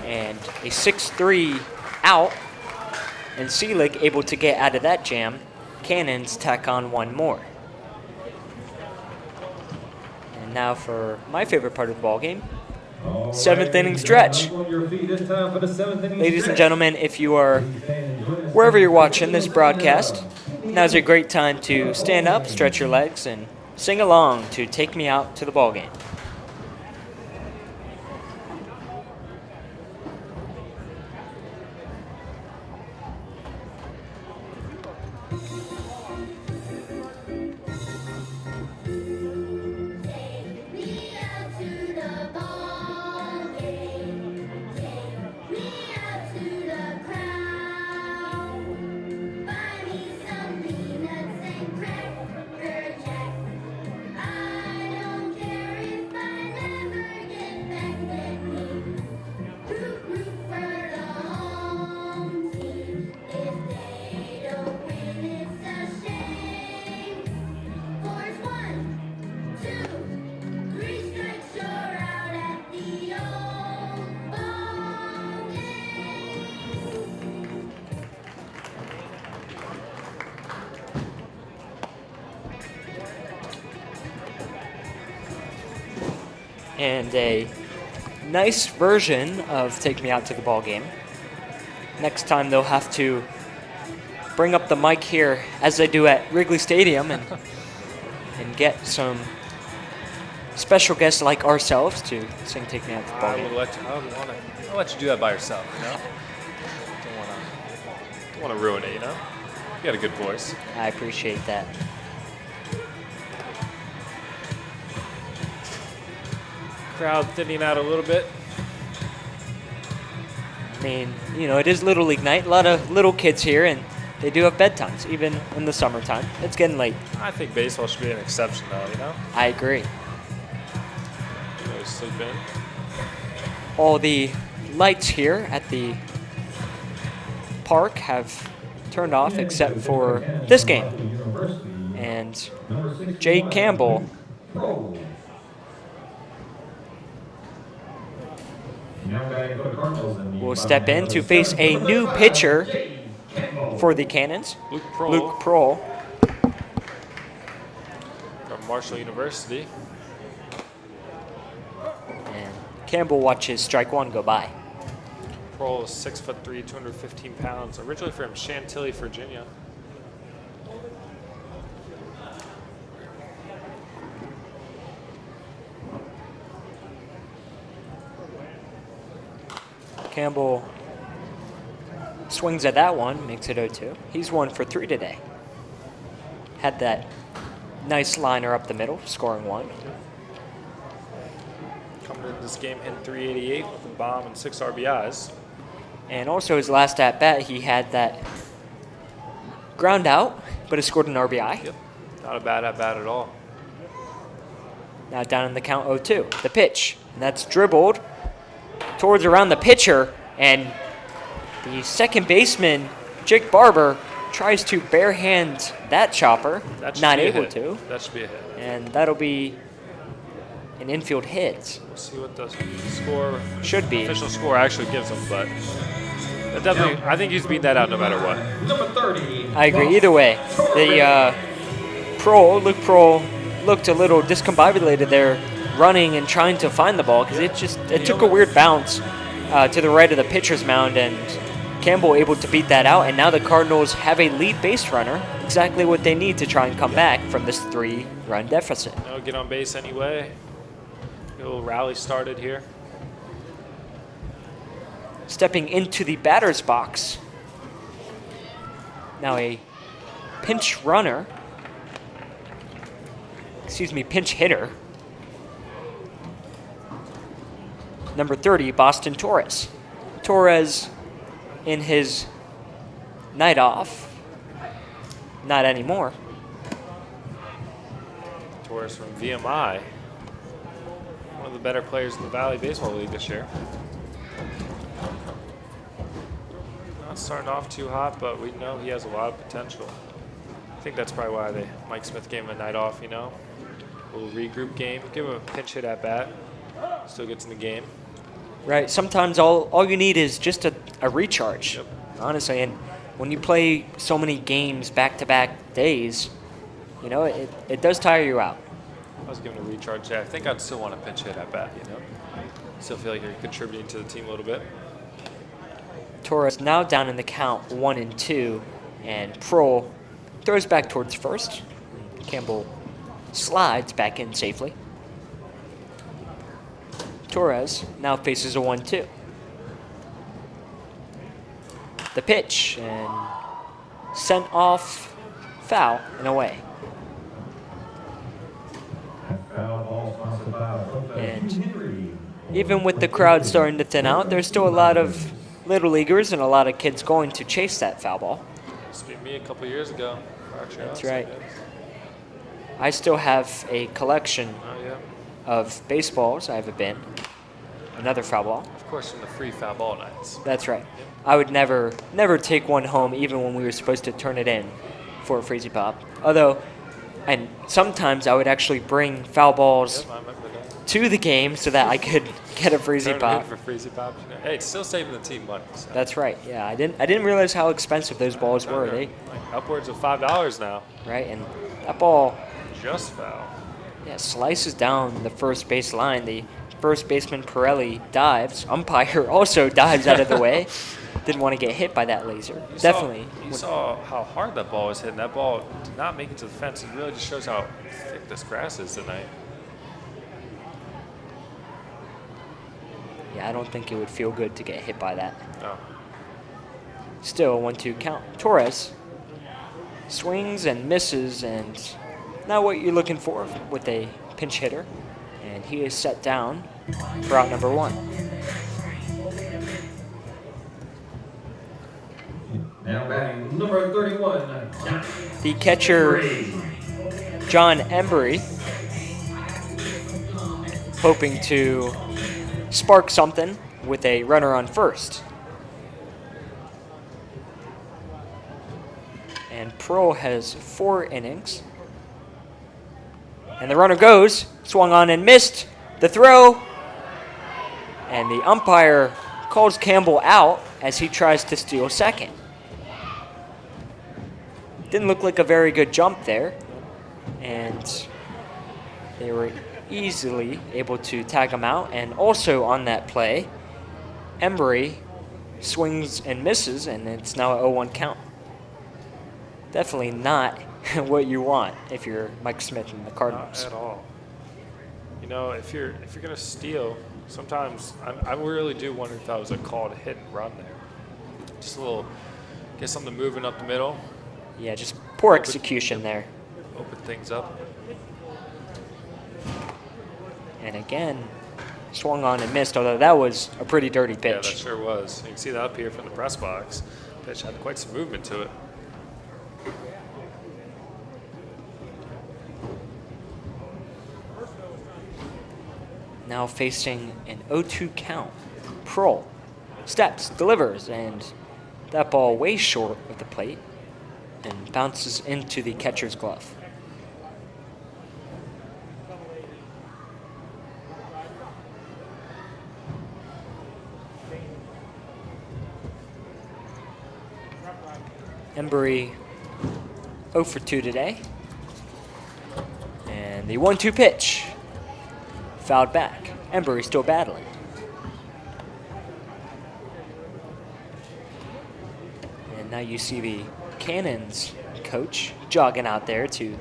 And a 6-3 out, and Seelig able to get out of that jam. Cannons tack on one more. And now for my favorite part of the ballgame, 7th inning stretch. Ladies and gentlemen, if you are wherever you're watching this broadcast, now's a great time to stand up, stretch your legs, and sing along to Take Me Out to the Ballgame. And a nice version of Take Me Out to the Ballgame. Next time they'll have to bring up the mic here as they do at Wrigley Stadium and get some special guests like ourselves to sing Take Me Out to the Ballgame. I'll let you do that by yourself, you know? Don't want to ruin it, you know? You got a good voice. I appreciate that. Crowd thinning out a little bit. I mean, you know, it is Little League night. A lot of little kids here, and they do have bedtimes, even in the summertime. It's getting late. I think baseball should be an exception, though, you know? I agree. Always sleep in. All the lights here at the park have turned off except for this game. And Jake Campbell will step in to face a new pitcher for the Cannons, Luke Prohl. From Marshall University. And Campbell watches strike 1 go by. Prohl is 6'3", 215 pounds. Originally from Chantilly, Virginia. Campbell swings at that one, makes it 0-2. He's 1 for 3 today. Had that nice liner up the middle, scoring 1. Coming into this game, hitting .388 with a bomb and 6 RBIs. And also his last at bat, he had that ground out, but he scored an RBI. Yep, not a bad at bat at all. Now down in the count 0-2. The pitch, and that's dribbled towards around the pitcher, and the second baseman, Jake Barber, tries to barehand that chopper, not able to. That should be a hit. And that'll be an infield hit. We'll see what the score, should be. Official score actually gives him, but that definitely, I think he's beating that out no matter what. Number 30. I agree. Either way, the Luke Prohl, looked a little discombobulated there, running and trying to find the ball because it took a weird bounce to the right of the pitcher's mound, and Campbell able to beat that out, and now the Cardinals have a lead base runner, exactly what they need to try and come back from this 3-run deficit. No, get on base anyway. Get a little rally started here. Stepping into the batter's box. Now a pinch runner. Excuse me, pinch hitter. Number 30, Boston Torres. Torres in his night off. Not anymore. Torres from VMI. One of the better players in the Valley Baseball League this year. Not starting off too hot, but we know he has a lot of potential. I think that's probably why Mike Smith gave him a night off, you know. A little regroup game. Give him a pinch hit at bat. Still gets in the game. Right. Sometimes all you need is just a recharge. Yep. Honestly, and when you play so many games back-to-back days, you know, it does tire you out. I was giving a recharge there. I think I'd still want a pinch hit at bat, you know. Still feel like you're contributing to the team a little bit. Torres now down in the count 1-2, and Prohl throws back towards first. Campbell slides back in safely. Torres now faces a 1-2. The pitch, and sent off, foul, and away. And even with the crowd starting to thin out, there's still a lot of little leaguers and a lot of kids going to chase that foul ball. Used to be me a couple years ago. That's right. I still have a collection of baseballs. I have a bin. Another foul ball. Of course, from the free foul ball nights. That's right. I would never take one home, even when we were supposed to turn it in for a Freezy Pop. Although, and sometimes I would actually bring foul balls to the game so that I could get a Freezy Pop. For Freezy Pop. You know. Hey, it's still saving the team money. So. That's right. Yeah, I didn't realize how expensive those balls were. They like upwards of $5 now. Right, and that ball just foul. Yeah, slices down the first base line. The first baseman Pirelli dives. Umpire also dives out of the way. Didn't want to get hit by that laser. You saw how hard that ball was hitting. That ball did not make it to the fence. It really just shows how thick this grass is tonight. Yeah, I don't think it would feel good to get hit by that. No. Still a 1-2 count. Torres swings and misses, and not what you're looking for with a pinch hitter. And he is set down for out number 1. Now batting number 31. The catcher, John Embry, hoping to spark something with a runner on first. And Prohl has 4 innings. And the runner goes, swung on and missed the throw. And the umpire calls Campbell out as he tries to steal second. Didn't look like a very good jump there. And they were easily able to tag him out. And also on that play, Embry swings and misses, and it's now an 0-1 count. Definitely not what you want if you're Mike Smith and the Cardinals. Not at all. You know, if you're gonna steal, sometimes I really do wonder if that was a called hit and run there. Just a little, get something moving up the middle. Yeah, just poor execution there. Open things up. And again, swung on and missed, although that was a pretty dirty pitch. Yeah, that sure was. You can see that up here from the press box. Pitch had quite some movement to it. Now facing an 0-2 count. Prohl steps, delivers, and that ball way short of the plate and bounces into the catcher's glove. Embry 0 for 2 today. And the 1-2 pitch. Fouled back. Embry still battling. And now you see the Cannons coach jogging out there to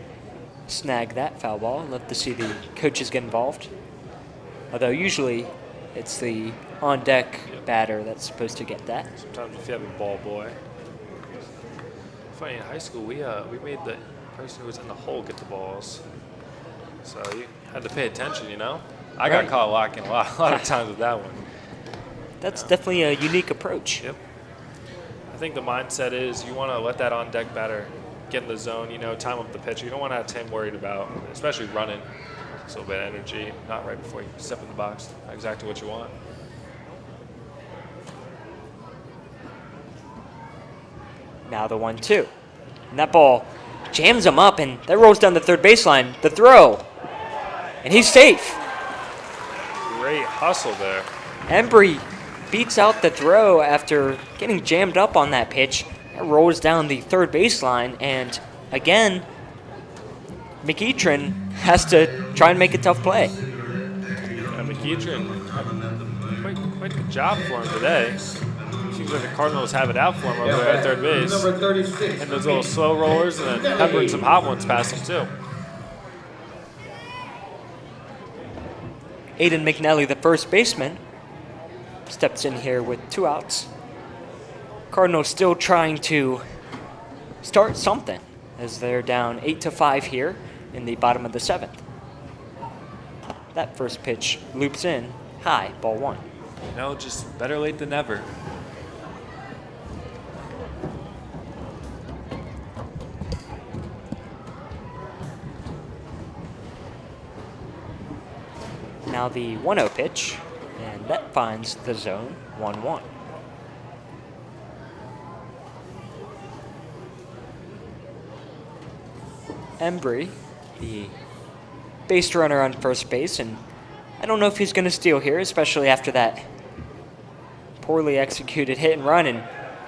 snag that foul ball. Love to see the coaches get involved. Although usually it's the on-deck batter that's supposed to get that. Sometimes if you have a ball boy. Funny, in high school, we made the person who was in the hole get the balls. So you had to pay attention, you know? I got caught locking a lot of times with that one. That's definitely a unique approach. Yep. I think the mindset is you want to let that on-deck batter get in the zone, you know, time up the pitch. You don't want to have him worried about, especially running. Just a little bit of energy, not right before you step in the box. Not exactly what you want. Now the 1-2. And that ball jams him up, and that rolls down the third baseline. The throw. And he's safe. Great hustle there. Embry beats out the throw after getting jammed up on that pitch. It rolls down the third baseline, and again, McEachern has to try and make a tough play. Yeah, McEachern, quite the job for him today. Seems like the Cardinals have it out for him over there at third base. Number 36. And those little slow rollers, and then peppering some hot ones past him too. Aiden McNally, the first baseman, steps in here with 2 outs. Cardinals still trying to start something as they're down 8-5 here in the bottom of the 7th. That first pitch loops in high, ball 1. You know, just better late than never. Now the 1-0 pitch, and that finds the zone, 1-1. Embry, the base runner on first base, and I don't know if he's going to steal here, especially after that poorly executed hit and run, and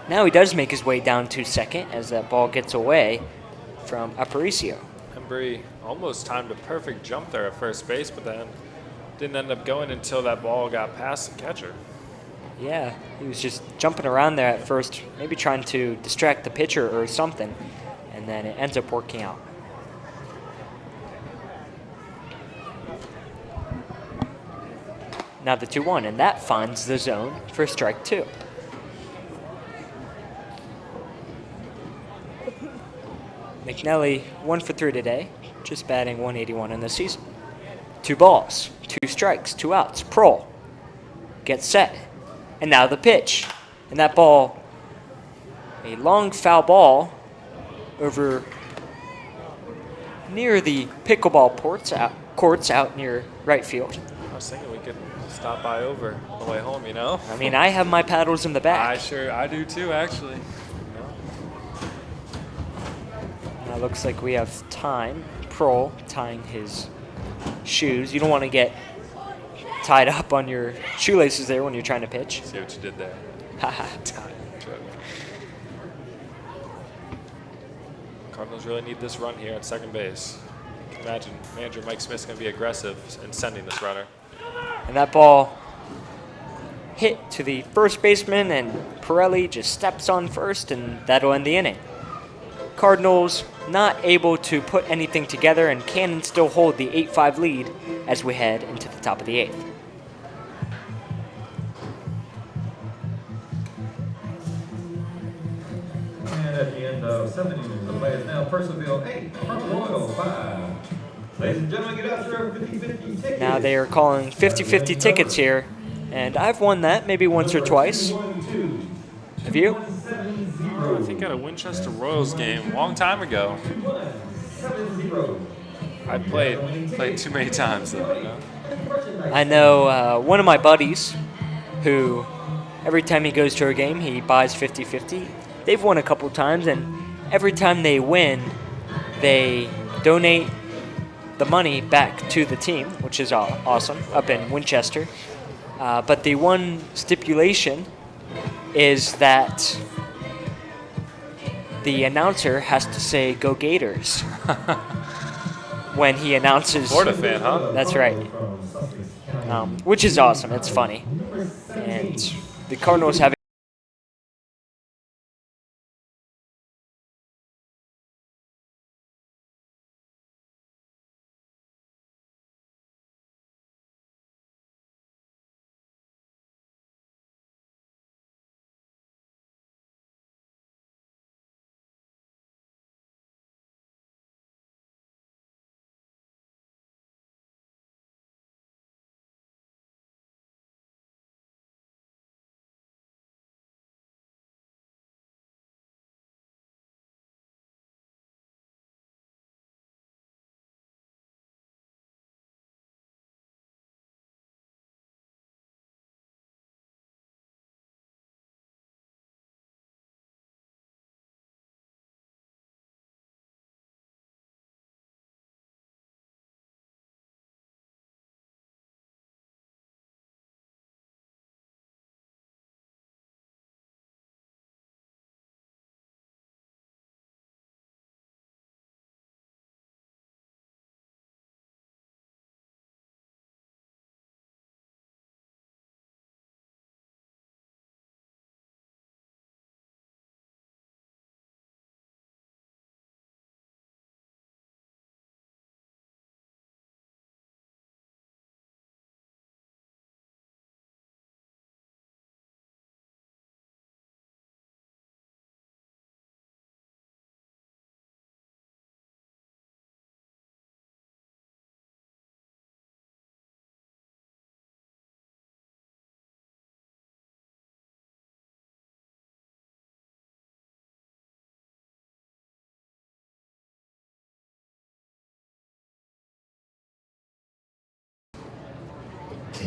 now he does make his way down to second as that ball gets away from Aparicio. Embry almost timed a perfect jump there at first base, but then didn't end up going until that ball got past the catcher. Yeah, he was just jumping around there at first, maybe trying to distract the pitcher or something, and then it ends up working out. Now the 2-1, and that finds the zone for strike 2. McNally 1 for 3 today, just batting 181 in the season. 2 balls, 2 strikes, 2 outs. Prohl gets set, and now the pitch. And that ball, a long foul ball over near the pickleball courts out near right field. I was thinking we could stop by over on the way home, you know? I mean, I have my paddles in the back. I do too, actually. Now it looks like we have time. Prohl tying his shoes. You don't want to get tied up on your shoelaces there when you're trying to pitch. See what you did there. Cardinals really need this run here at second base. I can imagine manager Mike Smith's going to be aggressive in sending this runner. And that ball hit to the first baseman, and Pirelli just steps on first, and that'll end the inning. Cardinals not able to put anything together, and Cannons still hold the 8-5 lead as we head into the top of the 8th. And at the end of 7 innings, the play is now Purcellville 8, Royal 5. Ladies and gentlemen, get out your 50-50 tickets. Now they are calling 50-50 tickets here, and I've won that maybe once or twice. Have you? I think at a Winchester Royals game a long time ago. I played too many times though. You know? I know one of my buddies who every time he goes to a game he buys 50-50. They've won a couple times, and every time they win they donate the money back to the team, which is awesome, up in Winchester. But the one stipulation is that the announcer has to say "Go Gators" when he announces. Florida fan, huh? That's right. Which is awesome. It's funny, and the Cardinals have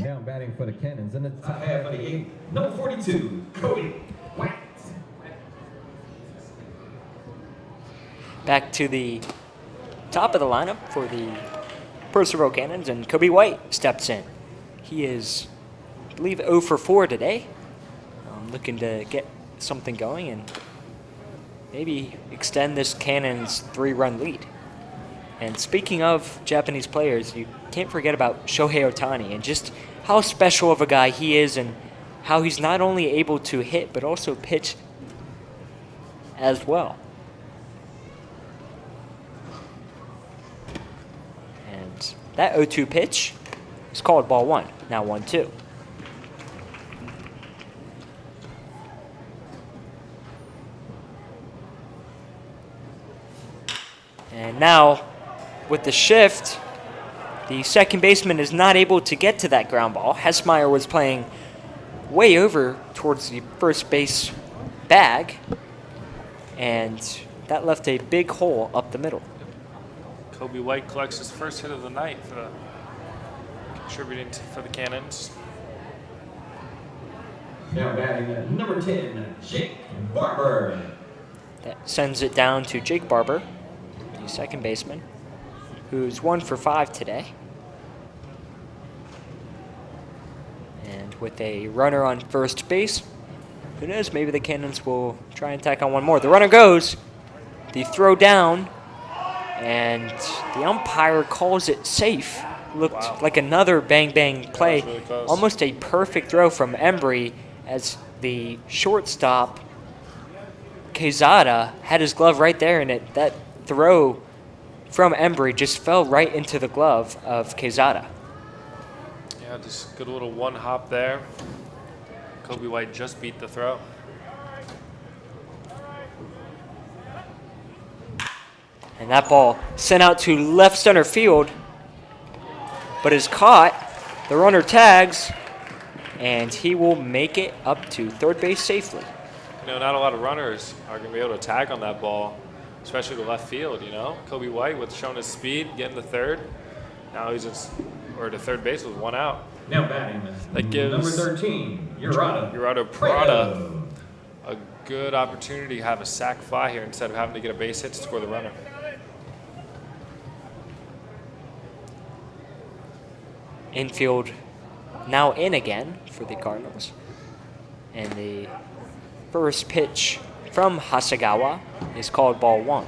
Now batting for the Cannons in the top half of the 8th, number 42, Cody White. Back to the top of the lineup for the Purcellville Cannons, and Kobe White steps in. He is, I believe, 0 for 4 today. Looking to get something going and maybe extend this Cannons 3-run lead. And speaking of Japanese players, you can't forget about Shohei Ohtani and just how special of a guy he is and how he's not only able to hit but also pitch as well. And that 0-2 pitch is called ball 1, now 1-2. And now, with the shift, the second baseman is not able to get to that ground ball. Hessmeyer was playing way over towards the first base bag, and that left a big hole up the middle. Kobe White collects his first hit of the night for contributing for the Cannons. Now batting at number 10, Jake Barber. That sends it down to Jake Barber, the second baseman, who's 1 for 5 today. And with a runner on first base, who knows, maybe the Cannons will try and tack on one more. The runner goes, the throw down, and the umpire calls it safe. Looked like another bang-bang play. Really close. Almost a perfect throw from Embry as the shortstop, Quezada, had his glove right there, and that throw from Embry just fell right into the glove of Quezada. Yeah, just good little one hop there. Kobe White just beat the throw. And that ball sent out to left center field, but is caught. The runner tags, and he will make it up to third base safely. You know, not a lot of runners are going to be able to tag on that ball, especially the left field, you know. Kobe White, with showing his speed, getting to third. Now he's just, or to third base with one out. Now batting That gives number 13, Urado Prada a good opportunity to have a sac fly here instead of having to get a base hit to score the runner. Infield now in again for the Cardinals. And the first pitch from Hasegawa is called ball 1.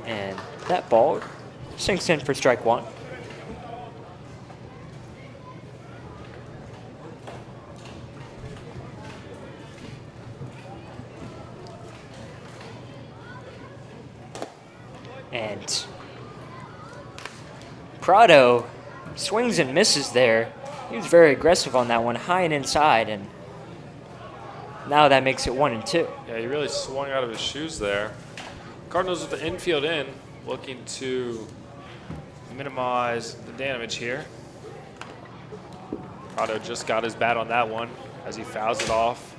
And that ball sinks in for strike 1. And Prado swings and misses there. He was very aggressive on that one, high and inside, and now that makes it 1-2. Yeah, he really swung out of his shoes there. Cardinals with the infield in, looking to minimize the damage here. Prado just got his bat on that one as he fouls it off.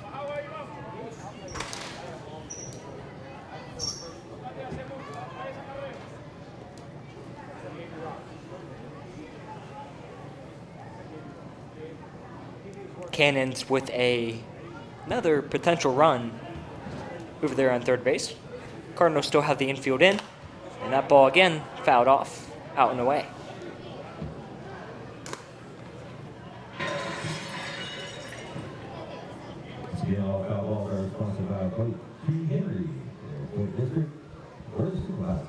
Cannons with another potential run over there on third base. Cardinals still have the infield in, and that ball again fouled off, out and away. All foul balls are sponsored by Coach T. Henry, Airport District, First Supervisors.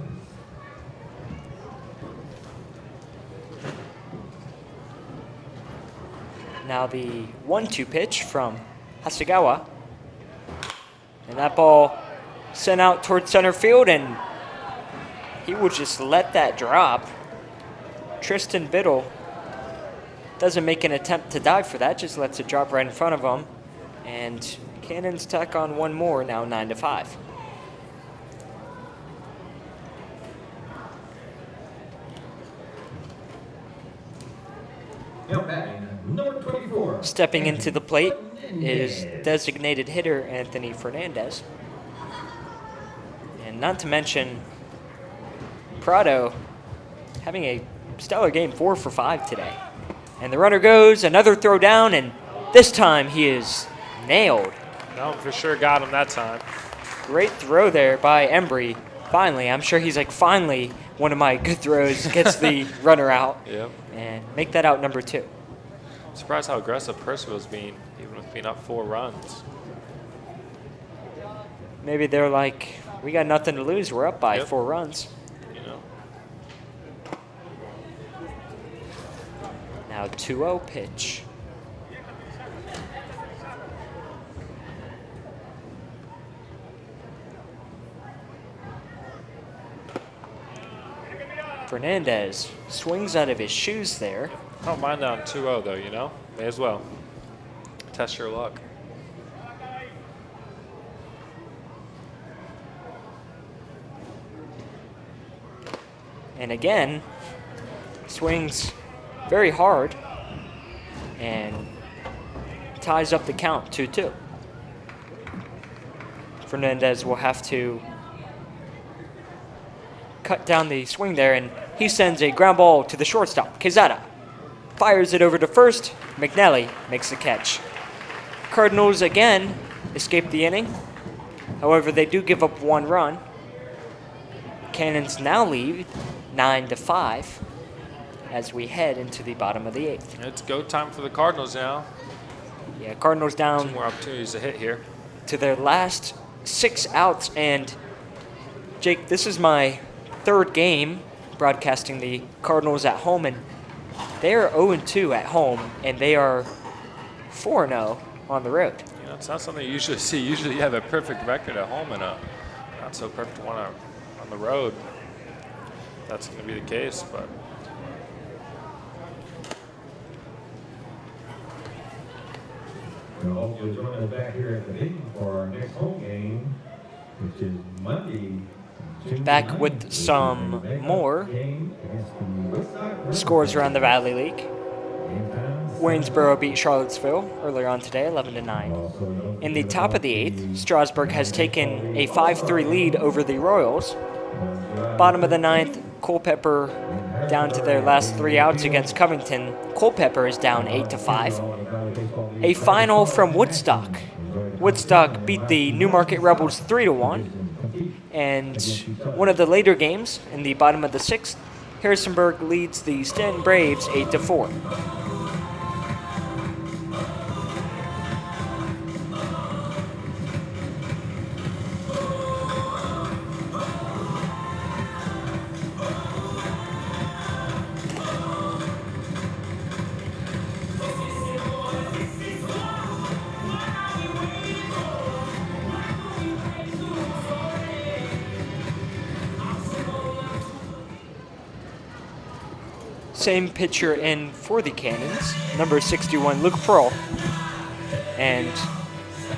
Now the 1-2 pitch from Hasegawa. And that ball sent out towards center field, and he will just let that drop. Tristan Biddle doesn't make an attempt to dive for that, just lets it drop right in front of him. And Cannons tack on one more, now 9-5. Now batting, number 24. Stepping into the plate is designated hitter Anthony Fernandez. And not to mention Prado having a stellar game, 4 for 5 today. And the runner goes, another throw down, and this time he is nailed. No, for sure got him that time. Great throw there by Embry. Finally, I'm sure he's like, finally, one of my good throws gets the runner out. Yep. And make that out number 2. I'm surprised how aggressive Purcellville's being, even with being up 4 runs. Maybe they're like, we got nothing to lose. We're up by 4 runs. You know. Now 2-0 pitch. Fernandez swings out of his shoes there. I don't mind down 2-0 though, you know? May as well. Test your luck. And again, swings very hard and ties up the count 2-2. Fernandez will have to cut down the swing there, and he sends a ground ball to the shortstop. Quezada fires it over to first. McNally makes the catch. Cardinals again escape the inning. However, they do give up 1 run. Cannons now lead 9-5 as we head into the bottom of the 8th. It's go time for the Cardinals now. Yeah, Cardinals 2 down more opportunities to hit here. to their last 6 outs. And Jake, this is my 3rd game broadcasting the Cardinals at home, and they are 0-2 at home, and they are 4-0 on the road. You know, it's not something you usually see. Usually you have a perfect record at home and a not so perfect one on the road. That's going to be the case, but We'll hopefully join us back here at the Peyton for our next home game, which is Monday. Back with some more scores around the Valley League. Waynesboro beat Charlottesville earlier on today, 11-9. In the top of the 8th, Strasburg has taken a 5-3 lead over the Royals. Bottom of the 9th, Culpeper down to their last 3 outs against Covington. Culpeper is down 8-5. A final from Woodstock. Woodstock beat the Newmarket Rebels 3-1. And one of the later games in the bottom of the 6th, Harrisonburg leads the Stanton Braves 8-4. Same pitcher in for the Cannons, number 61, Luke Pearl. And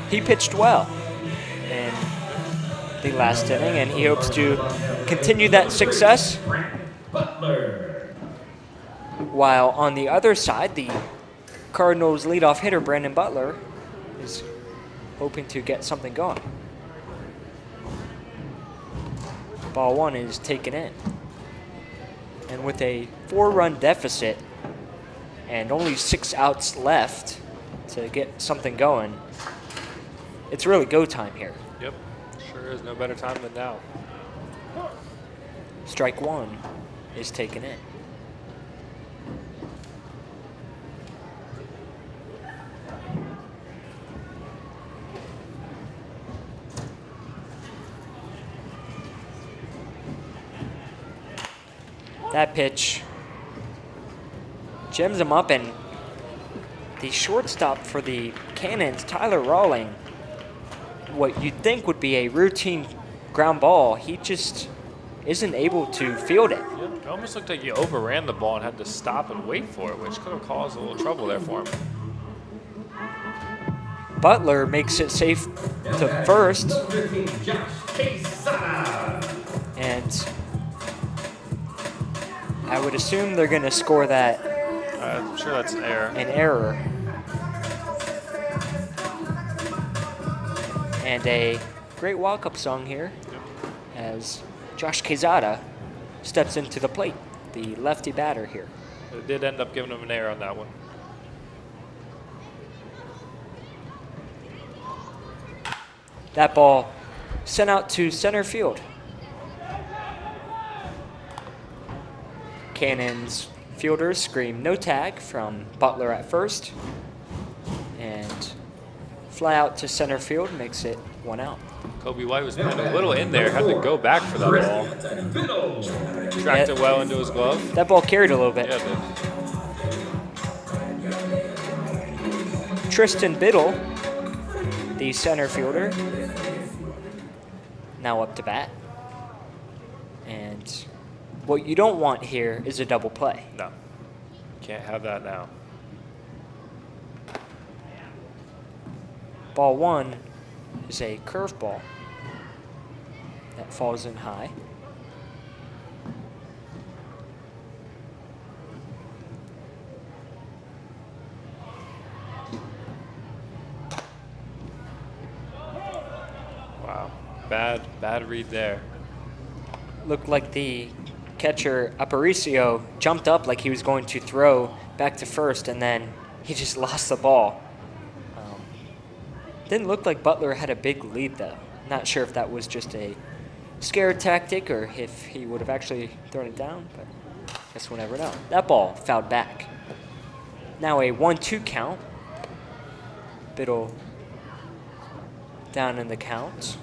he pitched well in the last inning, and he hopes to continue that success. While on the other side, the Cardinals leadoff hitter, Brandon Butler, is hoping to get something going. Ball 1 is taken in. And with a 4-run deficit and only 6 outs left to get something going, it's really go time here. yep, sure is no better time than now. Strike 1 is taken in. That pitch gems him up, and the shortstop for the Cannons, Tyler Rawling, what you'd think would be a routine ground ball, he just isn't able to field it. Yep, it almost looked like he overran the ball and had to stop and wait for it, which could have caused a little trouble there for him. Butler makes it safe to first, and I would assume they're going to score that I'm sure that's an error. An error. And a great walk-up song here as Josh Quezada steps into the plate, the lefty batter here. It did end up giving him an error on that one. That ball sent out to center field. Cannons fielders scream no tag from Butler at first. And fly out to center field makes it 1 out. Kobe White was playing a little in there, had to go back for that ball. Tracked it well into his glove. That ball carried a little bit. Yeah, it did. Tristan Biddle, the center fielder, now up to bat. And what you don't want here is a double play. No, can't have that now. Ball 1 is a curveball that falls in high. Wow, bad read there. Looked like the catcher Aparicio jumped up like he was going to throw back to first, and then he just lost the ball. Didn't look like Butler had a big lead, though. Not sure if that was just a scare tactic or if he would have actually thrown it down, but I guess we'll never know. That ball fouled back. Now a 1-2 count. Biddle down in the count.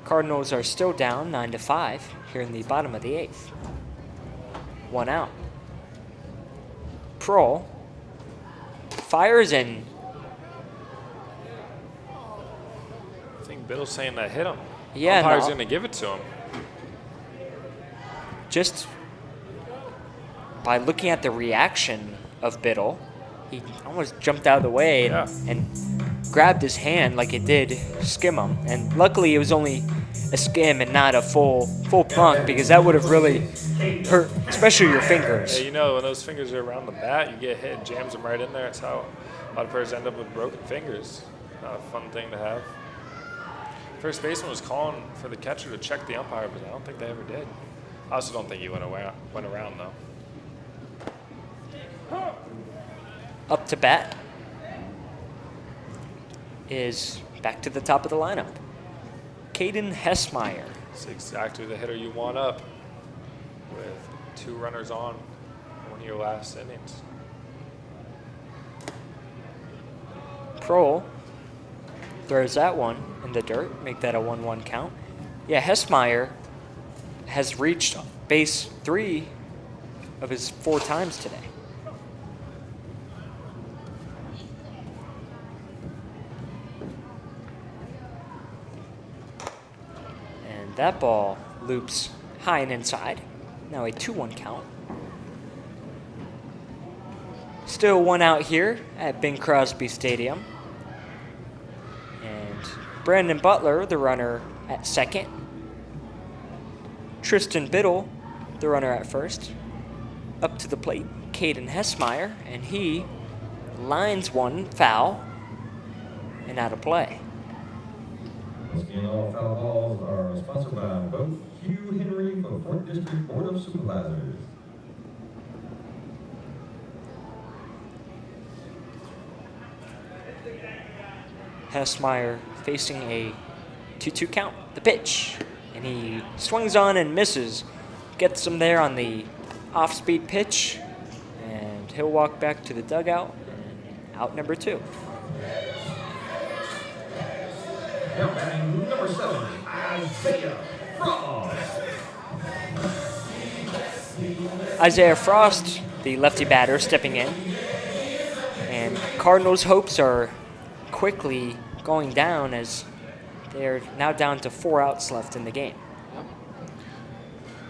Cardinals are still down 9-5 here in the bottom of the 8th. 1 out. Prohl fires and I think Biddle's saying that hit him. Yeah, Umpire's no. going to give it to him. Just by looking at the reaction of Biddle, he almost jumped out of the way and grabbed his hand like it did skim him. And luckily it was only a skim and not a full plunk, because that would have really hurt, especially your fingers. Yeah, you know, when those fingers are around the bat, you get hit, jams them right in there. That's how a lot of players end up with broken fingers. Not a fun thing to have. First baseman was calling for the catcher to check the umpire, but I don't think they ever did. I also don't think he went around though. Up to bat is back to the top of the lineup. Caden Hessmeyer. It's exactly the hitter you want up with 2 runners on one of your last innings. Prohl throws that one in the dirt, make that a 1-1 count. Yeah, Hessmeyer has reached base 3 of his 4 times today. And that ball loops high and inside. Now a 2-1 count. Still 1 out here at Bing Crosby Stadium. And Brandon Butler, the runner at second. Tristan Biddle, the runner at first. Up to the plate, Caden Hessmeyer, and he lines one foul and out of play. All foul balls are sponsored by both Hugh Henry for the 4th District Board of Supervisors. Hessmeyer facing a 2-2 count. The pitch, and he swings on and misses. Gets him there on the off-speed pitch, and he'll walk back to the dugout, and out number 2. Now batting number 7, Isaiah Frost. Isaiah Frost, the lefty batter, stepping in. And Cardinals' hopes are quickly going down as they're now down to 4 outs left in the game.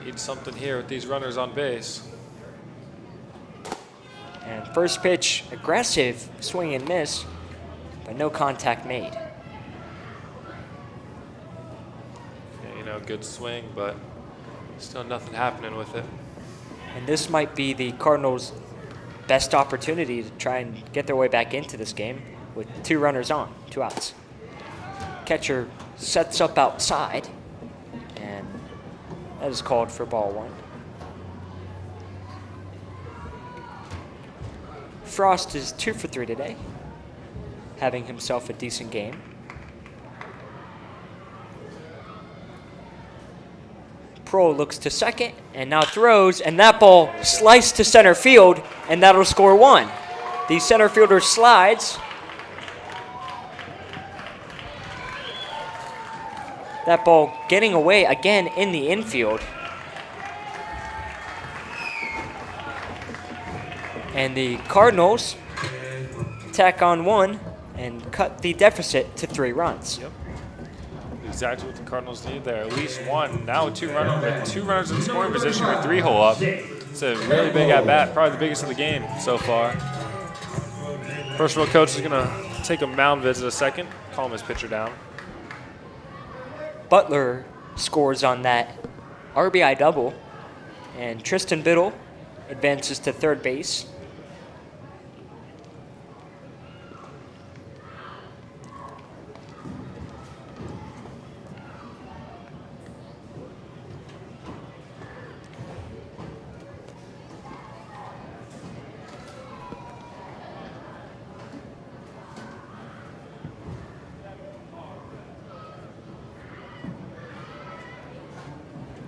Need something here with these runners on base. And first pitch, aggressive swing and miss, but no contact made. Yeah, you know, good swing, but still nothing happening with it. And this might be the Cardinals' best opportunity to try and get their way back into this game with 2 runners on, 2 outs. Catcher sets up outside, and that is called for ball 1. Frost is 2 for 3 today, having himself a decent game. Pro looks to second and now throws, and that ball sliced to center field, and that'll score 1. The center fielder slides. That ball getting away again in the infield. And the Cardinals tack on 1 and cut the deficit to 3 runs. Yep. Exactly what the Cardinals need there. At least 1. Now with 2 runners in scoring position for 3-hole up. It's a really big at bat, probably the biggest of the game so far. Purcellville coach is gonna take a mound visit a second, calm his pitcher down. Butler scores on that RBI double, and Tristan Biddle advances to third base.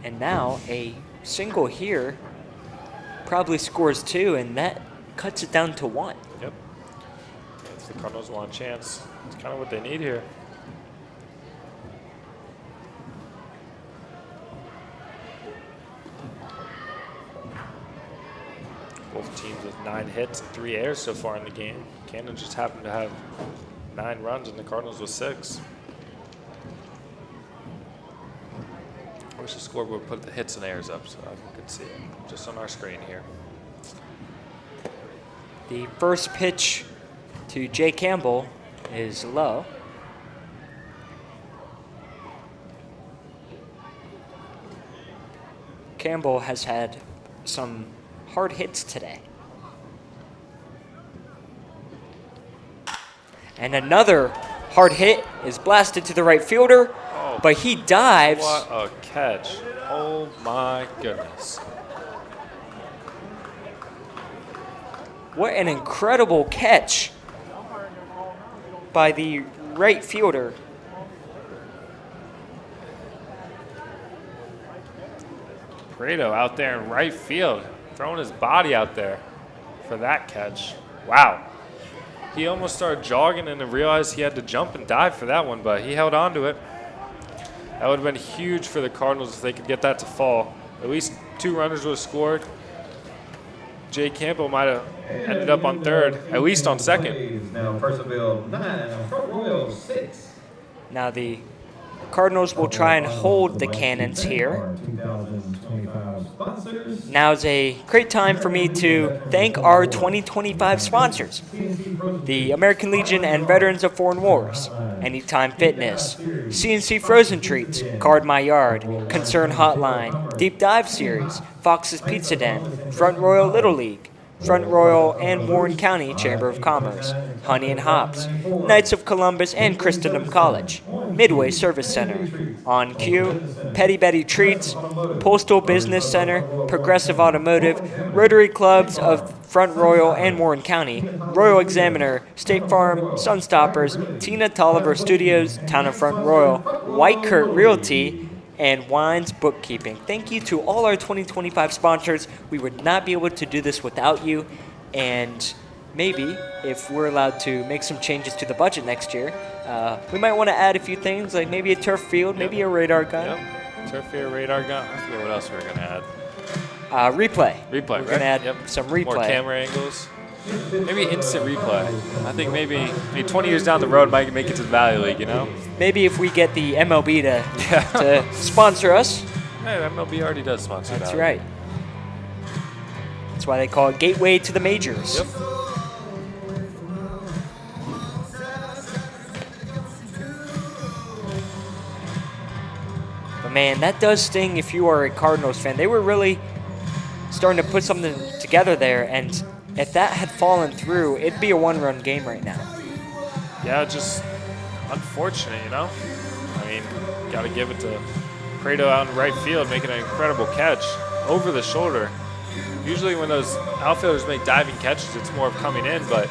And now a single here probably scores 2, and that cuts it down to 1. Yep. If the Cardinals want a chance, it's kind of what they need here. Both teams with 9 hits and 3 errors so far in the game. Connons just happened to have 9 runs, and the Cardinals with 6. I wish the scoreboard put the hits and errors up so I could see it just on our screen here. The first pitch to Jay Campbell is low. Campbell has had some hard hits today. And another hard hit is blasted to the right fielder, but he dives. What a catch. Oh my goodness. What an incredible catch by the right fielder. Prado out there in right field, throwing his body out there for that catch. Wow. He almost started jogging and then realized he had to jump and dive for that one, but he held on to it. That would have been huge for the Cardinals if they could get that to fall. At least 2 runners would have scored. Jay Campbell might have ended up on third, at least on second. Now Purcellville 9, Front Royal 6. Now the Cardinals will try and hold the Cannons here. 2025 sponsors. Now's a great time for me to thank our 2025 sponsors: the American Legion and Veterans of Foreign Wars, Anytime Fitness, CNC Frozen Treats, Guard My Yard, Concern Hotline, Deep Dive Series, Fox's Pizza Den, Front Royal Little League, Front Royal and Warren County Chamber of Commerce, Honey and Hops, Knights of Columbus and Christendom College, Midway Service Center, On Cue, Petty Betty Treats, Postal Business Center, Progressive Automotive, Rotary Clubs of Front Royal and Warren County, Royal Examiner, State Farm, Sunstoppers, Tina Tolliver Studios, Town of Front Royal, White Kurt Realty, and Wines Bookkeeping. Thank you to all our 2025 sponsors. We would not be able to do this without you, and maybe if we're allowed to make some changes to the budget next year, we might want to add a few things, like maybe a turf field, maybe a radar gun. Yep. Turf field, radar gun. I forget what else we were going to add. Replay. Replay, We're going to add some replay. More camera angles. Maybe instant replay. I think maybe 20 years down the road might make it to the Valley League, you know? Maybe if we get the MLB to sponsor us. Hey, MLB already does sponsor That's Valley. right. That's why they call it Gateway to the Majors. Yep. But man, that does sting if you are a Cardinals fan. They were really starting to put something together there, and if that had fallen through, it'd be a one-run game right now. Yeah, just unfortunate, you know? I mean, got to give it to Prado out in right field, making an incredible catch over the shoulder. Usually when those outfielders make diving catches, it's more of coming in, but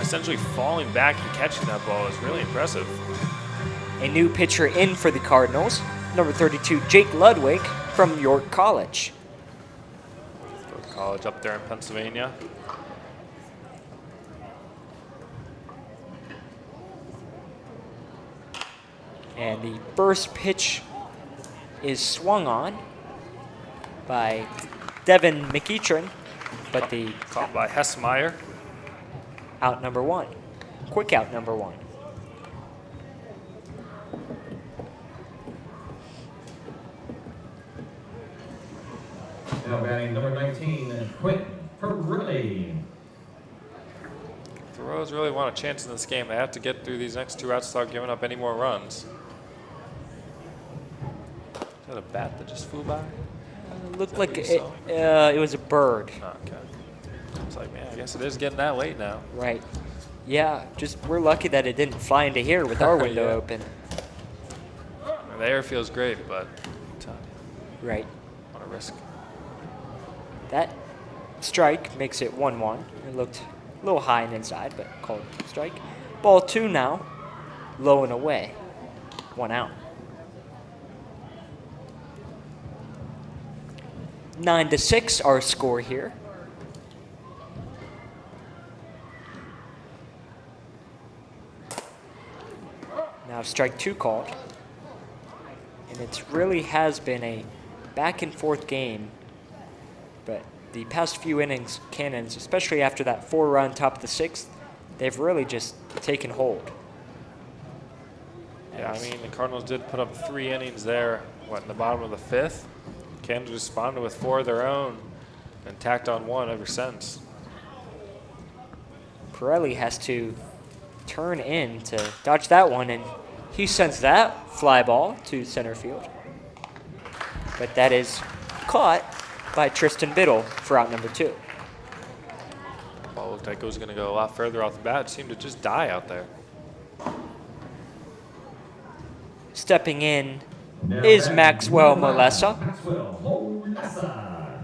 essentially falling back and catching that ball is really impressive. A new pitcher in for the Cardinals, number 32, Jake Ludwig from York College. York College up there in Pennsylvania. And the first pitch is swung on by Devin McEachern, but the Caught by Hessmeyer. out number one. Quick out number one. Now batting number 19, Quint Pirelli. The Royals really want a chance in this game. They have to get through these next 2 outs to start giving up any more runs. Is that a bat that just flew by? It looked like it it was a bird. Oh, okay. It's like, man, I guess it is getting that late now. Right. Yeah, just we're lucky that it didn't fly into here with our window Yeah. open. The air feels great, but Right. what a risk. That strike makes it 1-1. It looked a little high and inside, but called strike. Ball 2 now, low and away. 1 out. 9-6 our score here. Now strike 2 called. And it really has been a back and forth game. But the past few innings, Cannons, especially after that 4-run top of the 6th, they've really just taken hold. Yeah, I mean, the Cardinals did put up 3 innings there, in the bottom of the 5th. Cannons responded with 4 of their own and tacked on 1 ever since. Pirelli has to turn in to dodge that one, and he sends that fly ball to center field. But that is caught by Tristan Biddle for out number 2. Ball looked like it was going to go a lot further off the bat. It seemed to just die out there. Stepping in is Maxwell Molessa. Maxwell Molessa.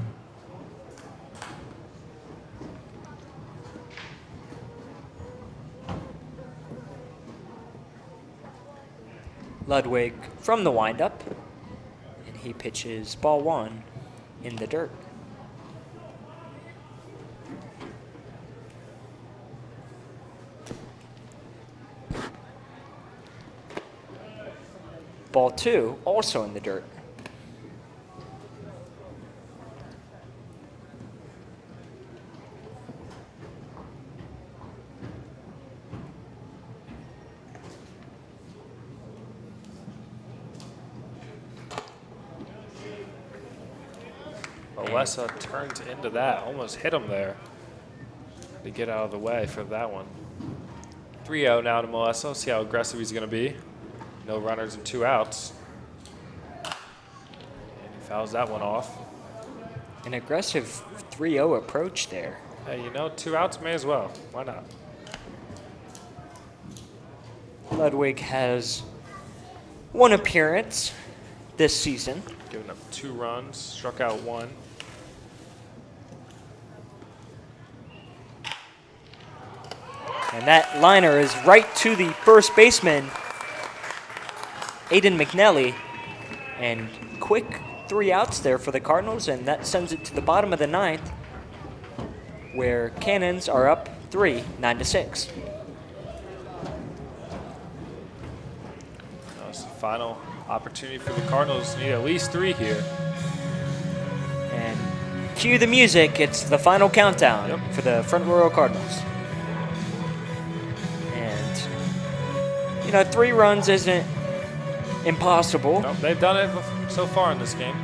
Ludwig from the windup, and he pitches ball 1 in the dirt. Ball 2 also in the dirt. Molessa turned into that, almost hit him there to get out of the way for that one. 3-0 now to Molessa. See how aggressive he's going to be. No runners and 2 outs. And he fouls that one off. An aggressive 3-0 approach there. Hey, you know, 2 outs may as well. Why not? Ludwig has 1 appearance this season. Giving up 2 runs, struck out 1. And that liner is right to the first baseman, Aiden McNelly. And quick 3 outs there for the Cardinals, and that sends it to the bottom of the 9th, where Cannons are up 3, 9-6. That's the final opportunity for the Cardinals. Need at least 3 here. And cue the music. It's the final countdown for the Front Royal Cardinals. And, you know, 3 runs isn't impossible. Nope, they've done it so far in this game.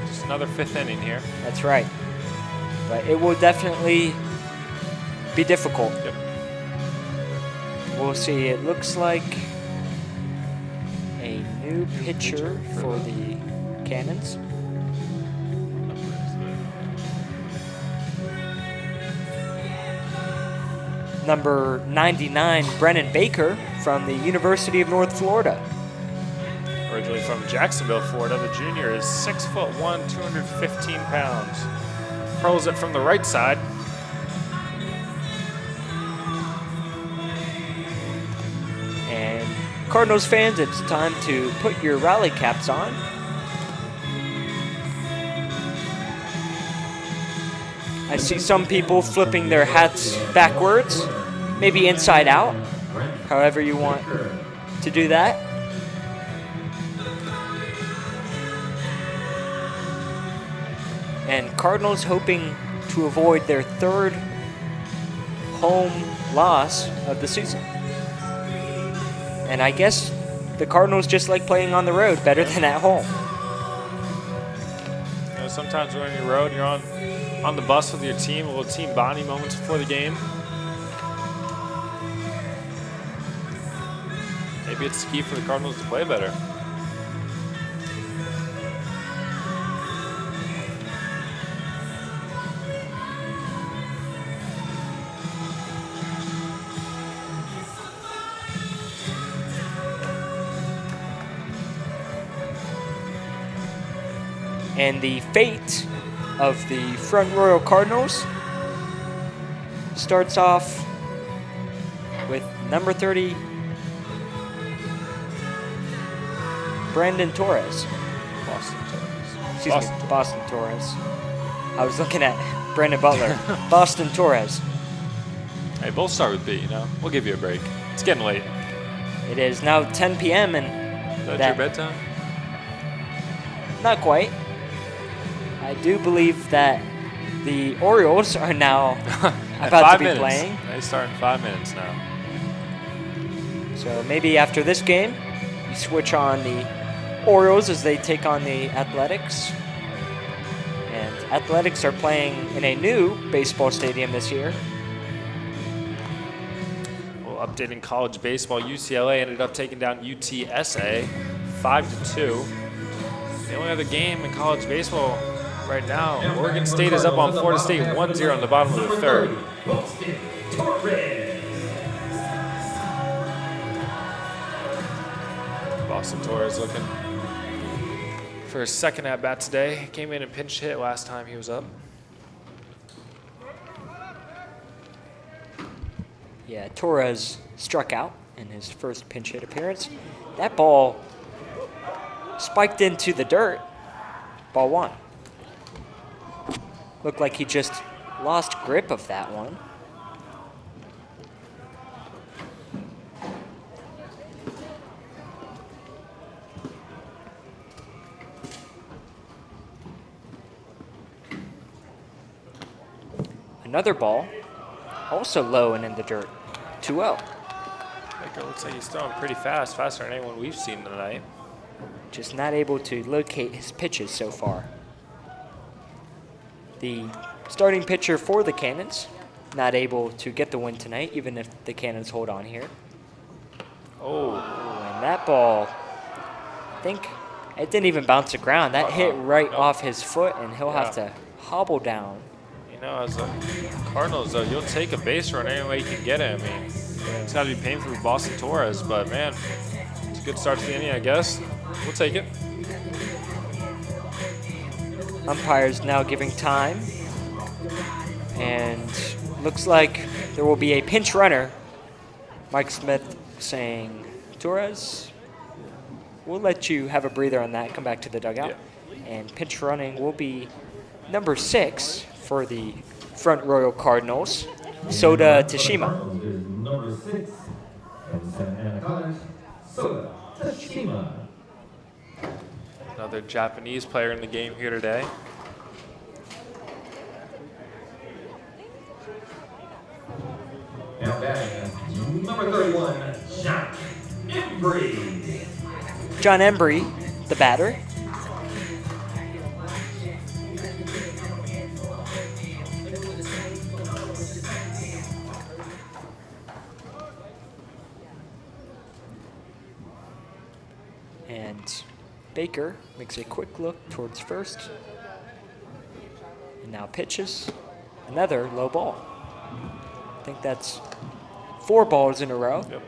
Just another 5th inning here. That's right. But it will definitely be difficult. Yep. We'll see. It looks like a new pitcher for the Cannons. Number 99, Brennan Baker from the University of North Florida. Originally from Jacksonville, Florida, the junior is 6'1", 215 pounds. Hurls it from the right side. And Cardinals fans, it's time to put your rally caps on. I see some people flipping their hats backwards, maybe inside out, however you want to do that. And Cardinals hoping to avoid their third home loss of the season. And I guess the Cardinals just like playing on the road better than at home. You know, sometimes when you're on your road, you're on the bus with your team, a little team bonding moments before the game. Maybe it's key for the Cardinals to play better. And the fate of the Front Royal Cardinals starts off with number 30, Brandon Torres. Boston Torres. I was looking at Brandon Butler. Boston Torres. Hey, both start with B, you know. We'll give you a break. It's getting late. It is now 10 p.m. and Is that your bedtime? Not quite. I do believe that the Orioles are now about to be playing. They start in 5 minutes now. So maybe after this game, you switch on the Orioles as they take on the Athletics. And Athletics are playing in a new baseball stadium this year. Well, updating college baseball, UCLA ended up taking down UTSA 5-2. The only other game in college baseball right now, Oregon State is up on Florida State 1-0 in the bottom of the third. Boston Torres looking for his second at-bat today. Came in and pinch hit last time he was up. Yeah, Torres struck out in his first pinch hit appearance. That ball spiked into the dirt. Ball one. Looked like he just lost grip of that one. Another ball, also low and in the dirt. 2-0. Baker looks like he's throwing pretty fast, faster than anyone we've seen tonight. Just not able to locate his pitches so far. The starting pitcher for the Cannons, not able to get the win tonight, even if the Cannons hold on here. Oh. And that ball, I think it didn't even bounce the ground. That hit right off his foot, and he'll have to hobble down. You know, as a Cardinals, though, you'll take a base run any way you can get it. I mean, it's got to be painful for Boston Torres, but, man, it's a good start to the inning, I guess. We'll take it. Umpires now giving time. And looks like there will be a pinch runner. Mike Smith saying, Torres, we'll let you have a breather on that. Come back to the dugout. Yeah. And pinch running will be number 6 for the Front Royal Cardinals, Soda Tashima. Number 6 from Santa Ana College, Soda Tashima. Another Japanese player in the game here today. Now batting, number 31, John Embry. John Embry, the batter. And Baker makes a quick look towards first. And now pitches another low ball. I think that's 4 balls in a row. Yep.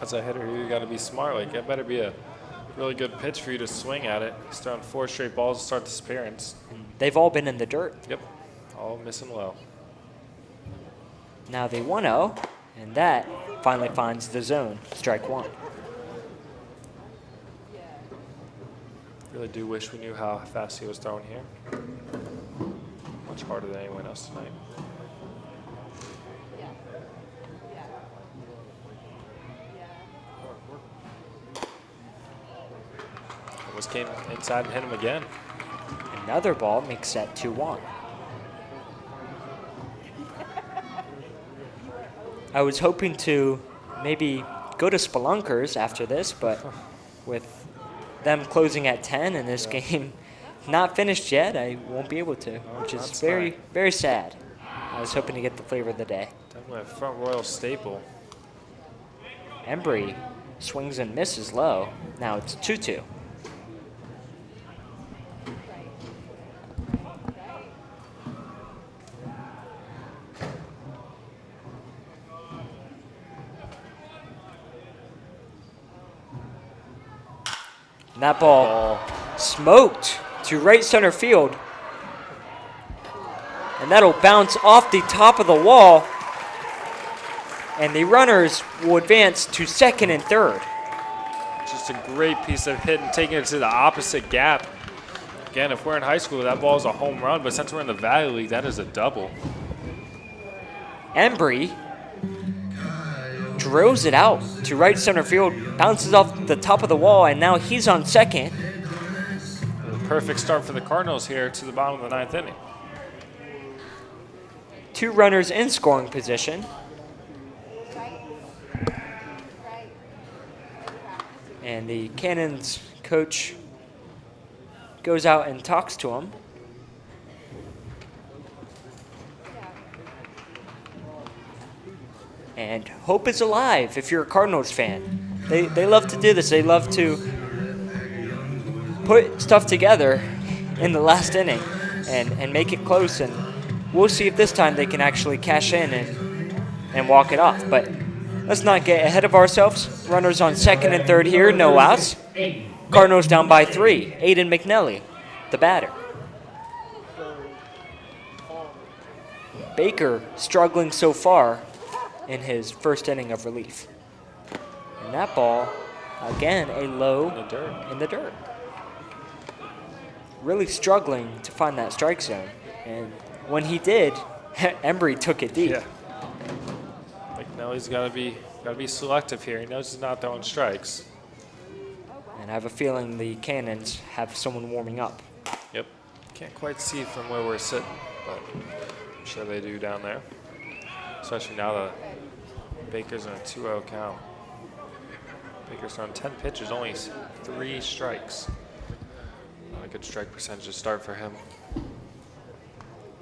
As a hitter, you got to be smart. Like, that better be a really good pitch for you to swing at it. He's throwing 4 straight balls to start this appearance. They've all been in the dirt. Yep. All missing low. Now the 1-0, and that finally finds the zone. Strike 1. Really do wish we knew how fast he was throwing here. Much harder than anyone else tonight. Almost came inside and hit him again. Another ball makes that 2-1. I was hoping to maybe go to Spelunkers after this, but with them closing at 10 and this game not finished yet, I won't be able to, which is very, very sad. I was hoping to get the flavor of the day. Definitely a Front Royal staple. Embry swings and misses low. Now it's 2-2. And that ball smoked to right center field. And that'll bounce off the top of the wall. And the runners will advance to second and third. Just a great piece of hitting, taking it to the opposite gap. Again, if we're in high school, that ball is a home run, but since we're in the Valley League, that is a double. Embry drills it out to right center field, bounces off the top of the wall, and now he's on second. A perfect start for the Cardinals here to the bottom of the 9th inning. 2 runners in scoring position. And the Cannons coach goes out and talks to him. And hope is alive if you're a Cardinals fan. They love to do this. They love to put stuff together in the last inning and make it close. And we'll see if this time they can actually cash in and walk it off. But let's not get ahead of ourselves. Runners on second and third here, no outs. Cardinals down by 3. Aiden McNelly, the batter. Baker struggling so far in his first inning of relief. And that ball, again, a low in the dirt. Really struggling to find that strike zone. And when he did, Embry took it deep. Yeah. McNelly's got to be selective here. He knows he's not throwing strikes. And I have a feeling the Cannons have someone warming up. Yep. Can't quite see from where we're sitting, but I'm sure they do down there. Especially now that Baker's in a 2-0 count. Baker's on 10 pitches, only 3 strikes. Not a good strike percentage to start for him.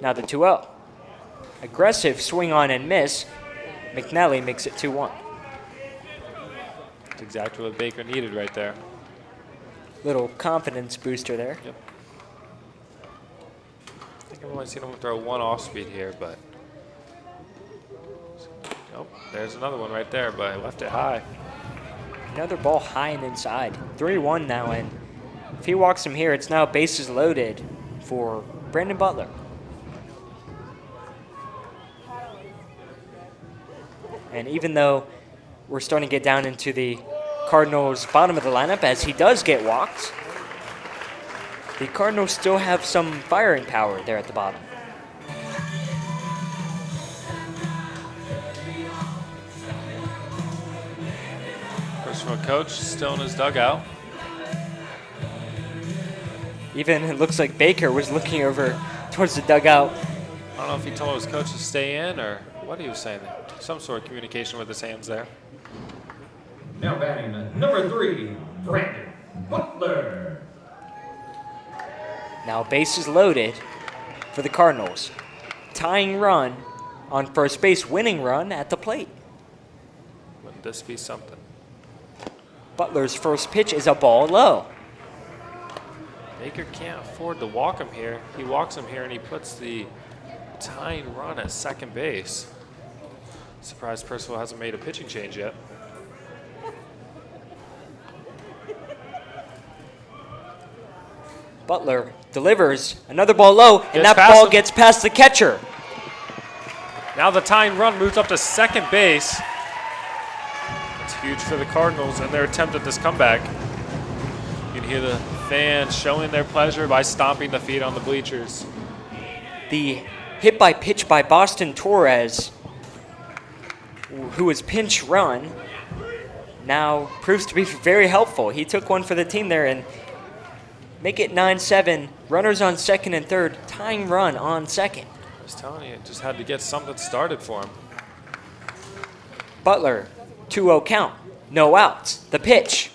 Now the 2-0. Aggressive swing on and miss. McNelly makes it 2-1. That's exactly what Baker needed right there. Little confidence booster there. Yep. I think I've only seen him throw 1 off-speed here, but nope, there's another one right there, but he left it high. Another ball high and inside. 3-1 now, and if he walks him here, it's now bases loaded for Brandon Butler. And even though we're starting to get down into the Cardinals' bottom of the lineup, as he does get walked, the Cardinals still have some firing power there at the bottom. First from a coach, still in his dugout. Even it looks like Baker was looking over towards the dugout. I don't know if he told his coach to stay in or what he was saying there. Some sort of communication with his hands there. Now batting number 3, Brandon Butler. Now bases loaded for the Cardinals. Tying run on first base, winning run at the plate. Wouldn't this be something? Butler's first pitch is a ball low. Baker can't afford to walk him here. He walks him here and he puts the tying run at second base. Surprised Purcellville hasn't made a pitching change yet. Butler delivers another ball low, and that past ball him. gets past the catcher. Now the tying run moves up to second base. That's huge for the Cardinals and their attempt at this comeback. You can hear the fans showing their pleasure by stomping the feet on the bleachers. The hit by pitch by Boston Torres, who was pinch run, now proves to be very helpful. He took one for the team there and make it 9-7. Runners on second and third, tying run on second. I was telling you, just had to get something started for him. Butler, 2-0 count, no outs. The pitch,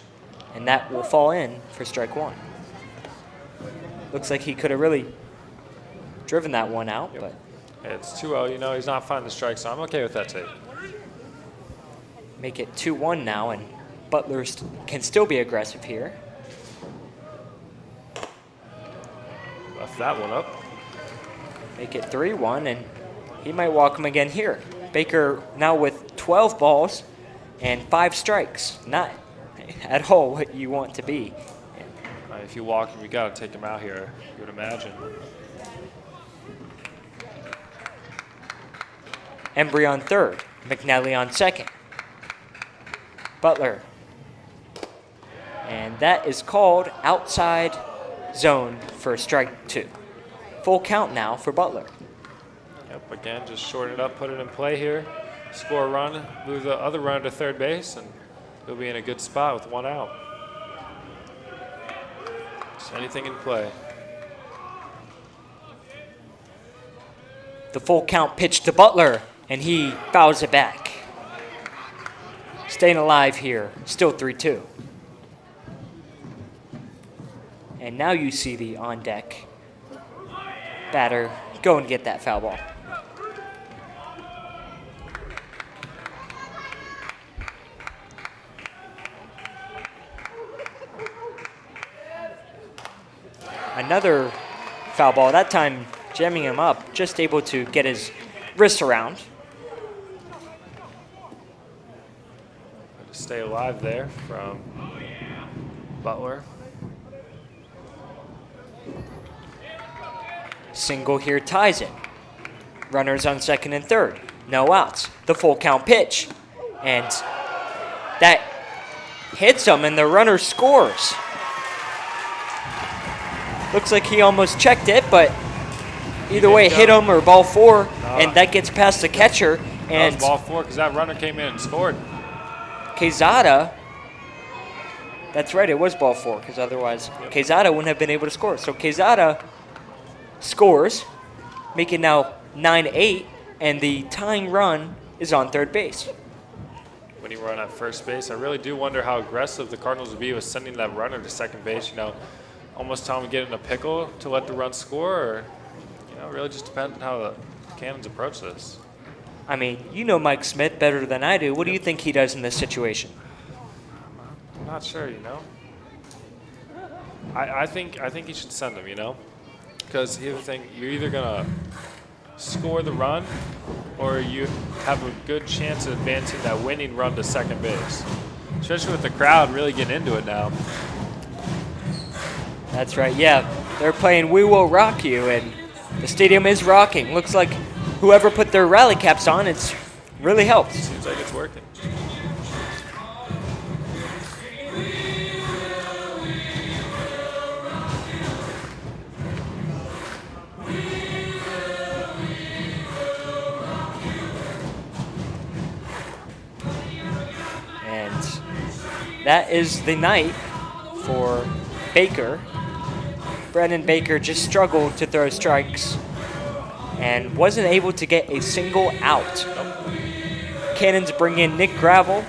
and that will fall in for strike one. Looks like he could have really driven that one out, but It's 2-0, you know, he's not finding the strike, so I'm okay with that take. make it 2-1 now, and Butler can still be aggressive here. Left that one up. Make it 3-1, and he might walk him again here. Baker now with 12 balls and 5 strikes. Not at all what you want to be. If you walk him, you got to take him out here, you would imagine. Embry on third, McNally on second. Butler. And that is called outside zone for strike 2. Full count now for Butler. Yep, again, just shorten it up, put it in play here. Score a run, move the other runner to third base, and he'll be in a good spot with 1 out. Just anything in play. The full count pitch to Butler, and he fouls it back. Staying alive here, still 3-2. And now you see the on deck batter go and get that foul ball. Another foul ball, that time jamming him up, just able to get his wrist around. To stay alive there from Butler. Single here ties it. Runners on second and third. No outs. The full count pitch. And that hits him, and the runner scores. Looks like he almost checked it, but either way, hit him or ball 4, and that gets past the catcher. And that was ball 4 because that runner came in and scored. Quezada, that's right, it was ball 4, because otherwise Quezada wouldn't have been able to score. So Quezada scores, making now 9-8, and the tying run is on third base. When you run at first base, I really do wonder how aggressive the Cardinals would be with sending that runner to second base. You know, almost tell him to get in a pickle to let the run score, or you know, really just depends on how the Cannons approach this. I mean, you know Mike Smith better than I do. What do you think he does in this situation? I'm not sure, you know. I think you should send him, you know, because here's the thing: you're either gonna score the run, or you have a good chance of advancing that winning run to second base. Especially with the crowd really getting into it now. That's right, yeah. They're playing We Will Rock You, and the stadium is rocking. Looks like whoever put their rally caps on, it's really helped. Seems like it's working. And that is the night for Baker. Brendan Baker just struggled to throw strikes and wasn't able to get a single out. Cannons bring in Nick Gravel,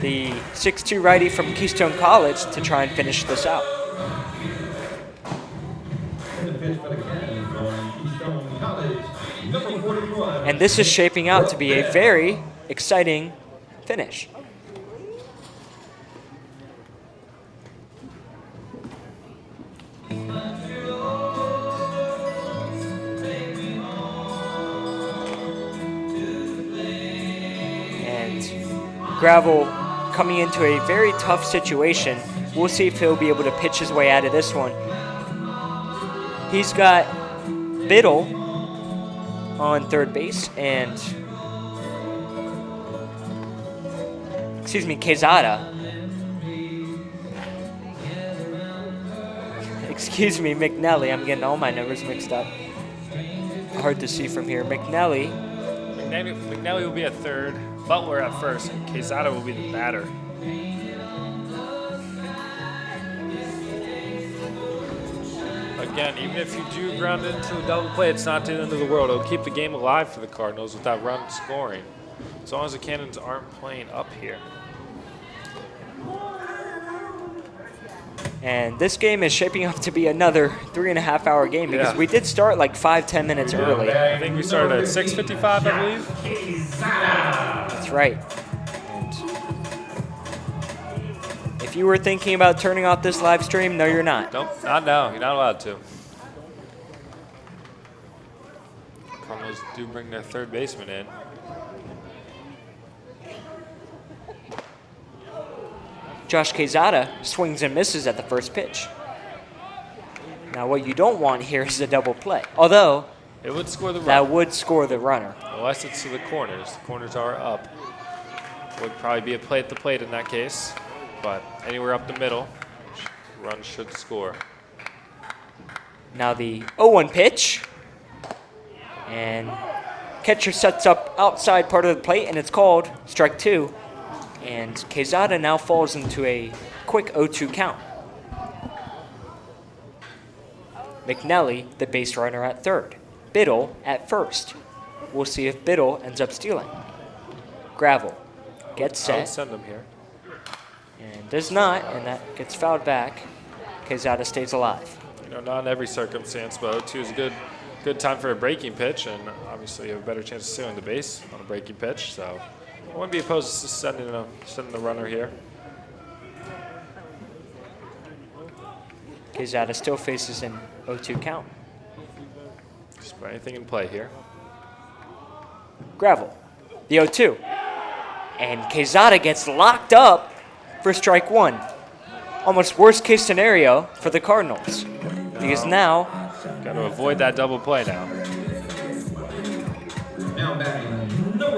the 6'2 righty from Keystone College, to try and finish this out. And this is shaping out to be a very exciting finish. Gravel coming into a very tough situation. We'll see if he'll be able to pitch his way out of this one. He's got Biddle on third base and, Quezada. McNelly. I'm getting all my numbers mixed up. Hard to see from here. McNelly will be at third, Butler at first, and Quezada will be the batter. Again, even if you do ground into a double play, it's not the end of the world. It'll keep the game alive for the Cardinals without run scoring, as long as the Cannons aren't playing up here. And this game is shaping up to be another 3.5-hour game because we did start like 5-10 minutes early. I think we started at 6:55, I believe. That's right. And if you were thinking about turning off this live stream, no, you're not. Nope, not now. You're not allowed to. Cardinals do bring their third baseman in. Josh Quezada swings and misses at the first pitch. Now, what you don't want here is a double play. Although, it would score the runner. That would score the runner. Unless it's to the corners. The corners are up. Would probably be a play at the plate in that case. But anywhere up the middle, run should score. Now the 0-1 pitch. And catcher sets up outside part of the plate, and it's called strike 2. And Quezada now falls into a quick 0-2 count. McNelly, the base runner, at third. Biddle at first. We'll see if Biddle ends up stealing. Gravel gets set. I'll send him here. And does not, and that gets fouled back. Quezada stays alive. You know, not in every circumstance, but 0-2 is a good time for a breaking pitch, and obviously you have a better chance of stealing the base on a breaking pitch, so I wouldn't be opposed to sending the runner here. Quezada still faces an 0-2 count. Just put anything in play here. Gravel, the 0-2. And Quezada gets locked up for strike 1. Almost worst case scenario for the Cardinals. Because now, got to avoid that double play now.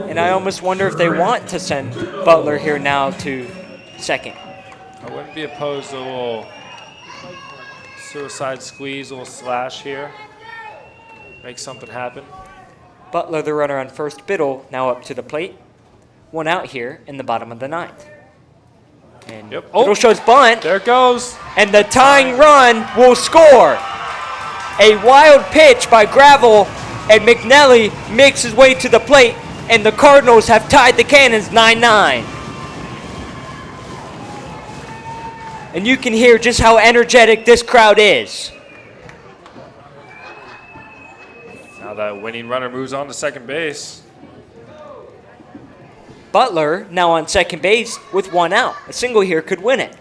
And I almost wonder if they want to send Butler here now to second. I wouldn't be opposed to a little suicide squeeze, a little slash here. Make something happen. Butler, the runner on first. Biddle now up to the plate. 1 out here in the bottom of the 9th. And Biddle shows bunt. There it goes. And the tying run will score. A wild pitch by Gravel, and McNelly makes his way to the plate, and the Cardinals have tied the Cannons 9-9. And you can hear just how energetic this crowd is. Now that winning runner moves on to second base. Butler now on second base with 1 out. A single here could win it.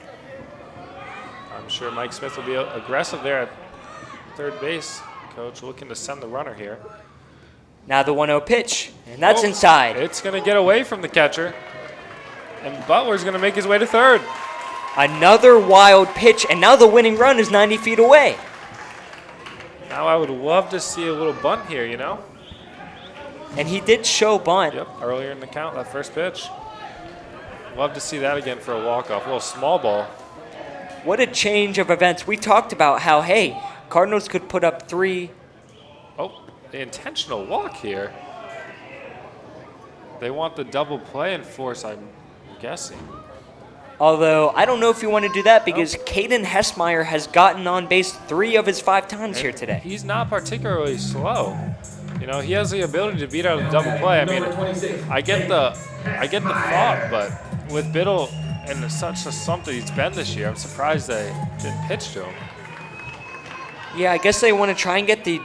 I'm sure Mike Smith will be aggressive there at third base. Coach looking to send the runner here. Now the 1-0 pitch, and that's inside. It's going to get away from the catcher. And Butler's going to make his way to third. Another wild pitch, and now the winning run is 90 feet away. Now I would love to see a little bunt here, you know? And he did show bunt. Yep, earlier in the count, that first pitch. Love to see that again for a walk-off. A little small ball. What a change of events. We talked about how, hey, Cardinals could put up 3. Oh, the intentional walk here. They want the double play in force, I'm guessing. Although, I don't know if you want to do that because Caden Hessmeyer has gotten on base 3 of his 5 times here today. He's not particularly slow. You know, he has the ability to beat out a double play. I mean, I get the thought, but with Biddle and such a slump that he's been this year, I'm surprised they didn't pitch to him. Yeah, I guess they want to try and get the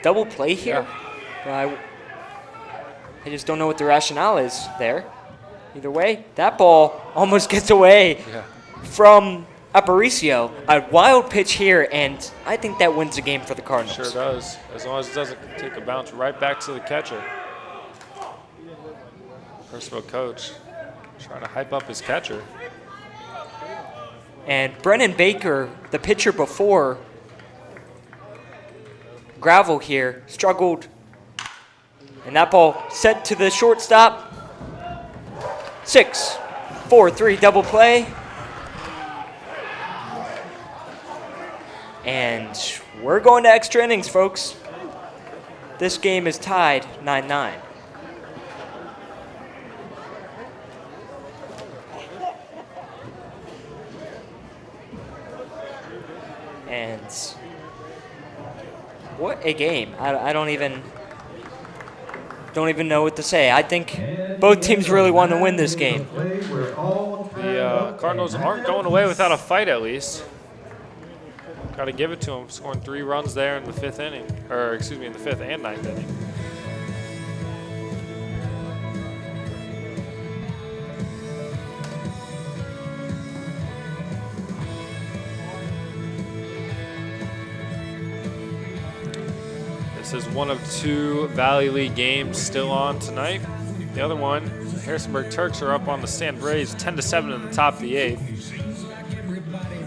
double play here. Yeah. I just don't know what the rationale is there. Either way, that ball almost gets away from Aparicio. A wild pitch here, and I think that wins the game for the Cardinals. Sure does, as long as it doesn't take a bounce right back to the catcher. Purcellville coach Trying to hype up his catcher. And Brennan Baker, the pitcher before Gravel here, struggled. And that ball sent to the shortstop. 6, 4, 3 double play. And we're going to extra innings, folks. This game is tied 9-9. And what a game. I don't even know what to say. I think both teams really want to win this game. The Cardinals aren't going away without a fight, at least. Got to give it to them, scoring 3 runs there in the 5th inning, or excuse me, in the 5th and 9th inning. This is one of 2 Valley League games still on tonight. The other one, Harrisonburg Turks are up on the Stan Braves 10-7 in the top of the 8th.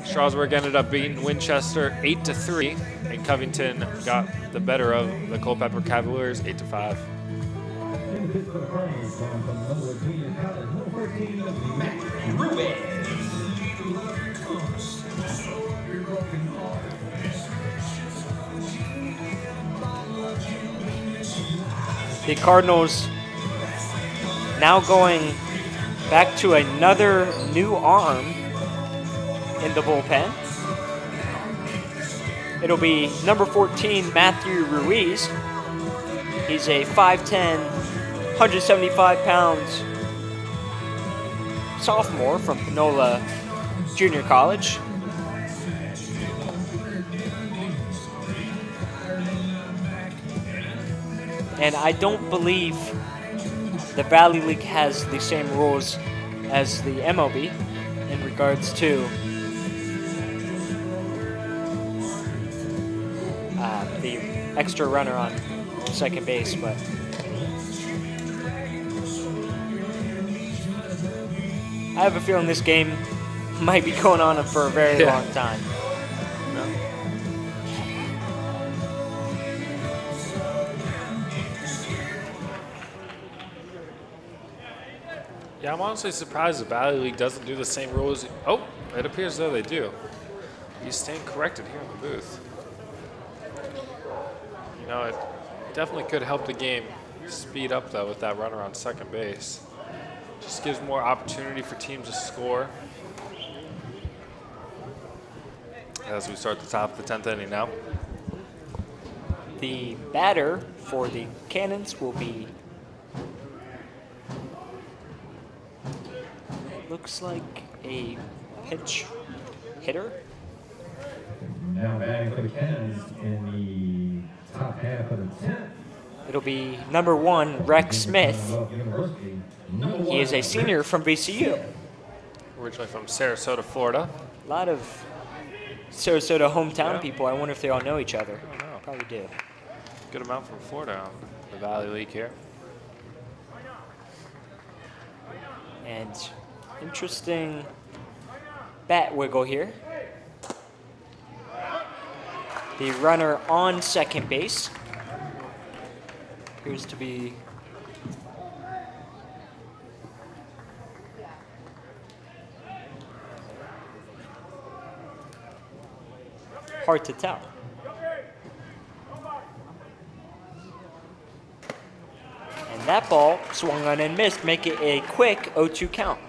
Strasburg ended up beating Winchester 8-3, and Covington got the better of the Culpeper Cavaliers 8-5. The Cardinals now going back to another new arm in the bullpen. It'll be number 14, Matthew Ruiz. He's a 5'10", 175 pounds sophomore from Panola Junior College. And I don't believe the Valley League has the same rules as the MLB in regards to the extra runner on second base, but I have a feeling this game might be going on for a very long time. Yeah, I'm honestly surprised the Valley League doesn't do the same rules. Oh, it appears though they do. You stand corrected here in the booth. You know, it definitely could help the game speed up though with that runner on second base. Just gives more opportunity for teams to score. As we start the top of the 10th inning now. The batter for the Cannons will be, looks like a pinch hitter. Now batting for the Cannons in the top half of the 10th. It'll be number 1, Rex Smith. He is a senior from VCU. Originally from Sarasota, Florida. A lot of Sarasota hometown people. I wonder if they all know each other. I don't know. Probably do. Good amount from Florida on the Valley League here. And interesting bat wiggle here. The runner on second base appears to be hard to tell. And that ball swung on and missed, make it a quick 0-2 count.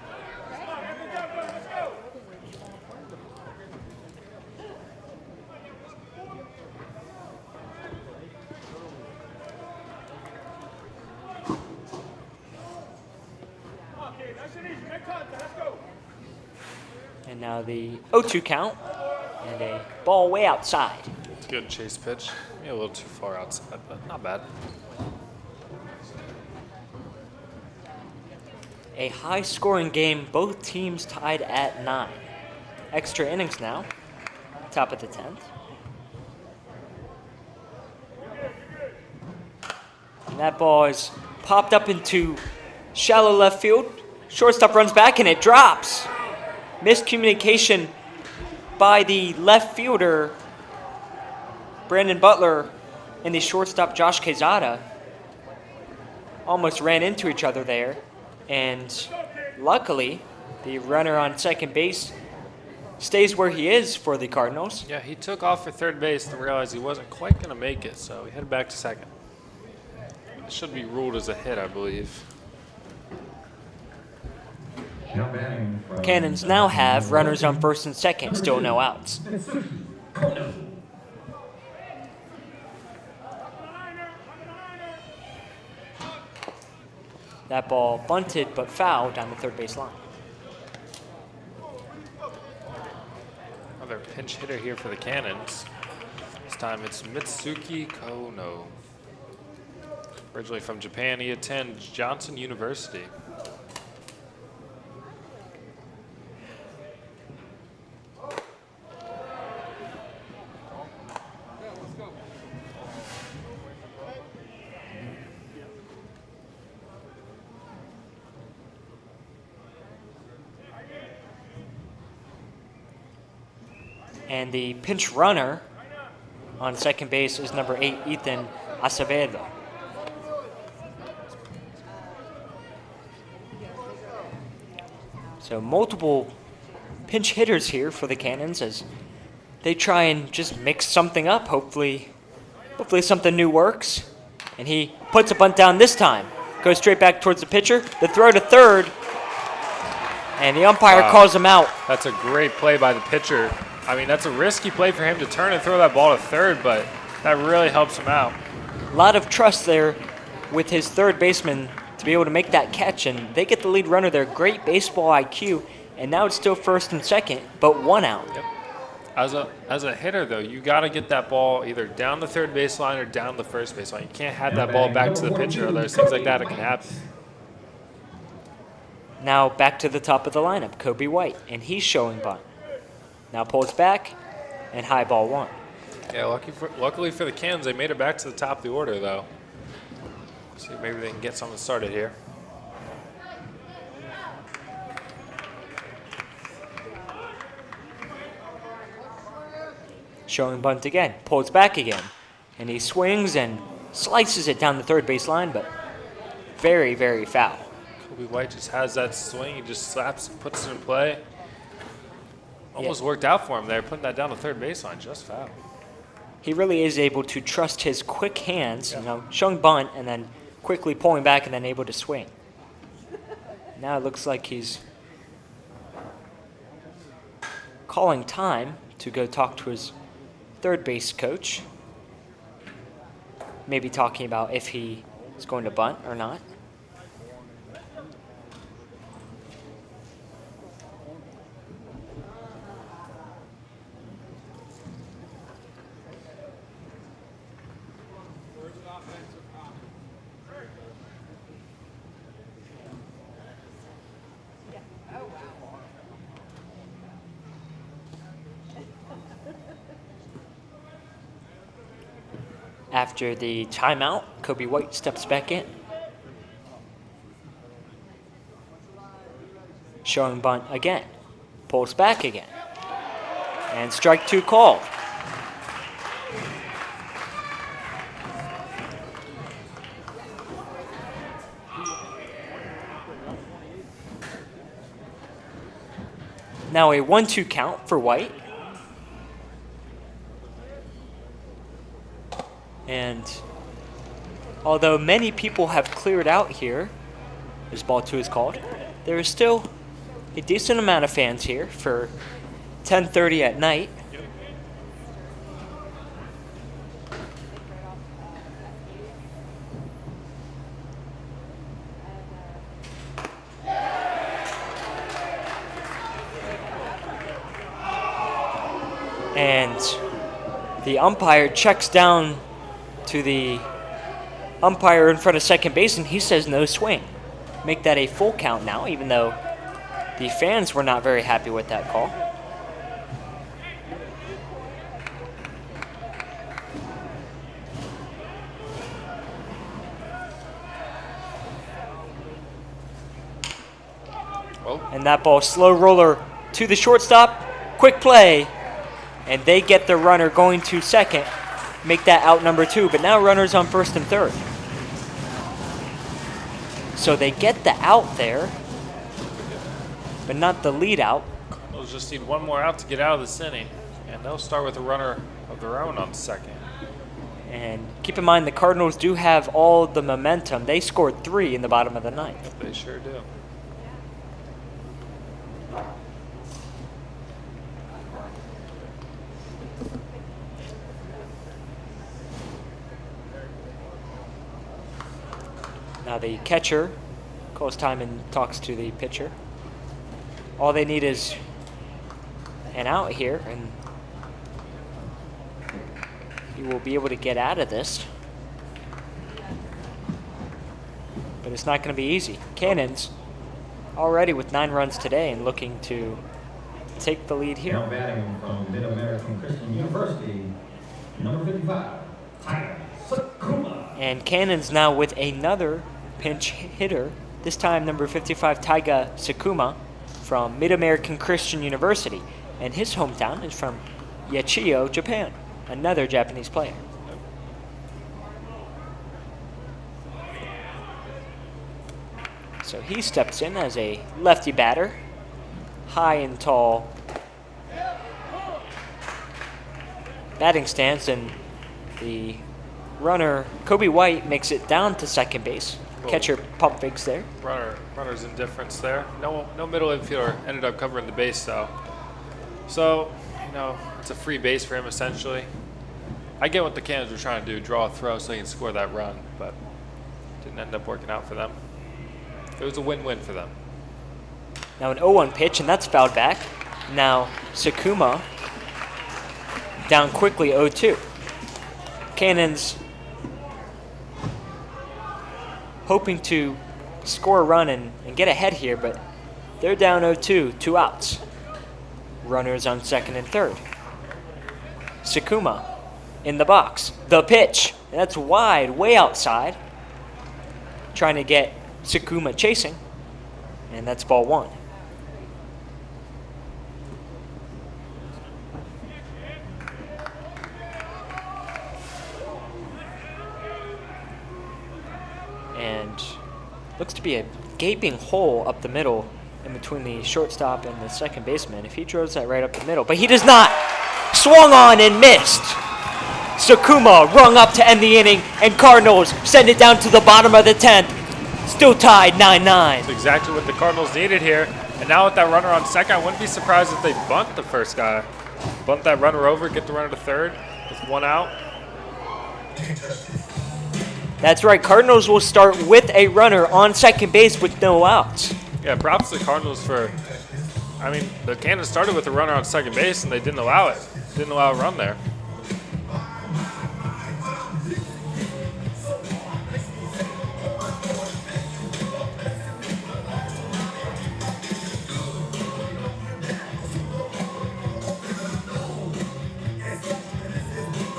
And now the 0-2 count and a ball way outside. It's a good chase pitch. Maybe a little too far outside, but not bad. A high-scoring game, both teams tied at 9. Extra innings now, top of the 10th. And that ball is popped up into shallow left field. Shortstop runs back and it drops. Miscommunication by the left fielder, Brandon Butler, and the shortstop, Josh Quezada. Almost ran into each other there. And luckily, the runner on second base stays where he is for the Cardinals. Yeah, he took off for third base and realized he wasn't quite going to make it, so he headed back to second. It should be ruled as a hit, I believe. Cannons now have runners on first and second, still no outs. That ball bunted but fouled down the third base line. Another pinch hitter here for the Cannons. This time it's Mitsuki Kono. Originally from Japan, he attends Johnson University. And the pinch runner on second base is number 8, Ethan Acevedo. So multiple pinch hitters here for the Cannons as they try and just mix something up. Hopefully something new works. And he puts a bunt down this time. Goes straight back towards the pitcher. The throw to third. And the umpire calls him out. That's a great play by the pitcher. I mean, that's a risky play for him to turn and throw that ball to third, but that really helps him out. A lot of trust there with his third baseman to be able to make that catch, and they get the lead runner there. Great baseball IQ, and now it's still first and second, but 1 out. Yep. As a hitter, though, you got to get that ball either down the third baseline or down the first baseline. You can't have that ball back to the pitcher, or there's things like that can happen. Now back to the top of the lineup, Kobe White, and he's showing bunt. Now pulls back, and high ball 1. Yeah, luckily for the Cannons, they made it back to the top of the order, though. See if maybe they can get something started here. Showing bunt again, pulls back again, and he swings and slices it down the third base line, but very, very foul. Kobe White just has that swing. He just slaps and puts it in play. Almost worked out for him there, putting that down the third baseline, just foul. He really is able to trust his quick hands, showing bunt and then quickly pulling back and then able to swing. Now it looks like he's calling time to go talk to his third base coach. Maybe talking about if he is going to bunt or not. After the timeout, Kobe White steps back in. Showing bunt again. Pulls back again. And strike 2 called. Now a 1-2 count for White. And although many people have cleared out here, as ball 2 is called, there is still a decent amount of fans here for 10:30 at night. And the umpire checks down to the umpire in front of second base, and he says no swing. Make that a full count now, even though the fans were not very happy with that call. Oh. And that ball, slow roller to the shortstop. Quick play. And they get the runner going to second. Make that out number 2. But now runners on first and third. So they get the out there, but not the lead out. They'll just need one more out to get out of this inning. And they'll start with a runner of their own on second. And keep in mind, the Cardinals do have all the momentum. They scored 3 in the bottom of the ninth. They sure do. Now the catcher calls time and talks to the pitcher. All they need is an out here, and he will be able to get out of this. But it's not going to be easy. Cannons already with 9 runs today and looking to take the lead Now here. batting from Mid-American Christian University, number 55, Tyler Sakuma. And Cannons now with another pinch hitter, this time number 55, Taiga Sakuma from Mid-American Christian University. And his hometown is from Yachiyo, Japan, another Japanese player. So he steps in as a lefty batter, high and tall batting stance, and the runner, Kobe White, makes it down to second base. Catcher pump fakes there. Runner's indifference there. No middle infielder ended up covering the base though. So, it's a free base for him essentially. I get what the Cannons were trying to do, draw a throw so they can score that run, but didn't end up working out for them. It was a win-win for them. Now an 0-1 pitch, and that's fouled back. Now Sakuma down quickly, 0-2. Cannons hoping to score a run and get ahead here, but they're down 0-2, 2 outs. Runners on second and third. Sakuma in the box. The pitch. That's wide, way outside. Trying to get Sakuma chasing. And that's ball 1. And looks to be a gaping hole up the middle in between the shortstop and the second baseman. If he throws that right up the middle, but he does not. Swung on and missed. Sakuma rung up to end the inning, and Cardinals send it down to the bottom of the 10th. Still tied 9-9. That's exactly what the Cardinals needed here. And now with that runner on second, I wouldn't be surprised if they bunt the first guy. Bunt that runner over, get the runner to third with 1 out. That's right. Cardinals will start with a runner on second base with no outs. Yeah, props to the Cardinals for, the Cannons started with a runner on second base and they didn't allow it. Didn't allow a run there.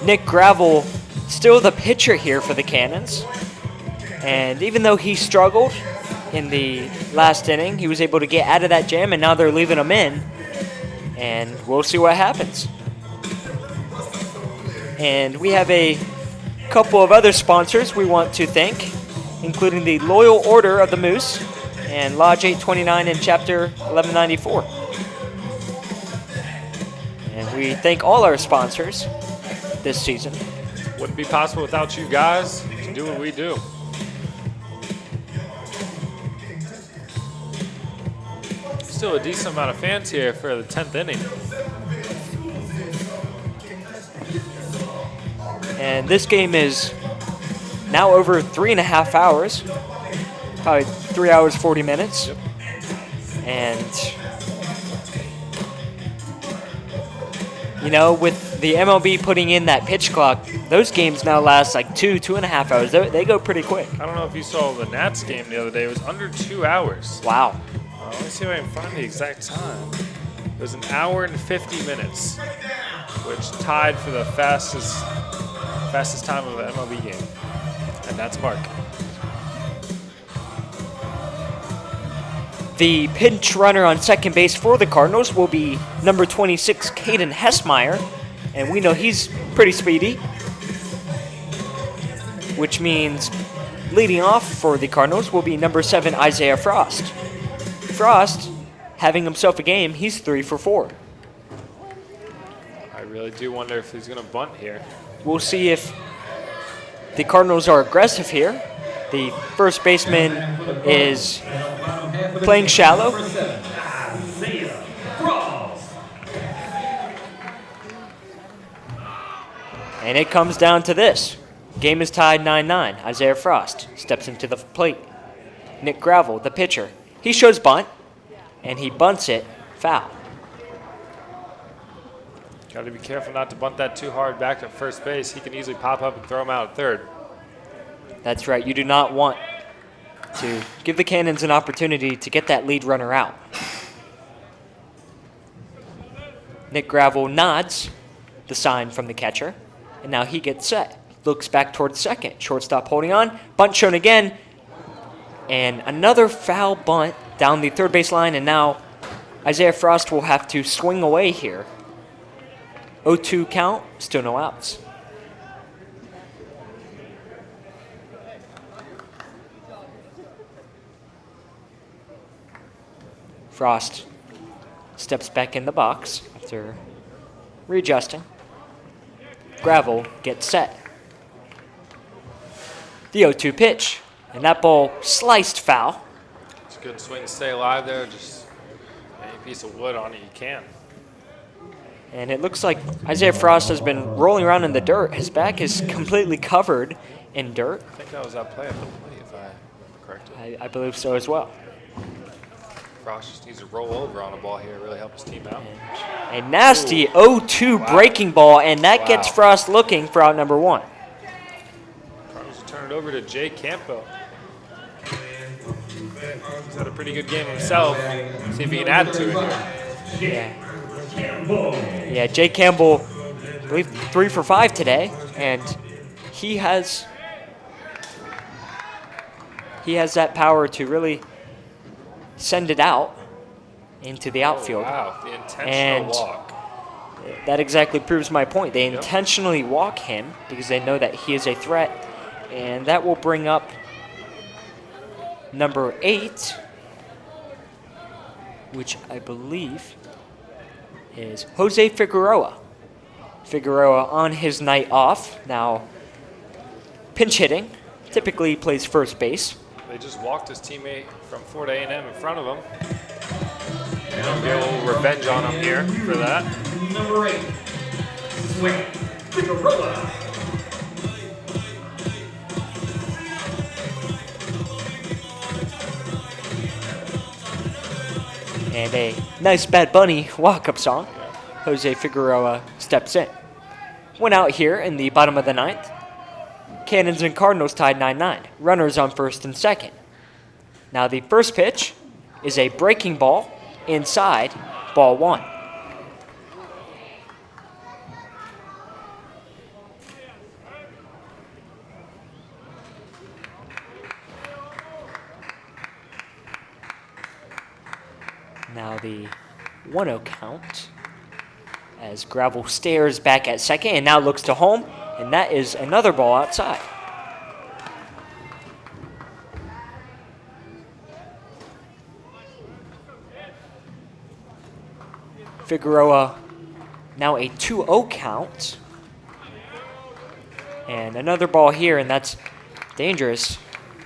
Nick Gravel still the pitcher here for the Cannons. And even though he struggled in the last inning, he was able to get out of that jam, and now they're leaving him in. And we'll see what happens. And we have a couple of other sponsors we want to thank, including the Loyal Order of the Moose and Lodge 829 in Chapter 1194. And we thank all our sponsors this season. Wouldn't be possible without you guys to do what we do. Still a decent amount of fans here for the 10th inning. And this game is now over 3.5 hours, probably 3 hours, 40 minutes. Yep. And, with the MLB putting in that pitch clock, those games now last like 2.5 hours. They go pretty quick. I don't know if you saw the Nats game the other day. It was under 2 hours. Wow. Let me see if I can find the exact time. It was 1 hour and 50 minutes, which tied for the fastest time of an MLB game. And that's Mark. The pinch runner on second base for the Cardinals will be number 26, Caden Hessmeyer, and we know he's pretty speedy, which means leading off for the Cardinals will be number 7, Isaiah Frost. Frost, having himself a game, he's 3 for 4. I really do wonder if he's going to bunt here. We'll see if the Cardinals are aggressive here. The first baseman is playing shallow. And it comes down to this. Game is tied 9-9. Isaiah Frost steps into the plate. Nick Gravel, the pitcher. He shows bunt, and he bunts it foul. Got to be careful not to bunt that too hard back to first base. He can easily pop up and throw him out at third. That's right. You do not want to give the Cannons an opportunity to get that lead runner out. Nick Gravel nods the sign from the catcher, and now he gets set. Looks back towards second. Shortstop holding on. Bunt shown again. And another foul bunt down the third base line, and now Isaiah Frost will have to swing away here. 0-2 count, still no outs. Frost steps back in the box after readjusting. Gravel gets set. The 0-2 pitch, and that ball sliced foul. It's a good swing to stay alive there. Just any piece of wood on it you can. And it looks like Isaiah Frost has been rolling around in the dirt. His back is completely covered in dirt. I think that was that play at the plate, if I correctly. I believe so as well. Frost just needs to roll over on a ball here, really help his team out. A nasty 0-2 breaking ball, and that gets Frost looking for out number 1. Cardinals will turn it over to Jay Campo. He's had a pretty good game himself. See if he can add to it here. Yeah, Jay Campbell, I believe 3 for 5 today, and he has that power to really send it out into the outfield. Wow, the intentional And walk. that exactly proves my point. They intentionally walk him because they know that he is a threat, and that will bring up number 8, which I believe is Jose Figueroa. Figueroa on his night off, now pinch hitting, typically plays first base. They just walked his teammate from Fort A&M in front of him. And get a little revenge on him here for that. Number 8, Figueroa. And a nice Bad Bunny walk-up song. Jose Figueroa steps in. One out here in the bottom of the ninth. Cannons and Cardinals tied 9-9. Runners on first and second. Now the first pitch is a breaking ball inside, ball 1. Now the 1-0 count as Gravel stares back at second and now looks to home, and that is another ball outside. Figueroa now a 2-0 count. And another ball here, and that's dangerous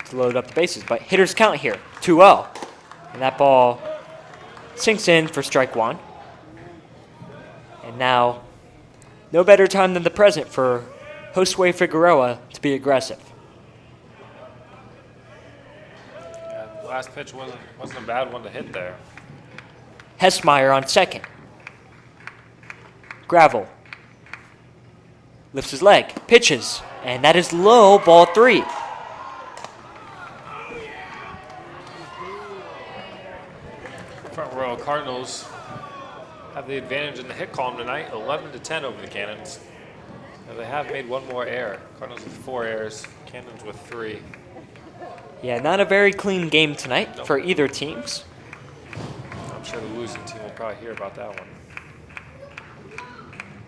to load up the bases. But hitters count here, 2-0. And that ball sinks in for strike 1. And now, no better time than the present for Josue Figueroa to be aggressive. Yeah, the last pitch wasn't a bad one to hit there. Hessmeyer on second. Gravel lifts his leg, pitches, and that is low, ball 3. Front row Cardinals have the advantage in the hit column tonight, 11-10 over the Cannons. Now they have made one more error. Cardinals with 4 errors, Cannons with 3. Yeah, not a very clean game tonight for either teams. sure the losing team will probably hear about that one.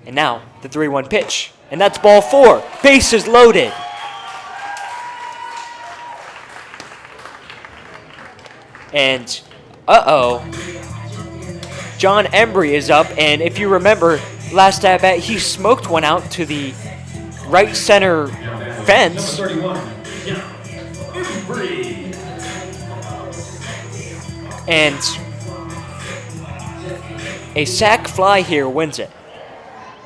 And now the 3-1 pitch. And that's ball 4. Bases loaded. And, John Embry is up. And if you remember, last at bat, he smoked one out to the right center fence. And a sac fly here wins it.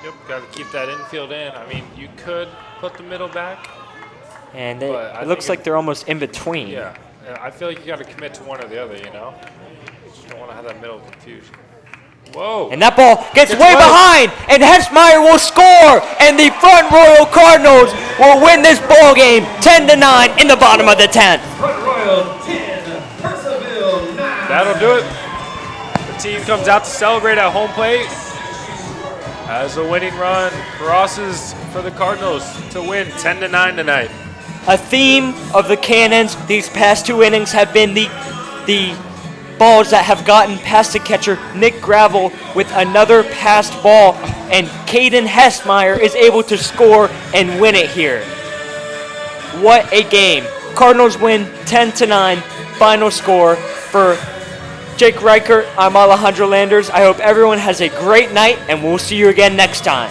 Yep, got to keep that infield in. I mean, you could put the middle back. And But it looks like they're almost in between. Yeah, I feel like you got to commit to one or the other, you know? You just don't want to have that middle confusion. Whoa. And that ball gets way behind, and Hesmeyer will score, and the Front Royal Cardinals will win this ball game 10-9 in the bottom of the 10th. Front Royal 10, Purcellville 9. That'll do it. The team comes out to celebrate at home plate as the winning run crosses for the Cardinals to win 10-9 tonight. A theme of the Cannons these past 2 innings have been the balls that have gotten past the catcher, Nick Gravel, with another passed ball, and Caden Hesmeyer is able to score and win it here. What a game. Cardinals win 10-9, final score. For Jake Reichert, I'm Alejandro Landers. I hope everyone has a great night, and we'll see you again next time.